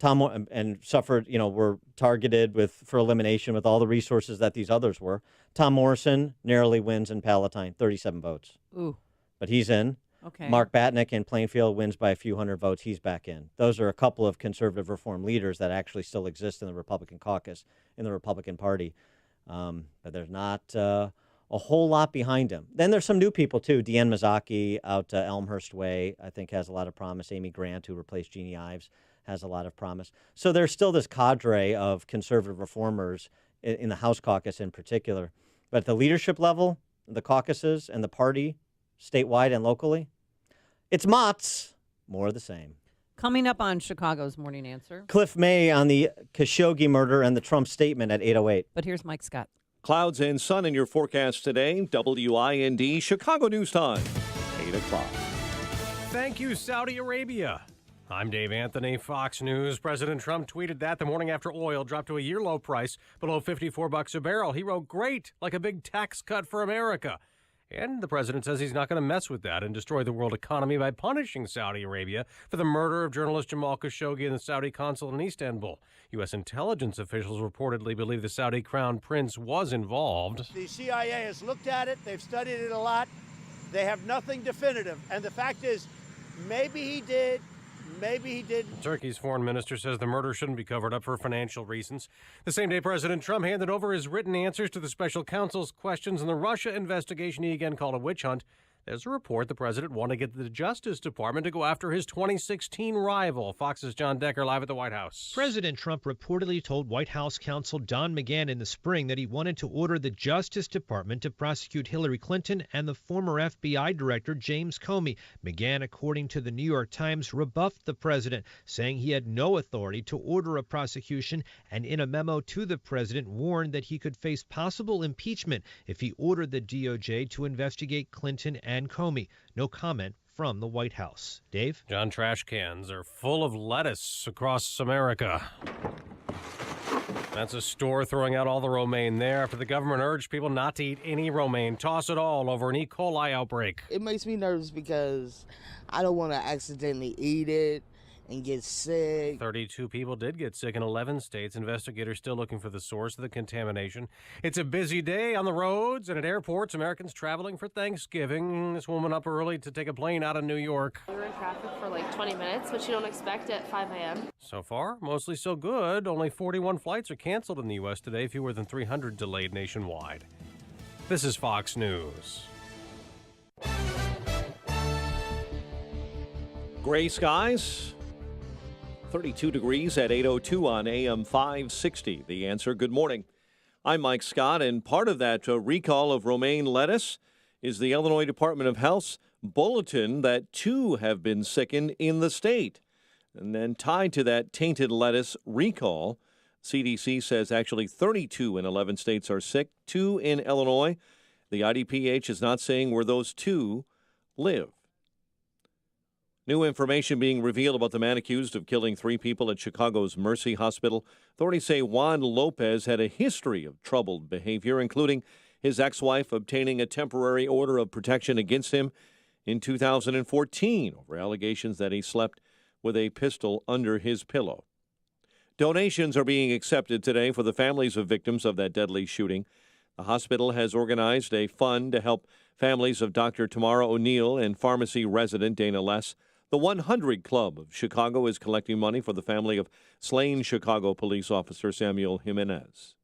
And suffered, were targeted for elimination with all the resources that these others were. Tom Morrison narrowly wins in Palatine, 37 votes. Ooh. But he's in. Okay. Mark Batnick in Plainfield wins by a few hundred votes. He's back in. Those are a couple of conservative reform leaders that actually still exist in the Republican caucus, in the Republican Party. But there's not a whole lot behind him. Then there's some new people, too. Deanne Mazzocchi out Elmhurst Way, I think, has a lot of promise. Amy Grant, who replaced Jeannie Ives, has a lot of promise. So there's still this cadre of conservative reformers in the House caucus in particular. But at the leadership level, the caucuses and the party, statewide and locally, it's Mott's, more of the same. Coming up on Chicago's Morning Answer. Cliff May on the Khashoggi murder and the Trump statement at 8:08. But here's Mike Scott. Clouds and sun in your forecast today. WIND, Chicago News Time, 8 o'clock. Thank you, Saudi Arabia. I'm Dave Anthony, Fox News. President Trump tweeted that the morning after oil dropped to a year-low price below $54 a barrel. He wrote, "Great, like a big tax cut for America." And the president says he's not going to mess with that and destroy the world economy by punishing Saudi Arabia for the murder of journalist Jamal Khashoggi and the Saudi consul in Istanbul. U.S. intelligence officials reportedly believe the Saudi crown prince was involved. The CIA has looked at it. They've studied it a lot. They have nothing definitive. And the fact is, maybe he did. Maybe he didn't. Turkey's foreign minister says the murder shouldn't be covered up for financial reasons. The same day, President Trump handed over his written answers to the special counsel's questions in the Russia investigation he again called a witch hunt. There's a report the president wanted to get the Justice Department to go after his 2016 rival. Fox's John Decker live at the White House. President Trump reportedly told White House counsel Don McGahn in the spring that he wanted to order the Justice Department to prosecute Hillary Clinton and the former FBI director James Comey. McGahn, according to the New York Times, rebuffed the president, saying he had no authority to order a prosecution, and in a memo to the president warned that he could face possible impeachment if he ordered the DOJ to investigate Clinton and Comey. No comment from the White House. Dave? John, trash cans are full of lettuce across America. That's a store throwing out all the romaine there after the government urged people not to eat any romaine. Toss it all over an E. coli outbreak. It makes me nervous because I don't want to accidentally eat it and get sick. 32 people did get sick in 11 states. Investigators still looking for the source of the contamination. It's a busy day on the roads and at airports. Americans traveling for Thanksgiving. This woman up early to take a plane out of New York. We were in traffic for like 20 minutes, which you don't expect at 5 a.m. So far, mostly so good. Only 41 flights are canceled in the U.S. today, fewer than 300 delayed nationwide. This is Fox News. Gray skies. 32 degrees at 8:02 on AM 560. The Answer. Good morning. I'm Mike Scott, and part of that recall of romaine lettuce is the Illinois Department of Health's bulletin that 2 have been sickened in the state. And then tied to that tainted lettuce recall, CDC says actually 32 in 11 states are sick, 2 in Illinois. The IDPH is not saying where those 2 live. New information being revealed about the man accused of killing 3 people at Chicago's Mercy Hospital. Authorities say Juan Lopez had a history of troubled behavior, including his ex-wife obtaining a temporary order of protection against him in 2014 over allegations that he slept with a pistol under his pillow. Donations are being accepted today for the families of victims of that deadly shooting. The hospital has organized a fund to help families of Dr. Tamara O'Neill and pharmacy resident Dana Less. The 100 Club of Chicago is collecting money for the family of slain Chicago police officer Samuel Jimenez.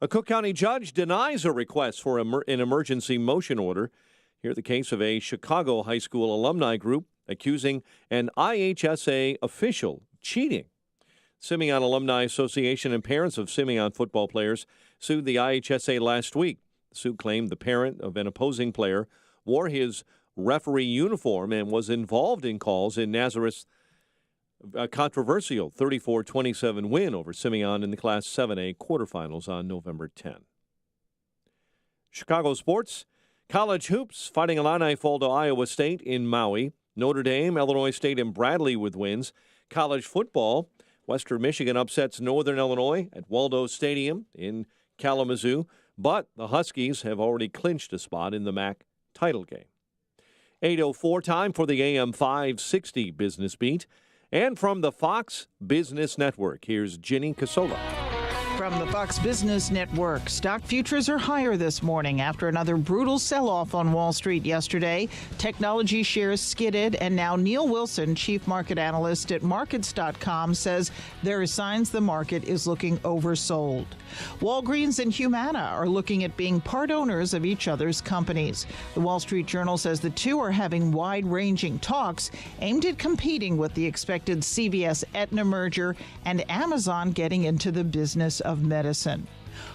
A Cook County judge denies a request for an emergency motion order. Hear the case of a Chicago high school alumni group accusing an IHSA official of cheating. Simeon Alumni Association and parents of Simeon football players sued the IHSA last week. The suit claimed the parent of an opposing player wore his referee uniform and was involved in calls in Nazareth's controversial 34-27 win over Simeon in the Class 7A quarterfinals on November 10. Chicago sports. College hoops. Fighting Illini fall to Iowa State in Maui. Notre Dame, Illinois State, and Bradley with wins. College football. Western Michigan upsets Northern Illinois at Waldo Stadium in Kalamazoo, but the Huskies have already clinched a spot in the MAC title game. 8:04 time for the AM 560 Business Beat. And from the Fox Business Network, here's Ginny Casola. From the Fox Business Network, stock futures are higher this morning after another brutal sell-off on Wall Street yesterday. Technology shares skidded, and now Neil Wilson, chief market analyst at Markets.com, says there are signs the market is looking oversold. Walgreens and Humana are looking at being part owners of each other's companies. The Wall Street Journal says the two are having wide-ranging talks aimed at competing with the expected CVS-Aetna merger and Amazon getting into the business of medicine.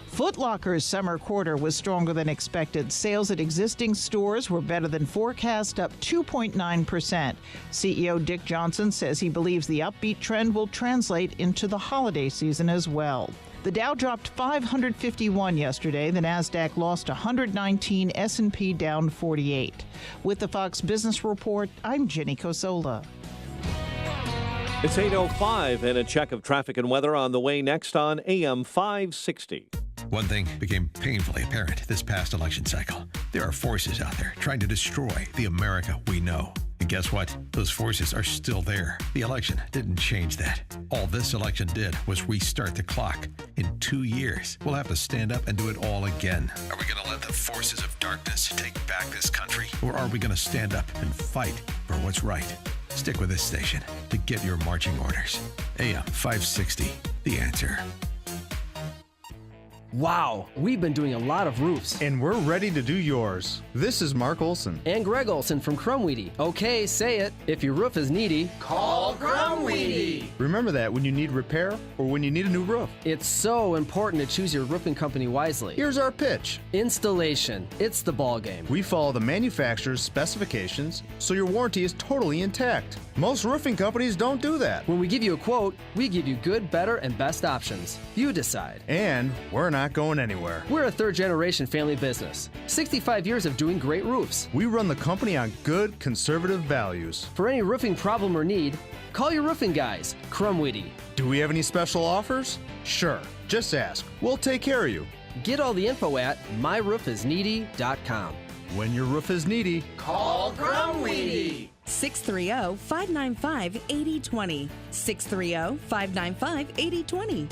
Foot Locker's summer quarter was stronger than expected. Sales at existing stores were better than forecast, up 2.9%. CEO Dick Johnson says he believes the upbeat trend will translate into the holiday season as well. The Dow dropped 551 yesterday. The Nasdaq lost 119. S&P down 48. With the Fox Business Report, I'm Ginny Cosola. It's 8:05 and a check of traffic and weather on the way next on AM 560. One thing became painfully apparent this past election cycle. There are forces out there trying to destroy the America we know. And guess what? Those forces are still there. The election didn't change that. All this election did was restart the clock. In 2 years, we'll have to stand up and do it all again. Are we going to let the forces of darkness take back this country? Or are we going to stand up and fight for what's right? Stick with this station to get your marching orders. AM 560, The Answer. Wow, we've been doing a lot of roofs. And we're ready to do yours. This is Mark Olson. And Greg Olson from Crumweedy. Okay, say it. If your roof is needy, call Crumweedy. Remember Remember that when you need repair or when you need a new roof. It's so important to choose your roofing company wisely. Here's our pitch. Installation. It's the ball game. We follow the manufacturer's specifications, so your warranty is totally intact. Most roofing companies don't do that. When we give you a quote, we give you good, better, and best options. You decide. And we're not going anywhere. We're a third-generation family business. 65 years of doing great roofs. We run the company on good, conservative values. For any roofing problem or need, call your roofing guys, Crumweedy. Do we have any special offers? Sure. Just ask. We'll take care of you. Get all the info at myroofisneedy.com. When your roof is needy, Call Crumweedy. 630-595-8020. 630-595-8020.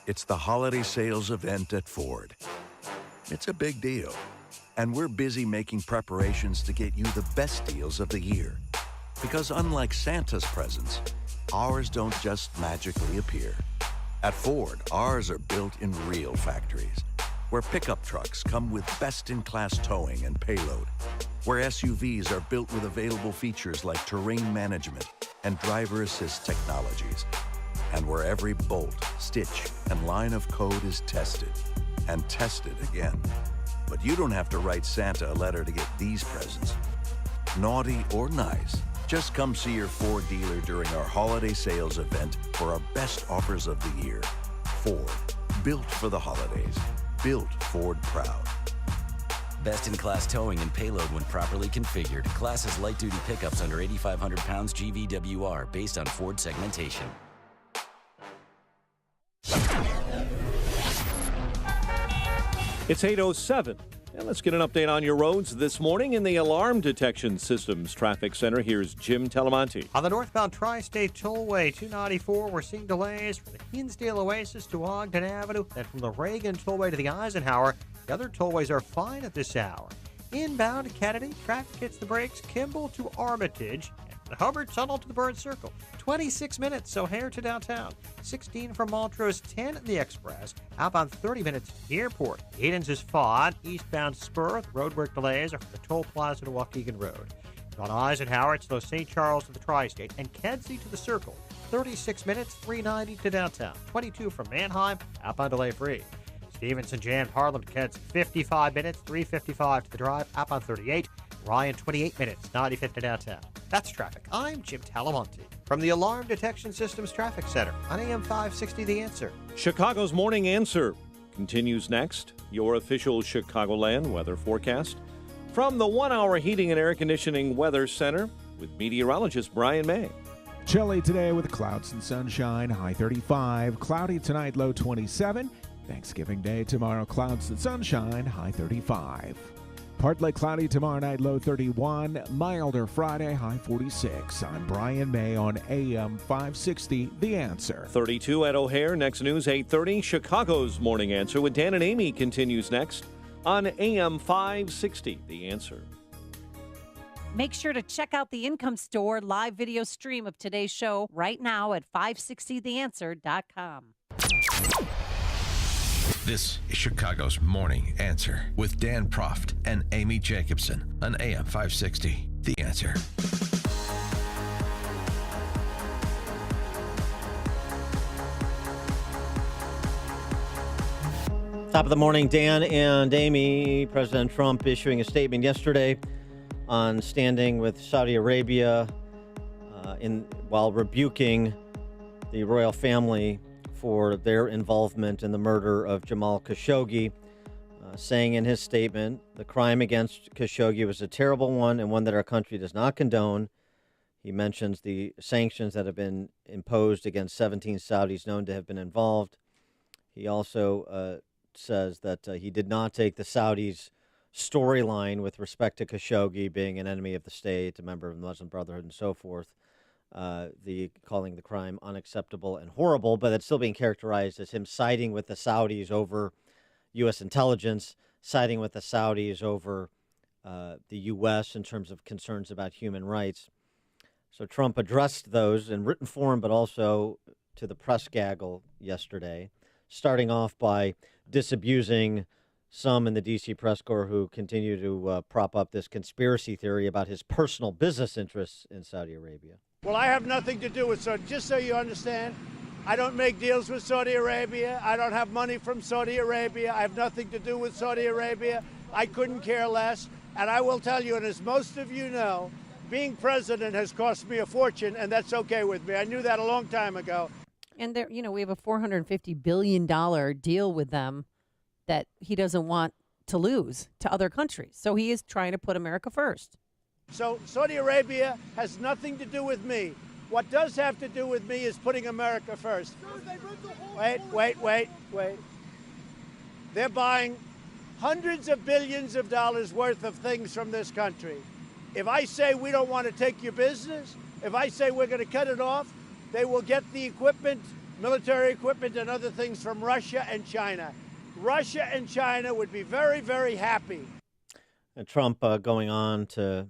It's the holiday sales event at Ford. It's a big deal, and we're busy making preparations to get you the best deals of the year. Because unlike Santa's presents, ours don't just magically appear. At Ford, ours are built in real factories, where pickup trucks come with best-in-class towing and payload, where SUVs are built with available features like terrain management and driver assist technologies, and where every bolt, stitch, and line of code is tested and tested again. But you don't have to write Santa a letter to get these presents. Naughty or nice, just come see your Ford dealer during our holiday sales event for our best offers of the year. Ford, built for the holidays. Built Ford proud. Best-in-class towing and payload when properly configured. Class as light-duty pickups under 8,500 pounds GVWR based on Ford segmentation. It's 8:07. And let's get an update on your roads this morning in the Alarm Detection Systems Traffic Center. Here's Jim Telemonte. On the northbound Tri-State Tollway 294, we're seeing delays from the Hinsdale Oasis to Ogden Avenue, and from the Reagan Tollway to the Eisenhower. The other tollways are fine at this hour. Inbound Kennedy, traffic hits the brakes, Kimball to Armitage, and the Hubbard Tunnel to the Bird Circle. 26 minutes, O'Hare to downtown. 16 from Montrose, 10 in the Express. Outbound 30 minutes to the airport. Edens is fine. Eastbound Spur, the roadwork delays are from the Toll Plaza to Waukegan Road. On Eisenhower, it's those St. Charles to the Tri-State and Kedzie to the Circle. 36 minutes, 390 to downtown. 22 from Mannheim, outbound delay free. Stevenson jammed Harlem to Kedzie, 55 minutes, 355 to the drive, outbound 38. Ryan, 28 minutes, 95 to downtown. That's traffic. I'm Jim Talamonte from the Alarm Detection Systems Traffic Center on AM 560 The Answer. Chicago's Morning Answer continues next. Your official Chicagoland weather forecast from the 1 Hour Heating and Air Conditioning Weather Center with meteorologist Brian May. Chilly today with clouds and sunshine, high 35. Cloudy tonight, low 27. Thanksgiving Day tomorrow, clouds and sunshine, high 35. Partly cloudy tomorrow night, low 31. Milder Friday, high 46. I'm Brian May on AM 560, The Answer. 32 at O'Hare. Next news, 8:30. Chicago's Morning Answer with Dan and Amy continues next on AM 560, The Answer. Make sure to check out the Income Store live video stream of today's show right now at 560theanswer.com. This is Chicago's Morning Answer with Dan Proft and Amy Jacobson on AM 560. The Answer. Top of the morning, Dan and Amy. President Trump issuing a statement yesterday on standing with Saudi Arabia while rebuking the royal family for their involvement in the murder of Jamal Khashoggi, saying in his statement, the crime against Khashoggi was a terrible one and one that our country does not condone. He mentions the sanctions that have been imposed against 17 Saudis known to have been involved. He also says that he did not take the Saudis' storyline with respect to Khashoggi being an enemy of the state, a member of the Muslim Brotherhood, and so forth. Calling the crime unacceptable and horrible, but it's still being characterized as him siding with the Saudis over U.S. intelligence, siding with the Saudis over the U.S. in terms of concerns about human rights. So Trump addressed those in written form, but also to the press gaggle yesterday, starting off by disabusing some in the D.C. press corps who continue to prop up this conspiracy theory about his personal business interests in Saudi Arabia. Well, I have nothing to do with Saudi. Just so you understand, I don't make deals with Saudi Arabia. I don't have money from Saudi Arabia. I have nothing to do with Saudi Arabia. I couldn't care less. And I will tell you, and as most of you know, being president has cost me a fortune, and that's okay with me. I knew that a long time ago. And there, we have a $450 billion deal with them that he doesn't want to lose to other countries. So he is trying to put America first. So Saudi Arabia has nothing to do with me. What does have to do with me is putting America first. Wait. They're buying hundreds of billions of dollars worth of things from this country. If I say we don't want to take your business, if I say we're going to cut it off, they will get the equipment, military equipment and other things from Russia and China. Russia and China would be very, very happy. And Trump going on to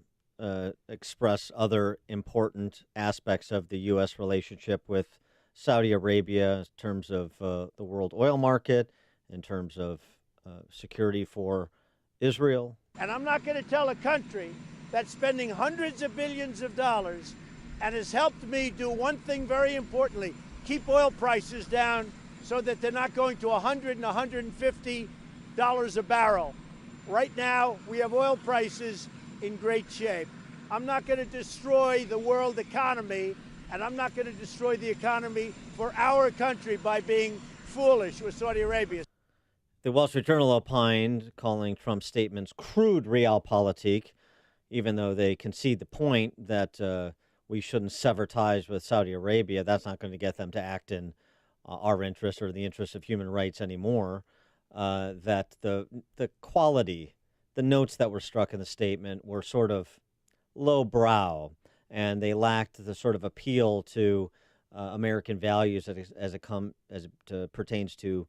express other important aspects of the U.S. relationship with Saudi Arabia in terms of the world oil market, in terms of security for Israel. And I'm not going to tell a country that's spending hundreds of billions of dollars and has helped me do one thing very importantly, keep oil prices down so that they're not going to $100 and $150 a barrel. Right now, we have oil prices in great shape. I'm not going to destroy the world economy, and I'm not going to destroy the economy for our country by being foolish with Saudi Arabia. The Wall Street Journal opined, calling Trump's statements crude realpolitik, even though they concede the point that we shouldn't sever ties with Saudi Arabia. That's not going to get them to act in our interest or the interest of human rights anymore. That the quality, the notes that were struck in the statement were sort of lowbrow, and they lacked the sort of appeal to American values as it pertains to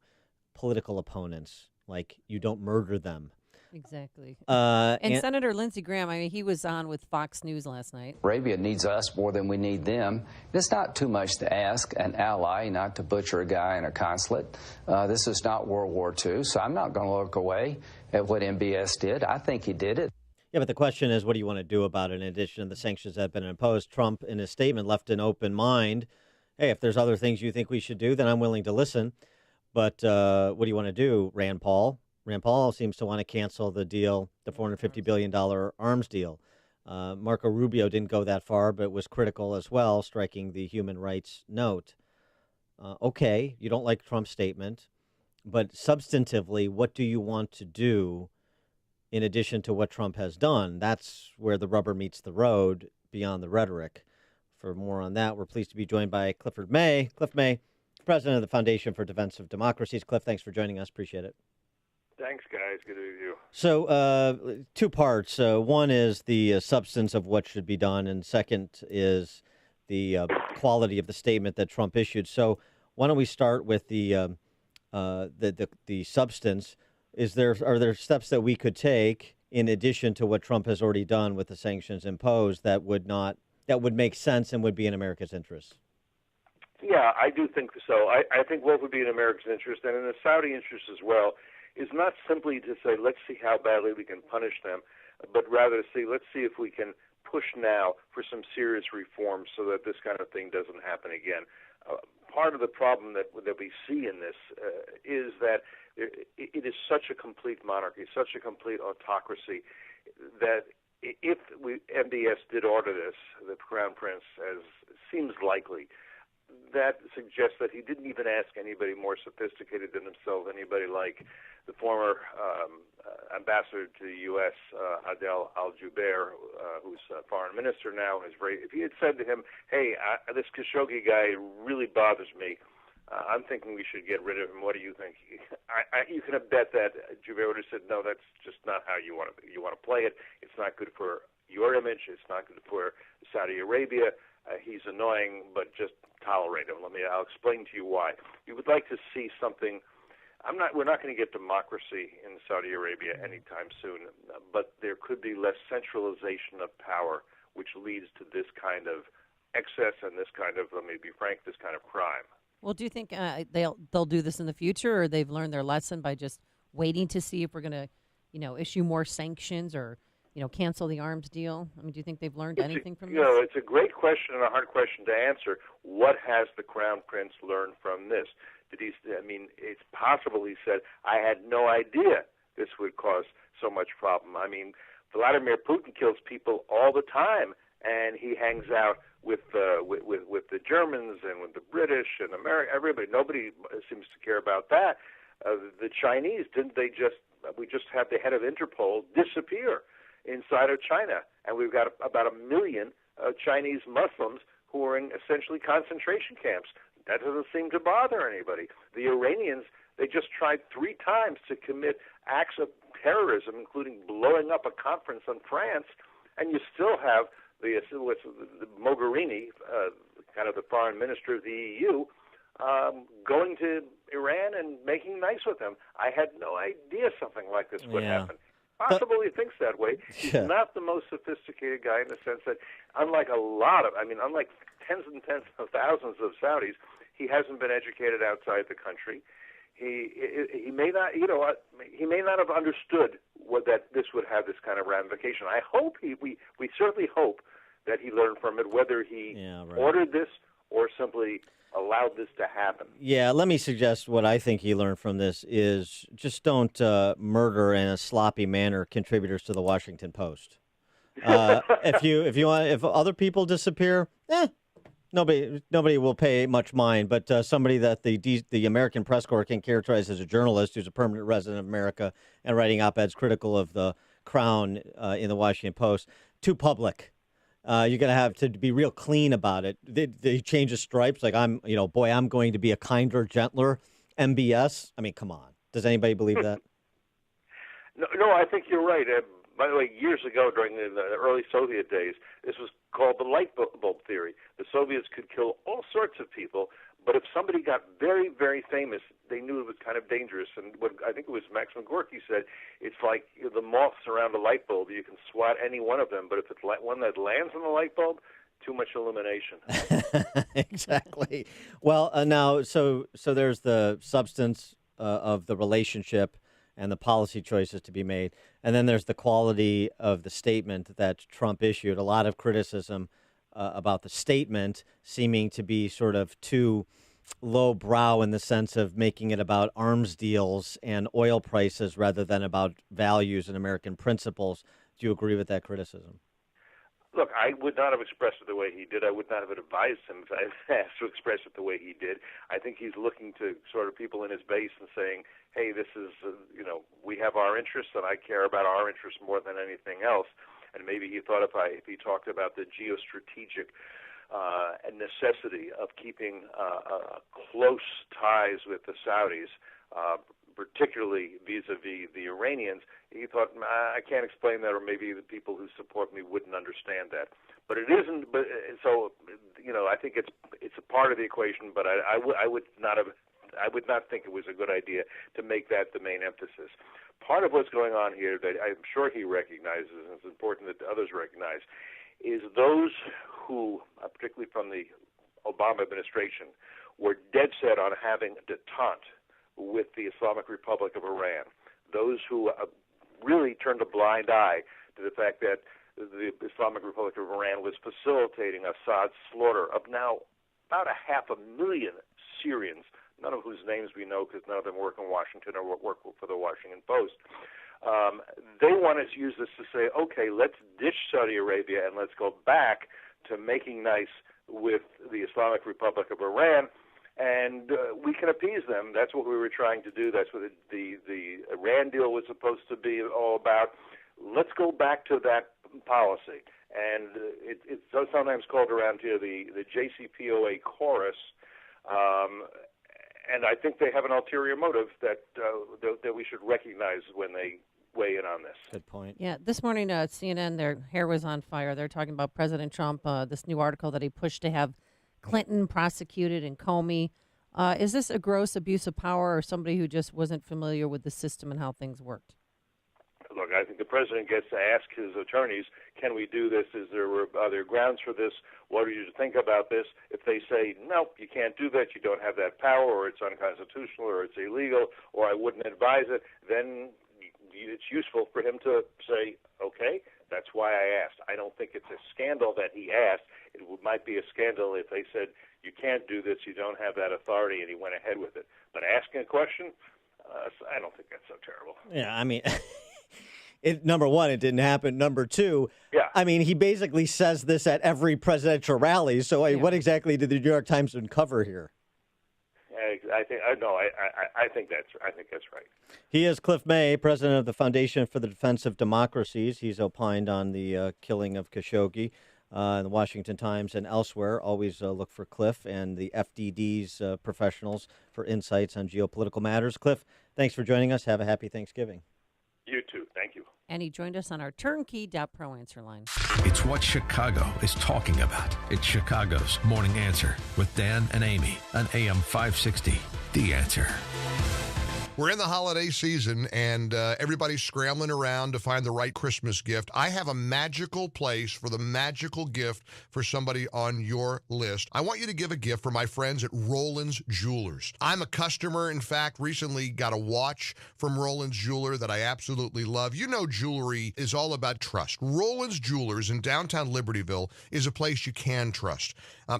political opponents, like you don't murder them. Exactly. And Senator Lindsey Graham, he was on with Fox News last night. Arabia needs us more than we need them. It's not too much to ask an ally not to butcher a guy in a consulate. This is not World War II, so I'm not going to look away at what MBS did. I think he did it. Yeah, but the question is, what do you want to do about it in addition to the sanctions that have been imposed? Trump, in his statement, left an open mind. Hey, if there's other things you think we should do, then I'm willing to listen. But what do you want to do, Rand Paul? Rand Paul seems to want to cancel the deal, the $450 billion arms deal. Marco Rubio didn't go that far, but was critical as well, striking the human rights note. Okay, you don't like Trump's statement, but substantively, what do you want to do in addition to what Trump has done? That's where the rubber meets the road beyond the rhetoric. For more on that, we're pleased to be joined by Clifford May. Cliff May, president of the Foundation for Defense of Democracies. Cliff, thanks for joining us. Appreciate it. Thanks, guys. Good to meet you. So, two parts. One is the substance of what should be done, and second is the quality of the statement that Trump issued. So, why don't we start with the substance? Are there steps that we could take in addition to what Trump has already done with the sanctions imposed that would make sense and would be in America's interest? Yeah, I do think so. I think what would be in America's interest and in the Saudi interest as well is not simply to say, let's see how badly we can punish them, but rather to say, let's see if we can push now for some serious reforms so that this kind of thing doesn't happen again. Part of the problem that we see in this is that it is such a complete monarchy, such a complete autocracy, that if MBS did order this, the Crown Prince, as seems likely, that suggests that he didn't even ask anybody more sophisticated than himself, anybody like the former ambassador to the U.S., Adel Al-Jubeir, who's foreign minister now. If he had said to him, hey, this Khashoggi guy really bothers me, I'm thinking we should get rid of him. What do you think? You can bet that Jubeir would have said, no, that's just not how you want to play it. It's not good for your image. It's not good for Saudi Arabia. He's annoying, but just tolerate him. I'll explain to you why. We would like to see something. We're not going to get democracy in Saudi Arabia anytime soon, but there could be less centralization of power, which leads to this kind of excess and this kind of, let me be frank, this kind of crime. Well, do you think they'll do this in the future, or they've learned their lesson by just waiting to see if we're going to, issue more sanctions or cancel the arms deal? I mean, do you think they've learned anything from this? It's a great question and a hard question to answer. What has the Crown Prince learned from this? It's possible he said, I had no idea this would cause so much problem. I mean, Vladimir Putin kills people all the time, and he hangs out with the Germans and with the British and America. Everybody, nobody seems to care about that. The Chinese, we just had the head of Interpol disappear inside of China, and we've got about 1 million Chinese Muslims who are in essentially concentration camps. That doesn't seem to bother anybody. The Iranians, they just tried 3 times to commit acts of terrorism, including blowing up a conference in France, and you still have the Mogherini, kind of the foreign minister of the EU, going to Iran and making nice with them. I had no idea something like this would happen. Possible he thinks that way. He's not the most sophisticated guy in the sense that, unlike tens and tens of thousands of Saudis, he hasn't been educated outside the country. He may not, he may not have understood that this would have this kind of ramification. I hope we certainly hope that he learned from it, whether he ordered this or simply allowed this to happen. Yeah, let me suggest what I think he learned from this is just don't murder in a sloppy manner contributors to the Washington Post. If other people disappear, nobody will pay much mind. But somebody that the American Press Corps can characterize as a journalist who's a permanent resident of America and writing op-eds critical of the Crown in the Washington Post, too public. You're going to have to be real clean about it. They change the stripes. Like, I'm going to be a kinder, gentler MBS. I mean, come on. Does anybody believe that? No, I think you're right. By the way, years ago, during the early Soviet days, this was called the light bulb theory. The Soviets could kill all sorts of people, but if somebody got very, very famous, they knew it was kind of dangerous. And what I think it was Maxim Gorky said, it's like the moths around a light bulb. You can swat any one of them, but if it's one that lands on the light bulb, too much illumination. Exactly. Well, now, so there's the substance of the relationship and the policy choices to be made. And then there's the quality of the statement that Trump issued. A lot of criticism about the statement seeming to be sort of too lowbrow in the sense of making it about arms deals and oil prices rather than about values and American principles. Do you agree with that criticism? Look, I would not have expressed it the way he did. I would not have advised him if I asked to express it the way he did. I think he's looking to sort of people in his base and saying, hey, this is, we have our interests, and I care about our interests more than anything else. And maybe he thought if he talked about the geostrategic necessity of keeping close ties with the Saudis, particularly vis-a-vis the Iranians, he thought, I can't explain that, or maybe the people who support me wouldn't understand that. But it isn't. But so, I think it's a part of the equation. But I would not think it was a good idea to make that the main emphasis. Part of what's going on here that I'm sure he recognizes, and it's important that others recognize, is those who, particularly from the Obama administration, were dead set on having detente with the Islamic Republic of Iran. Those who really turned a blind eye to the fact that the Islamic Republic of Iran was facilitating Assad's slaughter of now about 500,000 Syrians, none of whose names we know because none of them work in Washington or work for the Washington Post. They wanted to use this to say, okay, let's ditch Saudi Arabia and let's go back to making nice with the Islamic Republic of Iran, and we can appease them. That's what we were trying to do. That's what the Iran deal was supposed to be all about. Let's go back to that policy. And it's sometimes called around here the JCPOA chorus, and I think they have an ulterior motive that we should recognize when they weigh in on this. Good point. Yeah, this morning at CNN, their hair was on fire. They're talking about President Trump, this new article that he pushed to have Clinton prosecuted and Comey. Is this a gross abuse of power or somebody who just wasn't familiar with the system and how things worked? Look, I think the president gets to ask his attorneys, can we do this? Are there grounds for this? What do you think about this? If they say, no, you can't do that, you don't have that power, or it's unconstitutional, or it's illegal, or I wouldn't advise it, then it's useful for him to say, okay, That's why I asked. I don't think it's a scandal that he asked. It might be a scandal if they said, you can't do this, you don't have that authority, and he went ahead with it. But asking a question, I don't think that's so terrible. Yeah, I mean, number one, it didn't happen. Number two, yeah. I mean, he basically says this at every presidential rally. So what exactly did the New York Times uncover here? I think that's right. He is Cliff May, president of the Foundation for the Defense of Democracies. He's opined on the killing of Khashoggi in the Washington Times and elsewhere. Always look for Cliff and the FDD's professionals for insights on geopolitical matters. Cliff, thanks for joining us. Have a happy Thanksgiving. You too. Thank you. And he joined us on our turnkey.pro answer line. It's what Chicago is talking about. It's Chicago's Morning Answer with Dan and Amy on AM 560. The Answer. We're in the holiday season, and everybody's scrambling around to find the right Christmas gift. I have a magical place for the magical gift for somebody on your list. I want you to give a gift for my friends at Roland's Jewelers. I'm a customer. In fact, recently got a watch from Roland's Jeweler that I absolutely love. You know, jewelry is all about trust. Roland's Jewelers in downtown Libertyville is a place you can trust.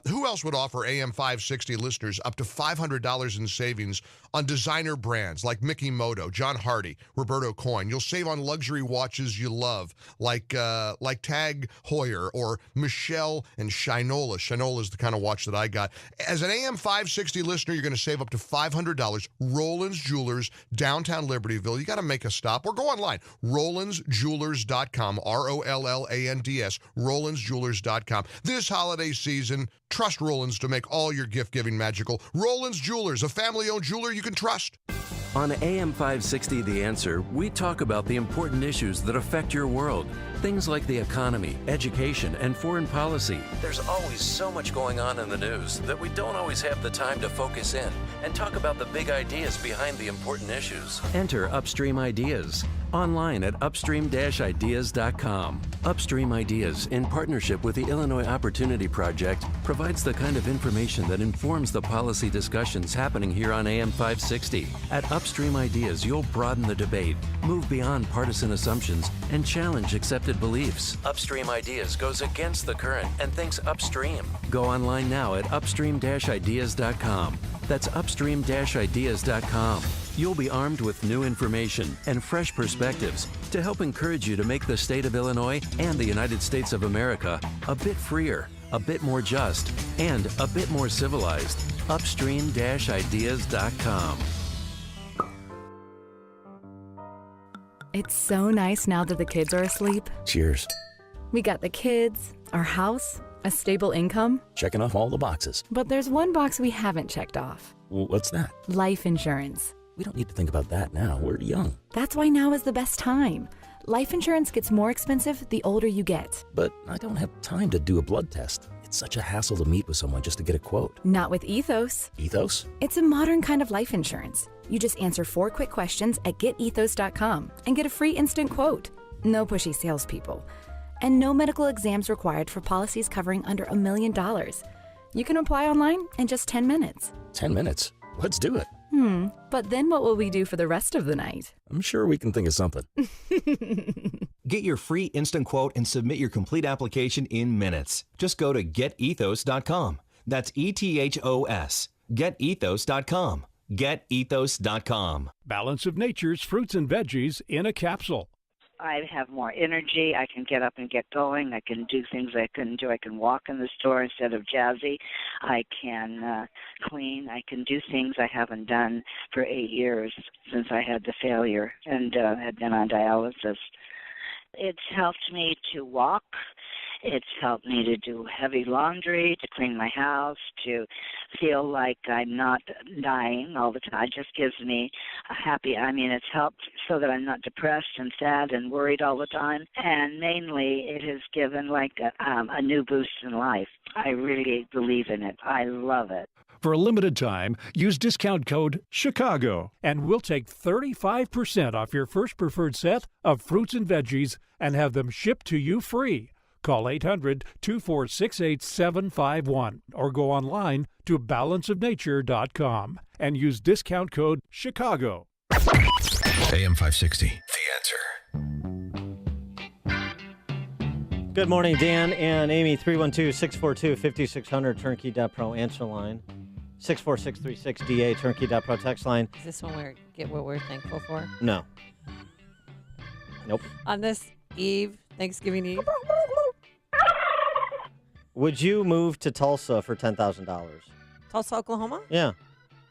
Who else would offer AM 560 listeners up to $500 in savings on designer brands like Mickey Moto, John Hardy, Roberto Coin? You'll save on luxury watches you love, like Tag Heuer or Michelle and Shinola. Shinola is the kind of watch that I got. As an AM 560 listener, you're going to save up to $500. Roland's Jewelers, downtown Libertyville. You got to make a stop or go online. RolandsJewelers.com, ROLLANDS, RolandsJewelers.com. This holiday season, trust Roland's to make all your gift-giving magical. Roland's Jewelers, a family-owned jeweler you can trust. On AM 560 The Answer, we talk about the important issues that affect your world. Things like the economy, education, and foreign policy. There's always so much going on in the news that we don't always have the time to focus in and talk about the big ideas behind the important issues. Enter Upstream Ideas online at upstream-ideas.com. Upstream Ideas, in partnership with the Illinois Opportunity Project, provides the kind of information that informs the policy discussions happening here on AM 560. At Upstream Ideas, you'll broaden the debate, move beyond partisan assumptions, and challenge accepted beliefs. Upstream Ideas goes against the current and thinks upstream. Go online now at upstream-ideas.com. That's upstream-ideas.com. You'll be armed with new information and fresh perspectives to help encourage you to make the state of Illinois and the United States of America a bit freer, a bit more just, and a bit more civilized. Upstream-ideas.com. It's so nice now that the kids are asleep. Cheers. We got the kids, our house, a stable income. Checking off all the boxes. But there's one box we haven't checked off. What's that? Life insurance. We don't need to think about that now. We're young. That's why now is the best time. Life insurance gets more expensive the older you get. But I don't have time to do a blood test. It's such a hassle to meet with someone just to get a quote. Not with Ethos. Ethos? It's a modern kind of life insurance. You just answer 4 quick questions at getethos.com and get a free instant quote. No pushy salespeople. And no medical exams required for policies covering under $1 million. You can apply online in just 10 minutes. 10 minutes? Let's do it. But then what will we do for the rest of the night? I'm sure we can think of something. Get your free instant quote and submit your complete application in minutes. Just go to getethos.com. That's ETHOS. Getethos.com. Getethos.com. Balance of Nature's fruits and veggies in a capsule. I have more energy. I can get up and get going. I can do things I couldn't do. I can walk in the store instead of jazzy. I can clean. I can do things I haven't done for 8 years since I had the failure and had been on dialysis. It's helped me to walk. It's helped me to do heavy laundry, to clean my house, to feel like I'm not dying all the time. It just gives me it's helped so that I'm not depressed and sad and worried all the time. And mainly it has given like a new boost in life. I really believe in it. I love it. For a limited time, use discount code CHICAGO, and we'll take 35% off your first preferred set of fruits and veggies and have them shipped to you free. Call 800-246-8751 or go online to balanceofnature.com and use discount code CHICAGO. AM 560, The Answer. Good morning, Dan and Amy. 312-642-5600, turnkey.pro answer line. 64636DA, turnkey.pro text line. Is this when we get what we're thankful for? No. Nope. On this Eve, Thanksgiving Eve? Would you move to Tulsa for $10,000? Tulsa, Oklahoma? Yeah.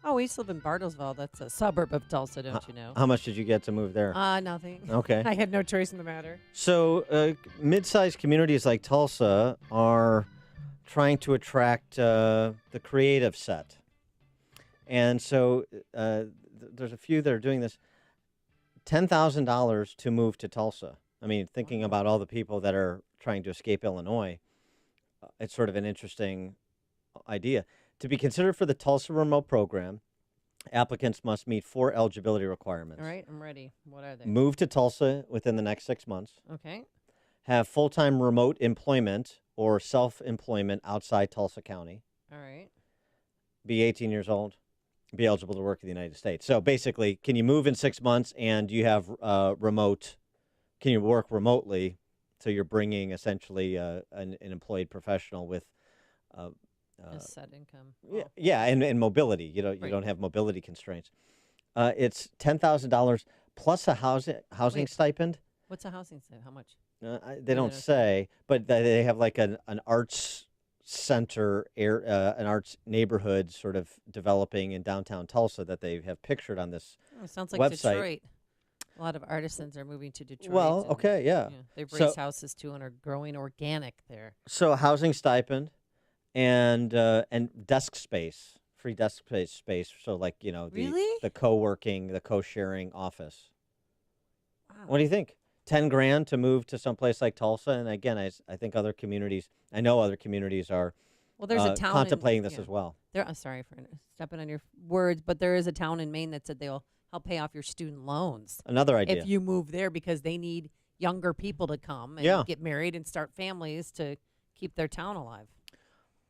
Oh, we used to live in Bartlesville. That's a suburb of Tulsa, don't you know? How much did you get to move there? Nothing. Okay. I had no choice in the matter. So mid-sized communities like Tulsa are trying to attract the creative set. And so there's a few that are doing this. $10,000 to move to Tulsa. I mean, thinking about all the people that are trying to escape Illinois, it's sort of an interesting idea. To be considered for the Tulsa Remote Program, applicants must meet 4 eligibility requirements. All right, I'm ready. What are they? Move to Tulsa within the next 6 months. Okay. Have full-time remote employment or self-employment outside Tulsa County. All right. Be 18 years old. Be eligible to work in the United States. So basically, can you move in 6 months and you have remote? Can you work remotely? So you're bringing essentially an employed professional with a set income. Yeah, and mobility. You Right. don't have mobility constraints. It's $10,000 plus a housing stipend. What's a housing stipend? How much? They don't say, but they have like an arts center, an arts neighborhood sort of developing in downtown Tulsa that they have pictured on this It sounds like website. Detroit. A lot of artisans are moving to Detroit. Well, and, okay, yeah. They've So- raised houses too and are growing organic there. So housing stipend and desk space, free desk space. So like, the co-working, the co-sharing office. Wow. What do you think? $10,000 to move to someplace like Tulsa, and again, I think other communities. I know other communities are. Well, there's a town contemplating this yeah. as well. I'm sorry for stepping on your words, but there is a town in Maine that said they'll help pay off your student loans. Another idea. If you move there because they need younger people to come and get married and start families to keep their town alive.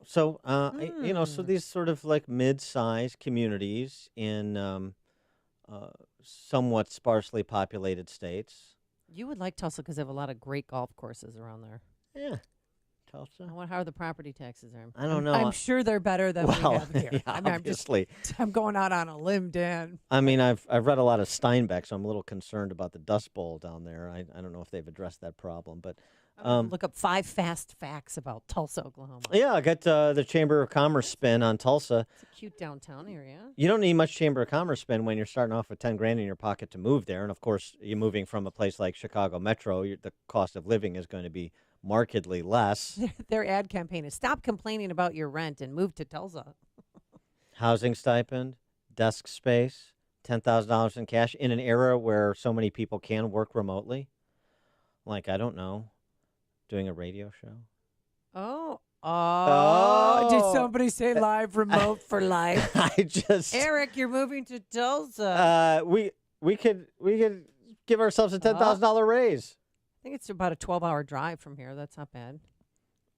So, so these sort of like mid-sized communities in somewhat sparsely populated states. You would like Tulsa because they have a lot of great golf courses around there. Yeah, Tulsa. How are the property taxes there? I don't know. I'm sure they're better than we have here. Yeah, I mean, obviously. I'm going out on a limb, Dan. I mean, I've read a lot of Steinbeck, so I'm a little concerned about the Dust Bowl down there. I don't know if they've addressed that problem, but look up 5 fast facts about Tulsa, Oklahoma. yeah, I got the Chamber of Commerce spin on Tulsa. It's a cute downtown area. You don't need much Chamber of Commerce spin when you're starting off with $10,000 in your pocket to move there, and of course, you're moving from a place like Chicago Metro. The cost of living is going to be markedly less. Their ad campaign is stop complaining about your rent and move to Tulsa. Housing stipend, desk space, $10,000 in cash in an era where so many people can work remotely. Like, I don't know, doing a radio show. Oh, did somebody say live remote for life? Eric, you're moving to Tulsa. We could give ourselves a $10,000 raise. I think it's about a 12-hour drive from here. That's not bad.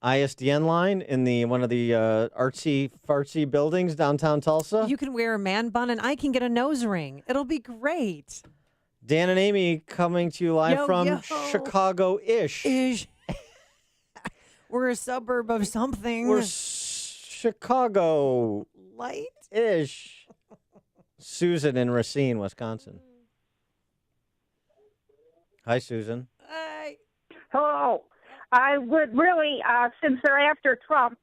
ISDN line in one of the artsy fartsy buildings downtown Tulsa. You can wear a man bun and I can get a nose ring. It'll be great. Dan and Amy coming to you live from Chicago-ish. We're a suburb of something. We're Chicago light-ish. Susan in Racine, Wisconsin. Hi, Susan. Hi. Hello. I would really, since they're after Trump,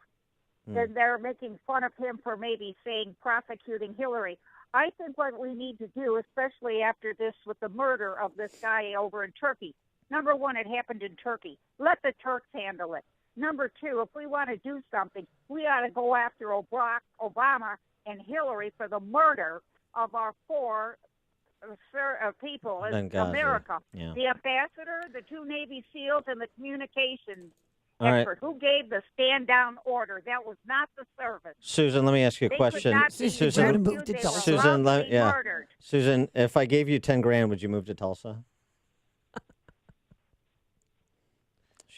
and they're making fun of him for maybe prosecuting Hillary, I think what we need to do, especially after this with the murder of this guy over in Turkey, number one, it happened in Turkey. Let the Turks handle it. Number two, if we want to do something, we ought to go after Obama and Hillary for the murder of our 4 people in America. Yeah. The ambassador, the 2 Navy SEALs, and the communications All right. expert. Who gave the stand-down order? That was not the service. Susan, let me ask you a They question. could not be Susan, rescued. They were Susan, wrongfully murdered. Susan, if I gave you $10,000, would you move to Tulsa?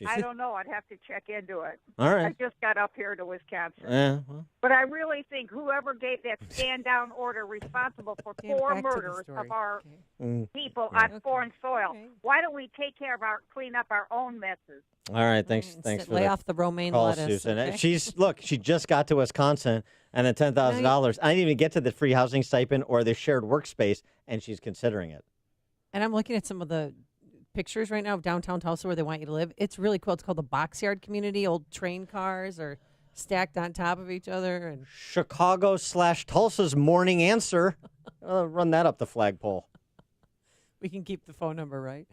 I don't know. I'd have to check into it. All right. I just got up here to Wisconsin. Yeah, well. But I really think whoever gave that stand-down order responsible for 4 murders of our people on foreign soil. Why don't we take care of clean up our own messes? All right, thanks for lay the off the romaine call, lettuce. Susan. Okay? She just got to Wisconsin and at $10,000. I didn't even get to the free housing stipend or the shared workspace, and she's considering it. And I'm looking at some of the pictures right now of downtown Tulsa where they want you to live. It's really cool. It's called the Boxyard Community. Old train cars are stacked on top of each other. And Chicago/Tulsa's morning answer. I'll run that up the flagpole. We can keep the phone number, right?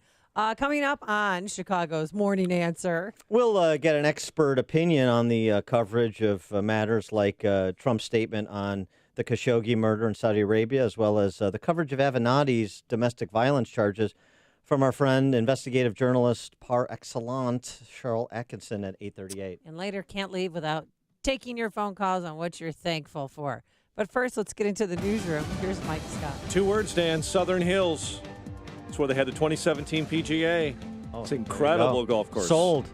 Coming up on Chicago's Morning Answer. We'll get an expert opinion on the coverage of matters like Trump's statement on the Khashoggi murder in Saudi Arabia, as well as the coverage of Avenatti's domestic violence charges from our friend, investigative journalist par excellence, Cheryl Atkinson at 8:38. And later, can't leave without taking your phone calls on what you're thankful for. But first, let's get into the newsroom. Here's Mike Scott. 2 words, Dan. Southern Hills. That's where they had the 2017 PGA. It's an incredible golf course. Sold.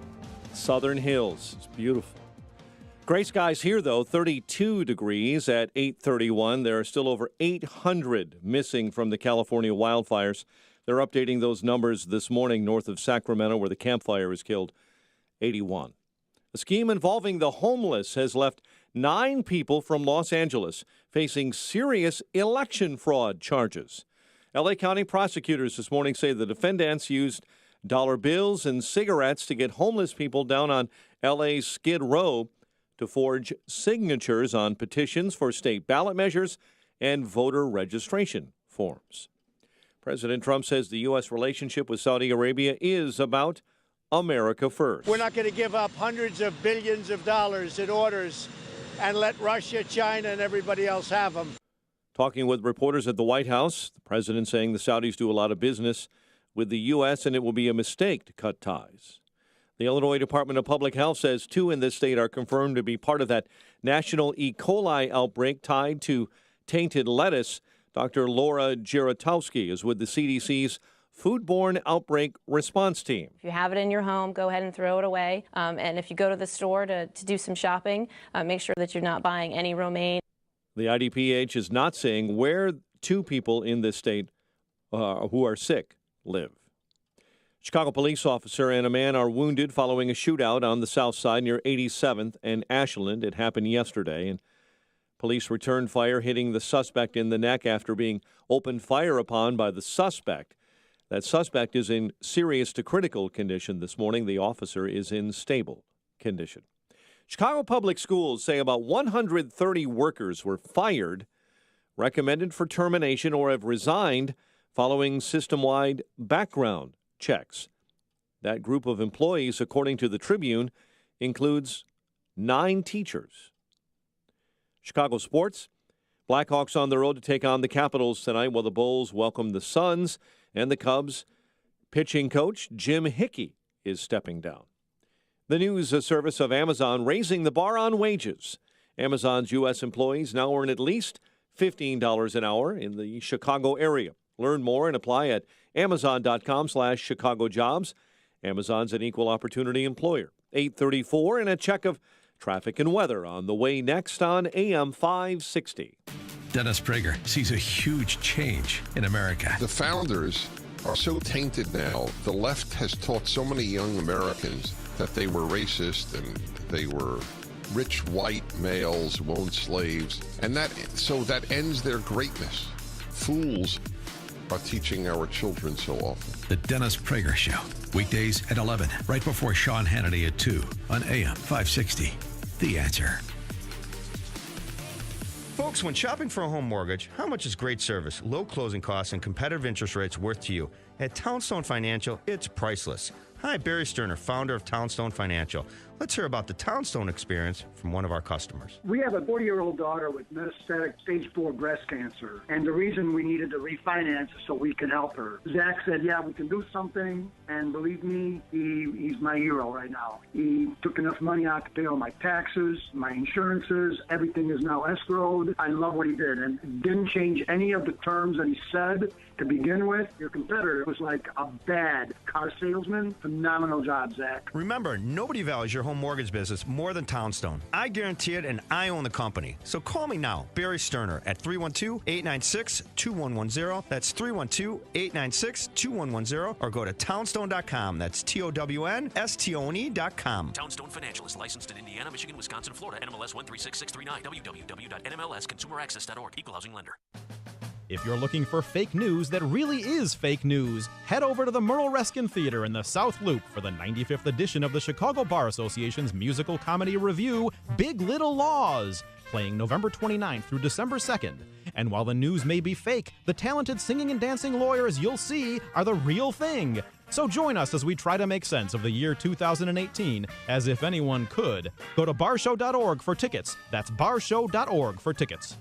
Southern Hills. It's beautiful. Gray skies here, though, 32 degrees at 8:31. There are still over 800 missing from the California wildfires. They're updating those numbers this morning north of Sacramento, where the Camp Fire was killed, 81. A scheme involving the homeless has left 9 people from Los Angeles facing serious election fraud charges. L.A. County prosecutors this morning say the defendants used dollar bills and cigarettes to get homeless people down on L.A.'s Skid Row to forge signatures on petitions for state ballot measures and voter registration forms. President Trump says the U.S. relationship with Saudi Arabia is about America first. We're not going to give up hundreds of billions of dollars in orders and let Russia, China, and everybody else have them. Talking with reporters at the White House, the president saying the Saudis do a lot of business with the U.S. and it will be a mistake to cut ties. The Illinois Department of Public Health says 2 in this state are confirmed to be part of that national E. coli outbreak tied to tainted lettuce. Dr. Laura Giratowski is with the CDC's Foodborne Outbreak Response Team. If you have it in your home, go ahead and throw it away. And if you go to the store to do some shopping, make sure that you're not buying any romaine. The IDPH is not saying where 2 people in this state who are sick live. Chicago police officer and a man are wounded following a shootout on the south side near 87th and Ashland. It happened yesterday, and police returned fire, hitting the suspect in the neck after being opened fire upon by the suspect. That suspect is in serious to critical condition this morning. The officer is in stable condition. Chicago Public Schools say about 130 workers were fired, recommended for termination, or have resigned following system-wide background checks. That group of employees, according to the Tribune, includes 9 teachers. Chicago sports. Blackhawks on the road to take on the Capitals tonight, while the Bulls welcome the Suns, and the Cubs pitching coach Jim Hickey is stepping down. The news service of Amazon raising the bar on wages. Amazon's U.S. employees now earn at least $15 an hour in the Chicago area. Learn more and apply at Amazon.com/Chicago Jobs. Amazon's an equal opportunity employer. 8:34 and a check of traffic and weather on the way next on AM 560. Dennis Prager sees a huge change in America. The founders are so tainted now. The left has taught so many young Americans that they were racist and they were rich white males who owned slaves. And that ends their greatness. Fools are teaching our children so often. The Dennis Prager Show. Weekdays at 11, right before Sean Hannity at 2 on AM 560. The Answer. Folks, when shopping for a home mortgage, how much is great service, low closing costs, and competitive interest rates worth to you? At Townstone Financial, it's priceless. Hi, Barry Sterner, founder of Townstone Financial. Let's hear about the Townstone experience from one of our customers. We have a 40-year-old daughter with metastatic stage 4 breast cancer, and the reason we needed to refinance is so we can help her. Zach said, yeah, we can do something, and believe me, he's my hero right now. He took enough money out to pay all my taxes, my insurances, everything is now escrowed. I love what he did, and didn't change any of the terms that he said to begin with. Your competitor was like a bad car salesman. Phenomenal job, Zach. Remember, nobody values your home mortgage business more than Townstone. I guarantee it, and I own the company. So call me now, Barry Sterner, at 312-896-2110. That's 312-896-2110. Or go to townstone.com. That's TOWNSTONE.com. Townstone Financial is licensed in Indiana, Michigan, Wisconsin, Florida. NMLS 136639. www.nmlsconsumeraccess.org. Equal housing lender. If you're looking for fake news that really is fake news, head over to the Merle Reskin Theater in the South Loop for the 95th edition of the Chicago Bar Association's musical comedy revue, Big Little Laws, playing November 29th through December 2nd. And while the news may be fake, the talented singing and dancing lawyers you'll see are the real thing. So join us as we try to make sense of the year 2018, as if anyone could. Go to barshow.org for tickets. That's barshow.org for tickets.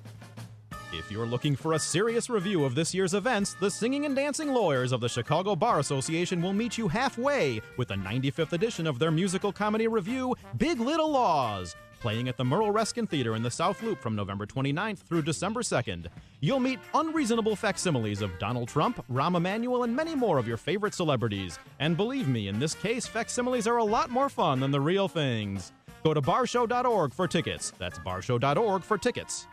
If you're looking for a serious review of this year's events, the Singing and Dancing Lawyers of the Chicago Bar Association will meet you halfway with the 95th edition of their musical comedy revue, Big Little Laws, playing at the Merle Reskin Theater in the South Loop from November 29th through December 2nd. You'll meet unreasonable facsimiles of Donald Trump, Rahm Emanuel, and many more of your favorite celebrities. And believe me, in this case, facsimiles are a lot more fun than the real things. Go to barshow.org for tickets. That's barshow.org for tickets.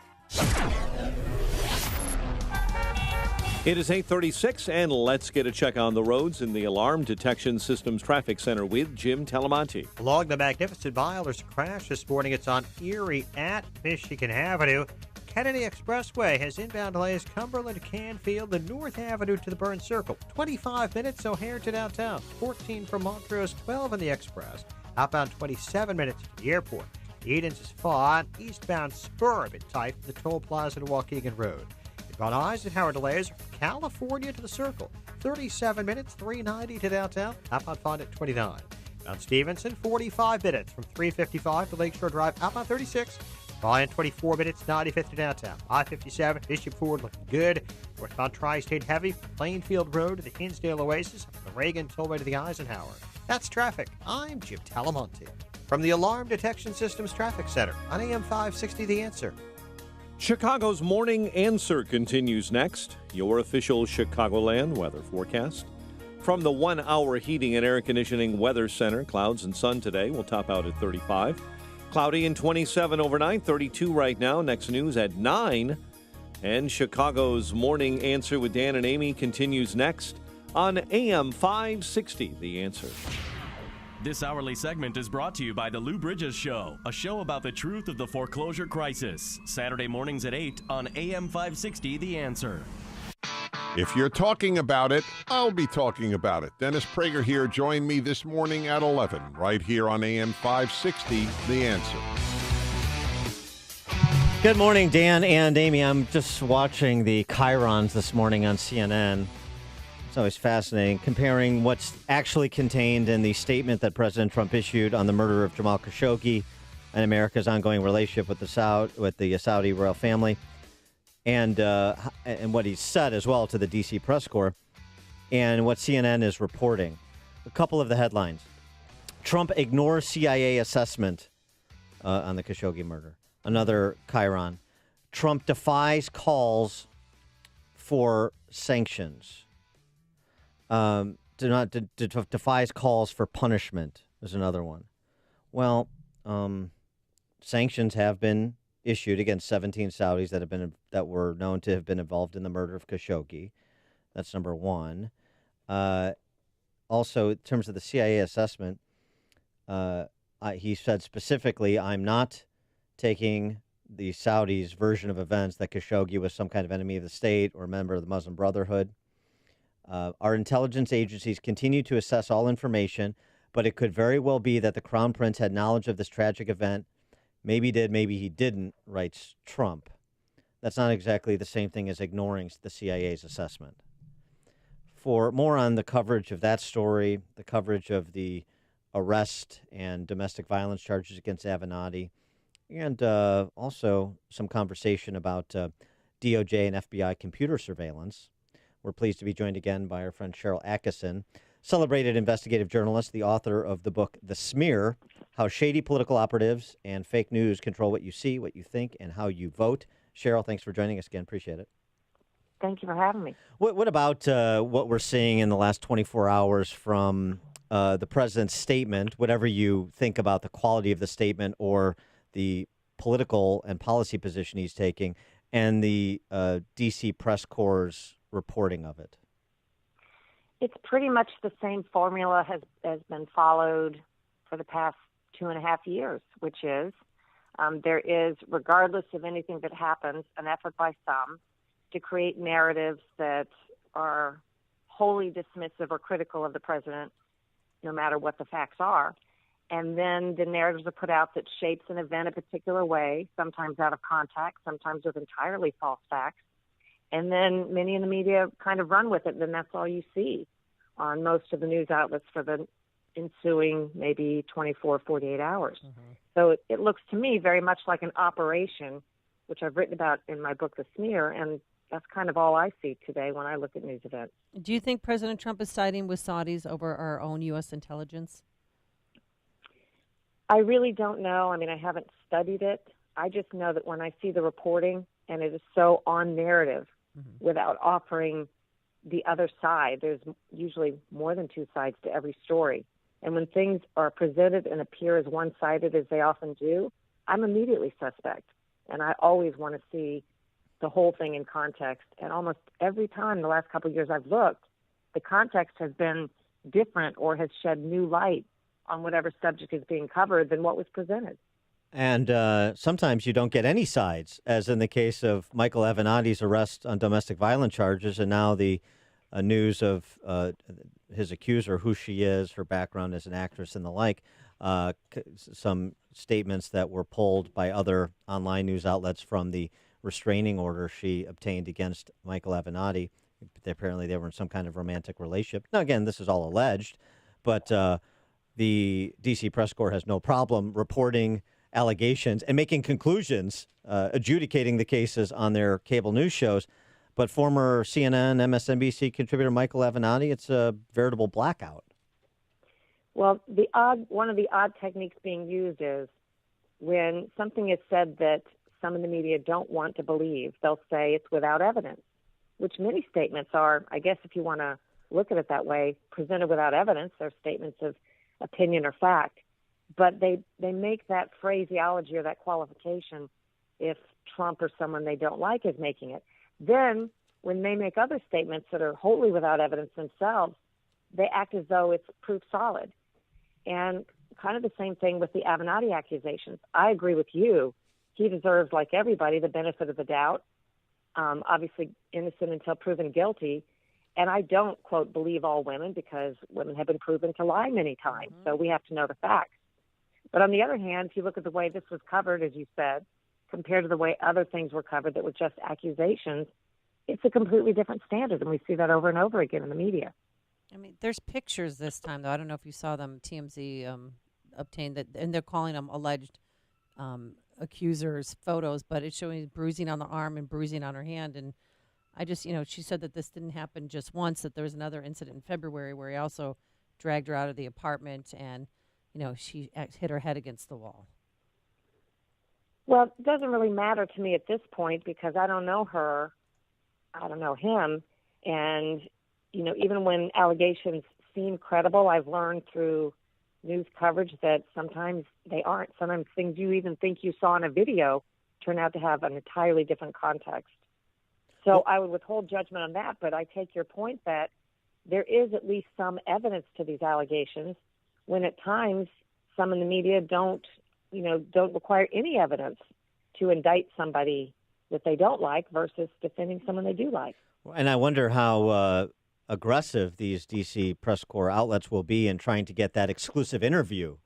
It is 8:36, and let's get a check on the roads in the Alarm Detection Systems Traffic Center with Jim Talamonte. Along the Magnificent Mile, there's a crash this morning. It's on Erie at Michigan Avenue. Kennedy Expressway has inbound delays Cumberland, Canfield, and North Avenue to the Burn Circle. 25 minutes O'Hare to downtown. 14 from Montrose, 12 in the Express. Outbound 27 minutes to the airport. Edens is fine. Eastbound spur a bit tight from the toll plaza to Waukegan Road. Inbound Eisenhower delays from California to the Circle. 37 minutes, 390 to downtown. Outbound fine at 29. Mount Stevenson, 45 minutes from 355 to Lakeshore Drive. Outbound 36. Fine 24 minutes, 95th to downtown. I-57, Bishop Ford looking good. Northbound Tri-State heavy from Plainfield Road to the Hinsdale Oasis. The Reagan Tollway to the Eisenhower. That's traffic. I'm Jim Talamonte. From the Alarm Detection Systems Traffic Center on AM 560 The Answer. Chicago's Morning Answer continues next. Your official Chicagoland weather forecast. From the 1 hour heating and air conditioning weather center, clouds and sun today will top out at 35. Cloudy and 27 overnight, 32 right now. Next news at 9. And Chicago's Morning Answer with Dan and Amy continues next on AM 560 The Answer. This hourly segment is brought to you by The Lou Bridges Show, a show about the truth of the foreclosure crisis. Saturday mornings at 8 on AM 560 The Answer. If you're talking about it, I'll be talking about it. Dennis Prager here. Join me this morning at 11, right here on AM 560, The Answer. Good morning, Dan and Amy. I'm just watching the chyrons this morning on CNN. It's always fascinating, comparing what's actually contained in the statement that President Trump issued on the murder of Jamal Khashoggi and America's ongoing relationship with the Saudi royal family, and what he said as well to the D.C. press corps, and what CNN is reporting. A couple of the headlines. Trump ignores CIA assessment on the Khashoggi murder. Another chyron. Trump defies calls for sanctions. Defies calls for punishment is another one. Well, sanctions have been issued against 17 Saudis that were known to have been involved in the murder of Khashoggi. That's number one. Also, in terms of the CIA assessment, he said specifically, "I'm not taking the Saudis' version of events that Khashoggi was some kind of enemy of the state or a member of the Muslim Brotherhood. Our intelligence agencies continue to assess all information, but it could very well be that the Crown Prince had knowledge of this tragic event. Maybe he did, maybe he didn't," writes Trump. That's not exactly the same thing as ignoring the CIA's assessment. For more on the coverage of that story, the coverage of the arrest and domestic violence charges against Avenatti, and also some conversation about DOJ and FBI computer surveillance. We're pleased to be joined again by our friend Cheryl Atkinson, celebrated investigative journalist, the author of the book The Smear, How Shady Political Operatives and Fake News Control What You See, What You Think, and How You Vote. Cheryl, thanks for joining us again. Appreciate it. Thank you for having me. What about what we're seeing in the last 24 hours from the president's statement, whatever you think about the quality of the statement or the political and policy position he's taking, and the D.C. press corps' reporting of it? It's pretty much the same formula has been followed for the past 2.5 years, which is there is, regardless of anything that happens, an effort by some to create narratives that are wholly dismissive or critical of the president, no matter what the facts are. And then the narratives are put out that shapes an event a particular way, sometimes out of context, sometimes with entirely false facts. And then many in the media kind of run with it, and then that's all you see on most of the news outlets for the ensuing maybe 24, 48 hours. So it looks to me very much like an operation, which I've written about in my book, The Smear, and that's kind of all I see today when I look at news events. Do you think President Trump is siding with Saudis over our own U.S. intelligence? I really don't know. I mean, I haven't studied it. I just know that when I see the reporting and it is so on narrative without offering the other side, there's usually more than two sides to every story. And when things are presented and appear as one-sided as they often do, I'm immediately suspect. And I always want to see the whole thing in context. And almost every time the last couple of years I've looked, the context has been different or has shed new light on whatever subject is being covered than what was presented. And sometimes you don't get any sides, as in the case of Michael Avenatti's arrest on domestic violence charges, and now the news of his accuser, who she is, her background as an actress and the like, some statements that were pulled by other online news outlets from the restraining order she obtained against Michael Avenatti. Apparently they were in some kind of romantic relationship. Now, again, this is all alleged, but the D.C. press corps has no problem reporting allegations and making conclusions, adjudicating the cases on their cable news shows. But former CNN, MSNBC contributor Michael Avenatti, it's a veritable blackout. Well, one of the odd techniques being used is when something is said that some in the media don't want to believe, they'll say it's without evidence, which many statements are, I guess if you want to look at it that way, presented without evidence. They're statements of opinion or fact. But they make that phraseology or that qualification if Trump or someone they don't like is making it. Then when they make other statements that are wholly without evidence themselves, they act as though it's proof solid. And kind of the same thing with the Avenatti accusations. I agree with you. He deserves, like everybody, the benefit of the doubt. Obviously innocent until proven guilty. And I don't, quote, believe all women, because women have been proven to lie many times. So we have to know the facts. But on the other hand, if you look at the way this was covered, as you said, compared to the way other things were covered that were just accusations, it's a completely different standard. And we see that over and over again in the media. I mean, there's pictures this time, though. I don't know if you saw them. TMZ obtained that, and they're calling them alleged accusers' photos, but it's showing bruising on the arm and bruising on her hand. And I just, she said that this didn't happen just once, that there was another incident in February where he also dragged her out of the apartment and, she hit her head against the wall. Well, it doesn't really matter to me at this point because I don't know her. I don't know him. And, even when allegations seem credible, I've learned through news coverage that sometimes they aren't. Sometimes things you even think you saw in a video turn out to have an entirely different context. So I would withhold judgment on that, but I take your point that there is at least some evidence to these allegations when at times some in the media don't require any evidence to indict somebody that they don't like versus defending someone they do like. And I wonder how aggressive these D.C. press corps outlets will be in trying to get that exclusive interview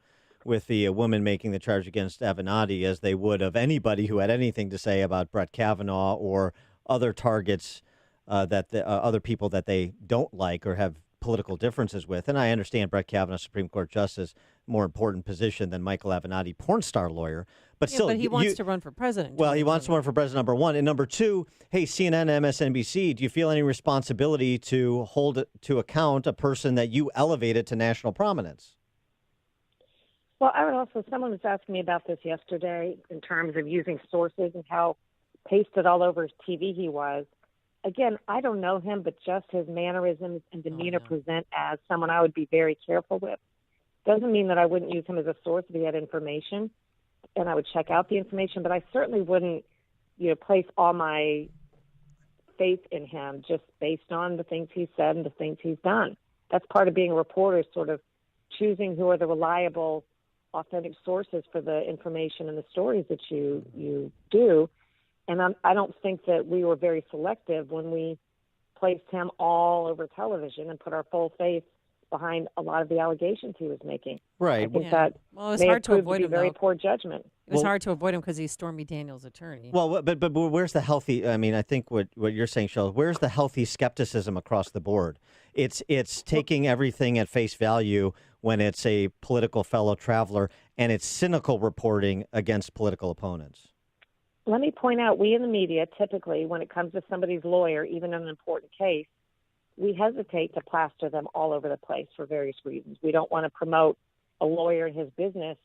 with the woman making the charge against Avenatti, as they would of anybody who had anything to say about Brett Kavanaugh or other targets, other people that they don't like or have political differences with. And I understand Brett Kavanaugh, Supreme Court Justice, more important position than Michael Avenatti, porn star lawyer. But still, but he wants to run for president. Well, he wants to run for president, number one. And number two, hey, CNN, MSNBC, do you feel any responsibility to hold to account a person that you elevated to national prominence? Well, I would also, someone was asking me about this yesterday in terms of using sources and how pasted all over his TV he was. Again, I don't know him, but just his mannerisms and demeanor present as someone I would be very careful with. Doesn't mean that I wouldn't use him as a source if he had information, and I would check out the information, but I certainly wouldn't, place all my faith in him just based on the things he said and the things he's done. That's part of being a reporter, sort of choosing who are the reliable, authentic sources for the information and the stories that you do. And I don't think that we were very selective when we placed him all over television and put our full faith behind a lot of the allegations he was making. Right. I think that it was may hard have to proved avoid be him. very Though. poor judgment. It was hard to avoid him because he's Stormy Daniels' attorney. Well, but where's the healthy? I mean, I think what you're saying, Cheryl, where's the healthy skepticism across the board? It's taking everything at face value when it's a political fellow traveler, and it's cynical reporting against political opponents. Let me point out, we in the media, typically, when it comes to somebody's lawyer, even in an important case, we hesitate to plaster them all over the place for various reasons. We don't want to promote a lawyer and his business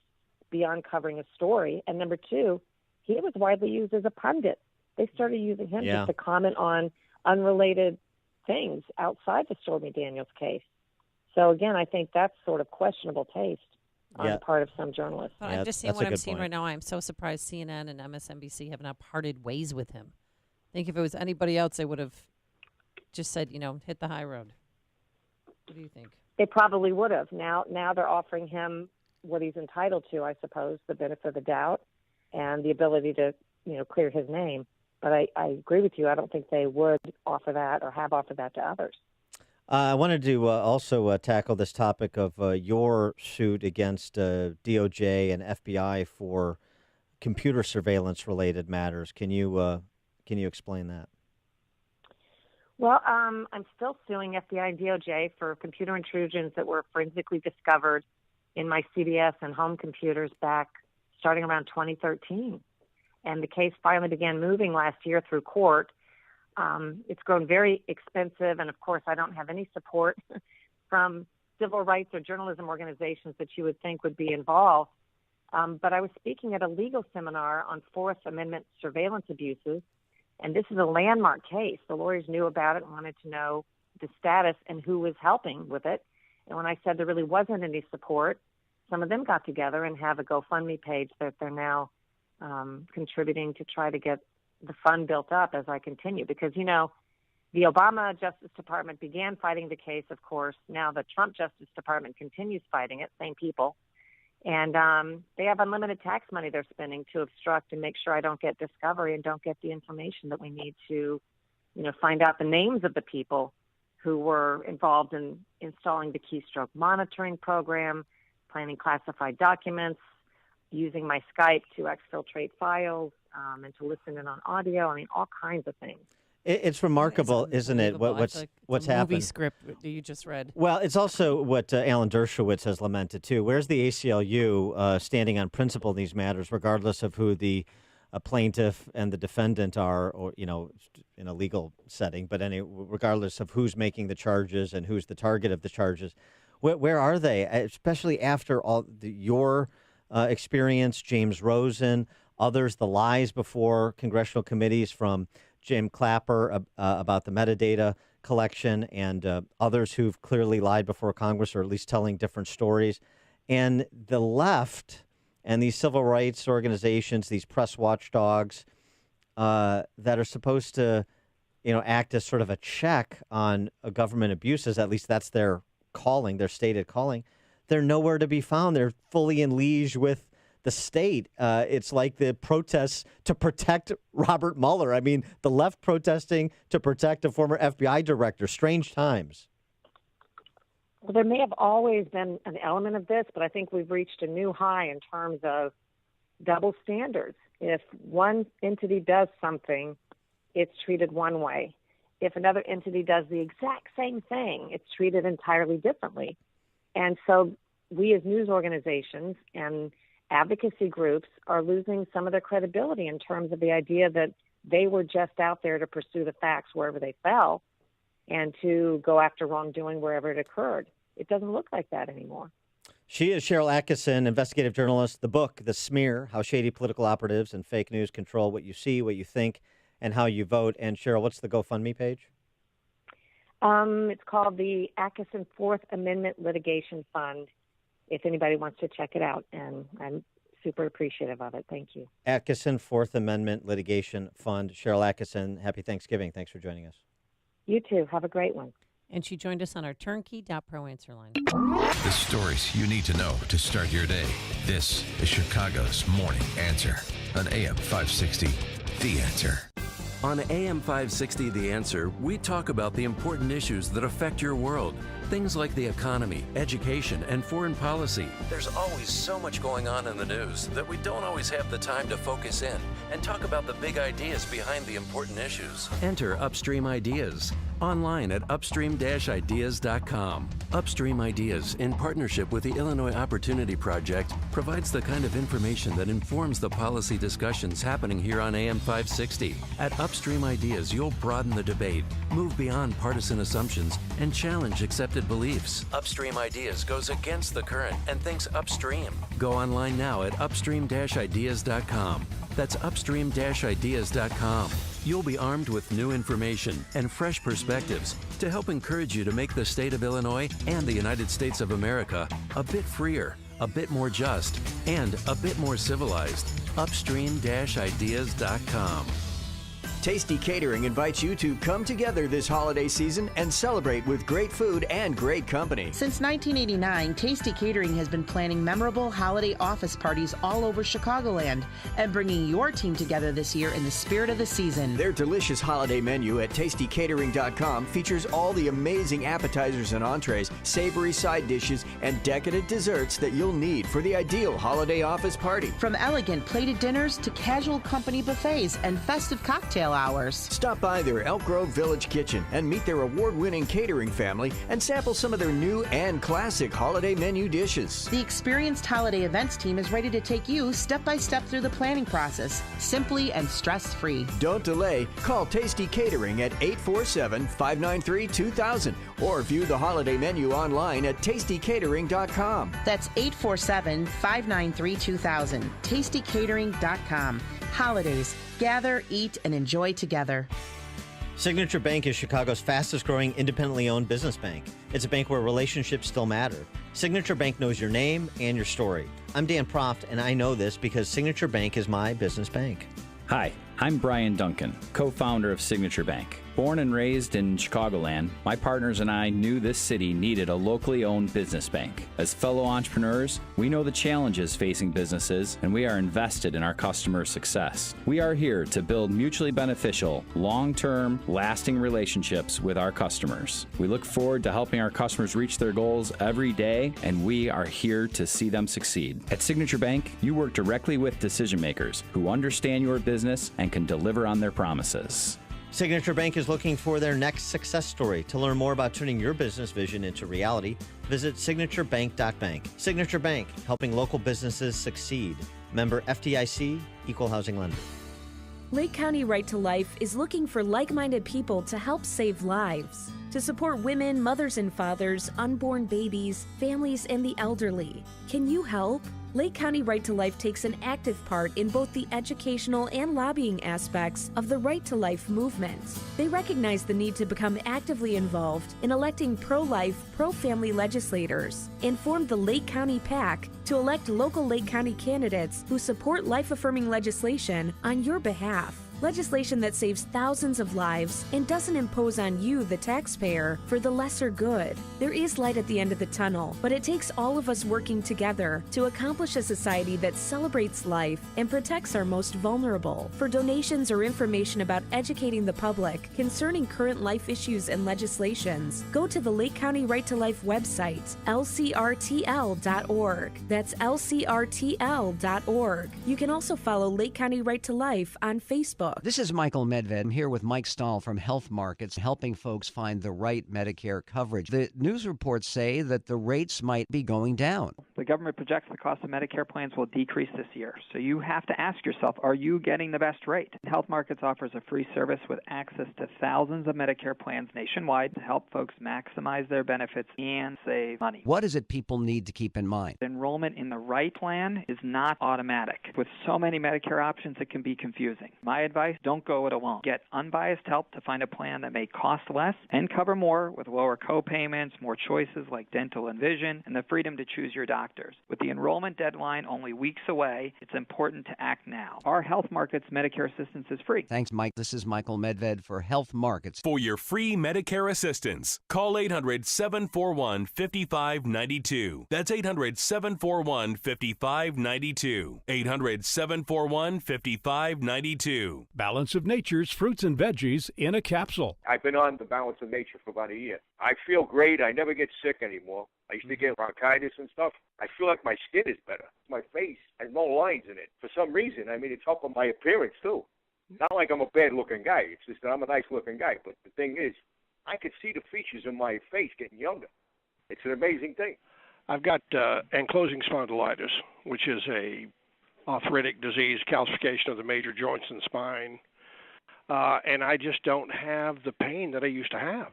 beyond covering a story. And number two, he was widely used as a pundit. They started using him just to comment on unrelated things outside the Stormy Daniels case. So again, I think that's sort of questionable taste on the part of some journalists. But I'm just seeing what I'm seeing right now. I'm so surprised CNN and MSNBC have not parted ways with him. I think if it was anybody else, they would have just said, hit the high road. What do you think? They probably would have. Now they're offering him what he's entitled to, I suppose, the benefit of the doubt and the ability to, clear his name. But I agree with you. I don't think they would offer that or have offered that to others. I wanted to also tackle this topic of your suit against DOJ and FBI for computer surveillance-related matters. Can you explain that? Well, I'm still suing FBI and DOJ for computer intrusions that were forensically discovered in my CBS and home computers back starting around 2013. And the case finally began moving last year through court. It's grown very expensive, and of course I don't have any support from civil rights or journalism organizations that you would think would be involved. But I was speaking at a legal seminar on Fourth Amendment surveillance abuses, and this is a landmark case. The lawyers knew about it and wanted to know the status and who was helping with it. And when I said there really wasn't any support, some of them got together and have a GoFundMe page that they're now contributing to try to get the fund built up as I continue. Because, the Obama Justice Department began fighting the case, of course. Now the Trump Justice Department continues fighting it, same people. And they have unlimited tax money they're spending to obstruct and make sure I don't get discovery and don't get the information that we need to, find out the names of the people who were involved in installing the keystroke monitoring program, planning classified documents, using my Skype to exfiltrate files and to listen in on audio. I mean, all kinds of things. It's remarkable, isn't it? What's happened? Movie script that you just read. Well, it's also what Alan Dershowitz has lamented too. Where's the ACLU standing on principle in these matters, regardless of who the plaintiff and the defendant are, or in a legal setting? But regardless of who's making the charges and who's the target of the charges, where are they? Especially after all your experience, James Rosen, others, the lies before congressional committees from Jim Clapper about the metadata collection, and others who've clearly lied before Congress, or at least telling different stories. And the left and these civil rights organizations, these press watchdogs that are supposed to, act as sort of a check on government abuses, at least that's their calling, their stated calling, they're nowhere to be found. They're fully in liege with the state. It's like the protests to protect Robert Mueller. I mean, the left protesting to protect a former FBI director. Strange times. Well, there may have always been an element of this, but I think we've reached a new high in terms of double standards. If one entity does something, it's treated one way. if another entity does the exact same thing, it's treated entirely differently. And so we as news organizations and advocacy groups are losing some of their credibility in terms of the idea that they were just out there to pursue the facts wherever they fell and to go after wrongdoing wherever it occurred. It doesn't look like that anymore. She is Cheryl Atkinson, investigative journalist. The book, The Smear, How Shady Political Operatives and Fake News Control What You See, What You Think, and How You Vote. And Cheryl, what's the GoFundMe page? It's called the Atkinson Fourth Amendment Litigation Fund, if anybody wants to check it out. And I'm super appreciative of it. Thank you. Atkinson Fourth Amendment Litigation Fund. Cheryl Atkinson, happy Thanksgiving. Thanks for joining us. You too. Have a great one. And she joined us on our turnkey.pro answer line. The stories you need to know to start your day. This is Chicago's Morning Answer on AM 560, The Answer. On AM 560, The Answer, we talk about the important issues that affect your world. Things like the economy, education, and foreign policy. There's always so much going on in the news that we don't always have the time to focus in and talk about the big ideas behind the important issues. Enter Upstream Ideas online at upstream-ideas.com. Upstream Ideas, in partnership with the Illinois Opportunity Project, provides the kind of information that informs the policy discussions happening here on AM 560. At Upstream Ideas, you'll broaden the debate, move beyond partisan assumptions, and challenge accepted beliefs. Upstream Ideas goes against the current and thinks upstream. Go online now at upstream-ideas.com. That's upstream-ideas.com. You'll be armed with new information and fresh perspectives to help encourage you to make the state of Illinois and the United States of America a bit freer, a bit more just, and a bit more civilized. Upstream-ideas.com. Tasty Catering invites you to come together this holiday season and celebrate with great food and great company. Since 1989, Tasty Catering has been planning memorable holiday office parties all over Chicagoland and bringing your team together this year in the spirit of the season. Their delicious holiday menu at tastycatering.com features all the amazing appetizers and entrees, savory side dishes, and decadent desserts that you'll need for the ideal holiday office party. From elegant plated dinners to casual company buffets and festive cocktail hours. Stop by their Elk Grove Village Kitchen and meet their award-winning catering family and sample some of their new and classic holiday menu dishes. The experienced holiday events team is ready to take you step by step through the planning process, simply and stress-free. Don't delay. Call Tasty Catering at 847-593-2000 or view the holiday menu online at tastycatering.com. That's 847-593-2000. tastycatering.com. Holidays. Gather, eat, and enjoy together. Signature Bank is Chicago's fastest growing independently owned business bank. It's a bank where relationships still matter. Signature Bank knows your name and your story. I'm Dan Proft, and I know this because Signature Bank is my business bank. Hi, I'm Brian Duncan, co-founder of Signature Bank. Born and raised in Chicagoland, my partners and I knew this city needed a locally owned business bank. As fellow entrepreneurs, we know the challenges facing businesses, and we are invested in our customers' success. We are here to build mutually beneficial, long-term, lasting relationships with our customers. We look forward to helping our customers reach their goals every day, and we are here to see them succeed. At Signature Bank, you work directly with decision makers who understand your business and can deliver on their promises. Signature Bank is looking for their next success story. To learn more about turning your business vision into reality, visit signaturebank.bank. Signature Bank, helping local businesses succeed. Member FDIC, Equal Housing Lender. Lake County Right to Life is looking for like-minded people to help save lives, to support women, mothers and fathers, unborn babies, families, and the elderly. Can you help? Lake County Right to Life takes an active part in both the educational and lobbying aspects of the Right to Life movement. They recognize the need to become actively involved in electing pro-life, pro-family legislators and formed the Lake County PAC to elect local Lake County candidates who support life-affirming legislation on your behalf. Legislation that saves thousands of lives and doesn't impose on you, the taxpayer, for the lesser good. There is light at the end of the tunnel, but it takes all of us working together to accomplish a society that celebrates life and protects our most vulnerable. For donations or information about educating the public concerning current life issues and legislations, go to the Lake County Right to Life website, lcrtl.org. That's lcrtl.org. You can also follow Lake County Right to Life on Facebook. suck. This is Michael Medved. I'm here with Mike Stahl from Health Markets, helping folks find the right Medicare coverage. The news reports say that the rates might be going down. The government projects the cost of Medicare plans will decrease this year. So you have to ask yourself, are you getting the best rate? Health Markets offers a free service with access to thousands of Medicare plans nationwide to help folks maximize their benefits and save money. What is it people need to keep in mind? Enrollment in the right plan is not automatic. With so many Medicare options, it can be confusing. My advice, don't go it alone. Get unbiased help to find a plan that may cost less and cover more with lower co-payments, more choices like dental and vision, and the freedom to choose your doctors. With the enrollment deadline only weeks away, it's important to act now. Our Health Markets Medicare assistance is free. Thanks, Mike. This is Michael Medved for Health Markets. For your free Medicare assistance, call 800-741-5592. That's 800-741-5592. 800-741-5592. Balance of Nature's fruits and veggies in a capsule. I've been on the Balance of Nature for about a year. I feel great. I never get sick anymore. I used to get bronchitis and stuff. I feel like my skin is better. My face has no lines in it. For some reason, I mean, it's helping my appearance, too. Not like I'm a bad-looking guy. It's just that I'm a nice-looking guy. But the thing is, I can see the features in my face getting younger. It's an amazing thing. I've got ankylosing spondylitis, which is a arthritic disease, calcification of the major joints in the spine. And I just don't have the pain that I used to have.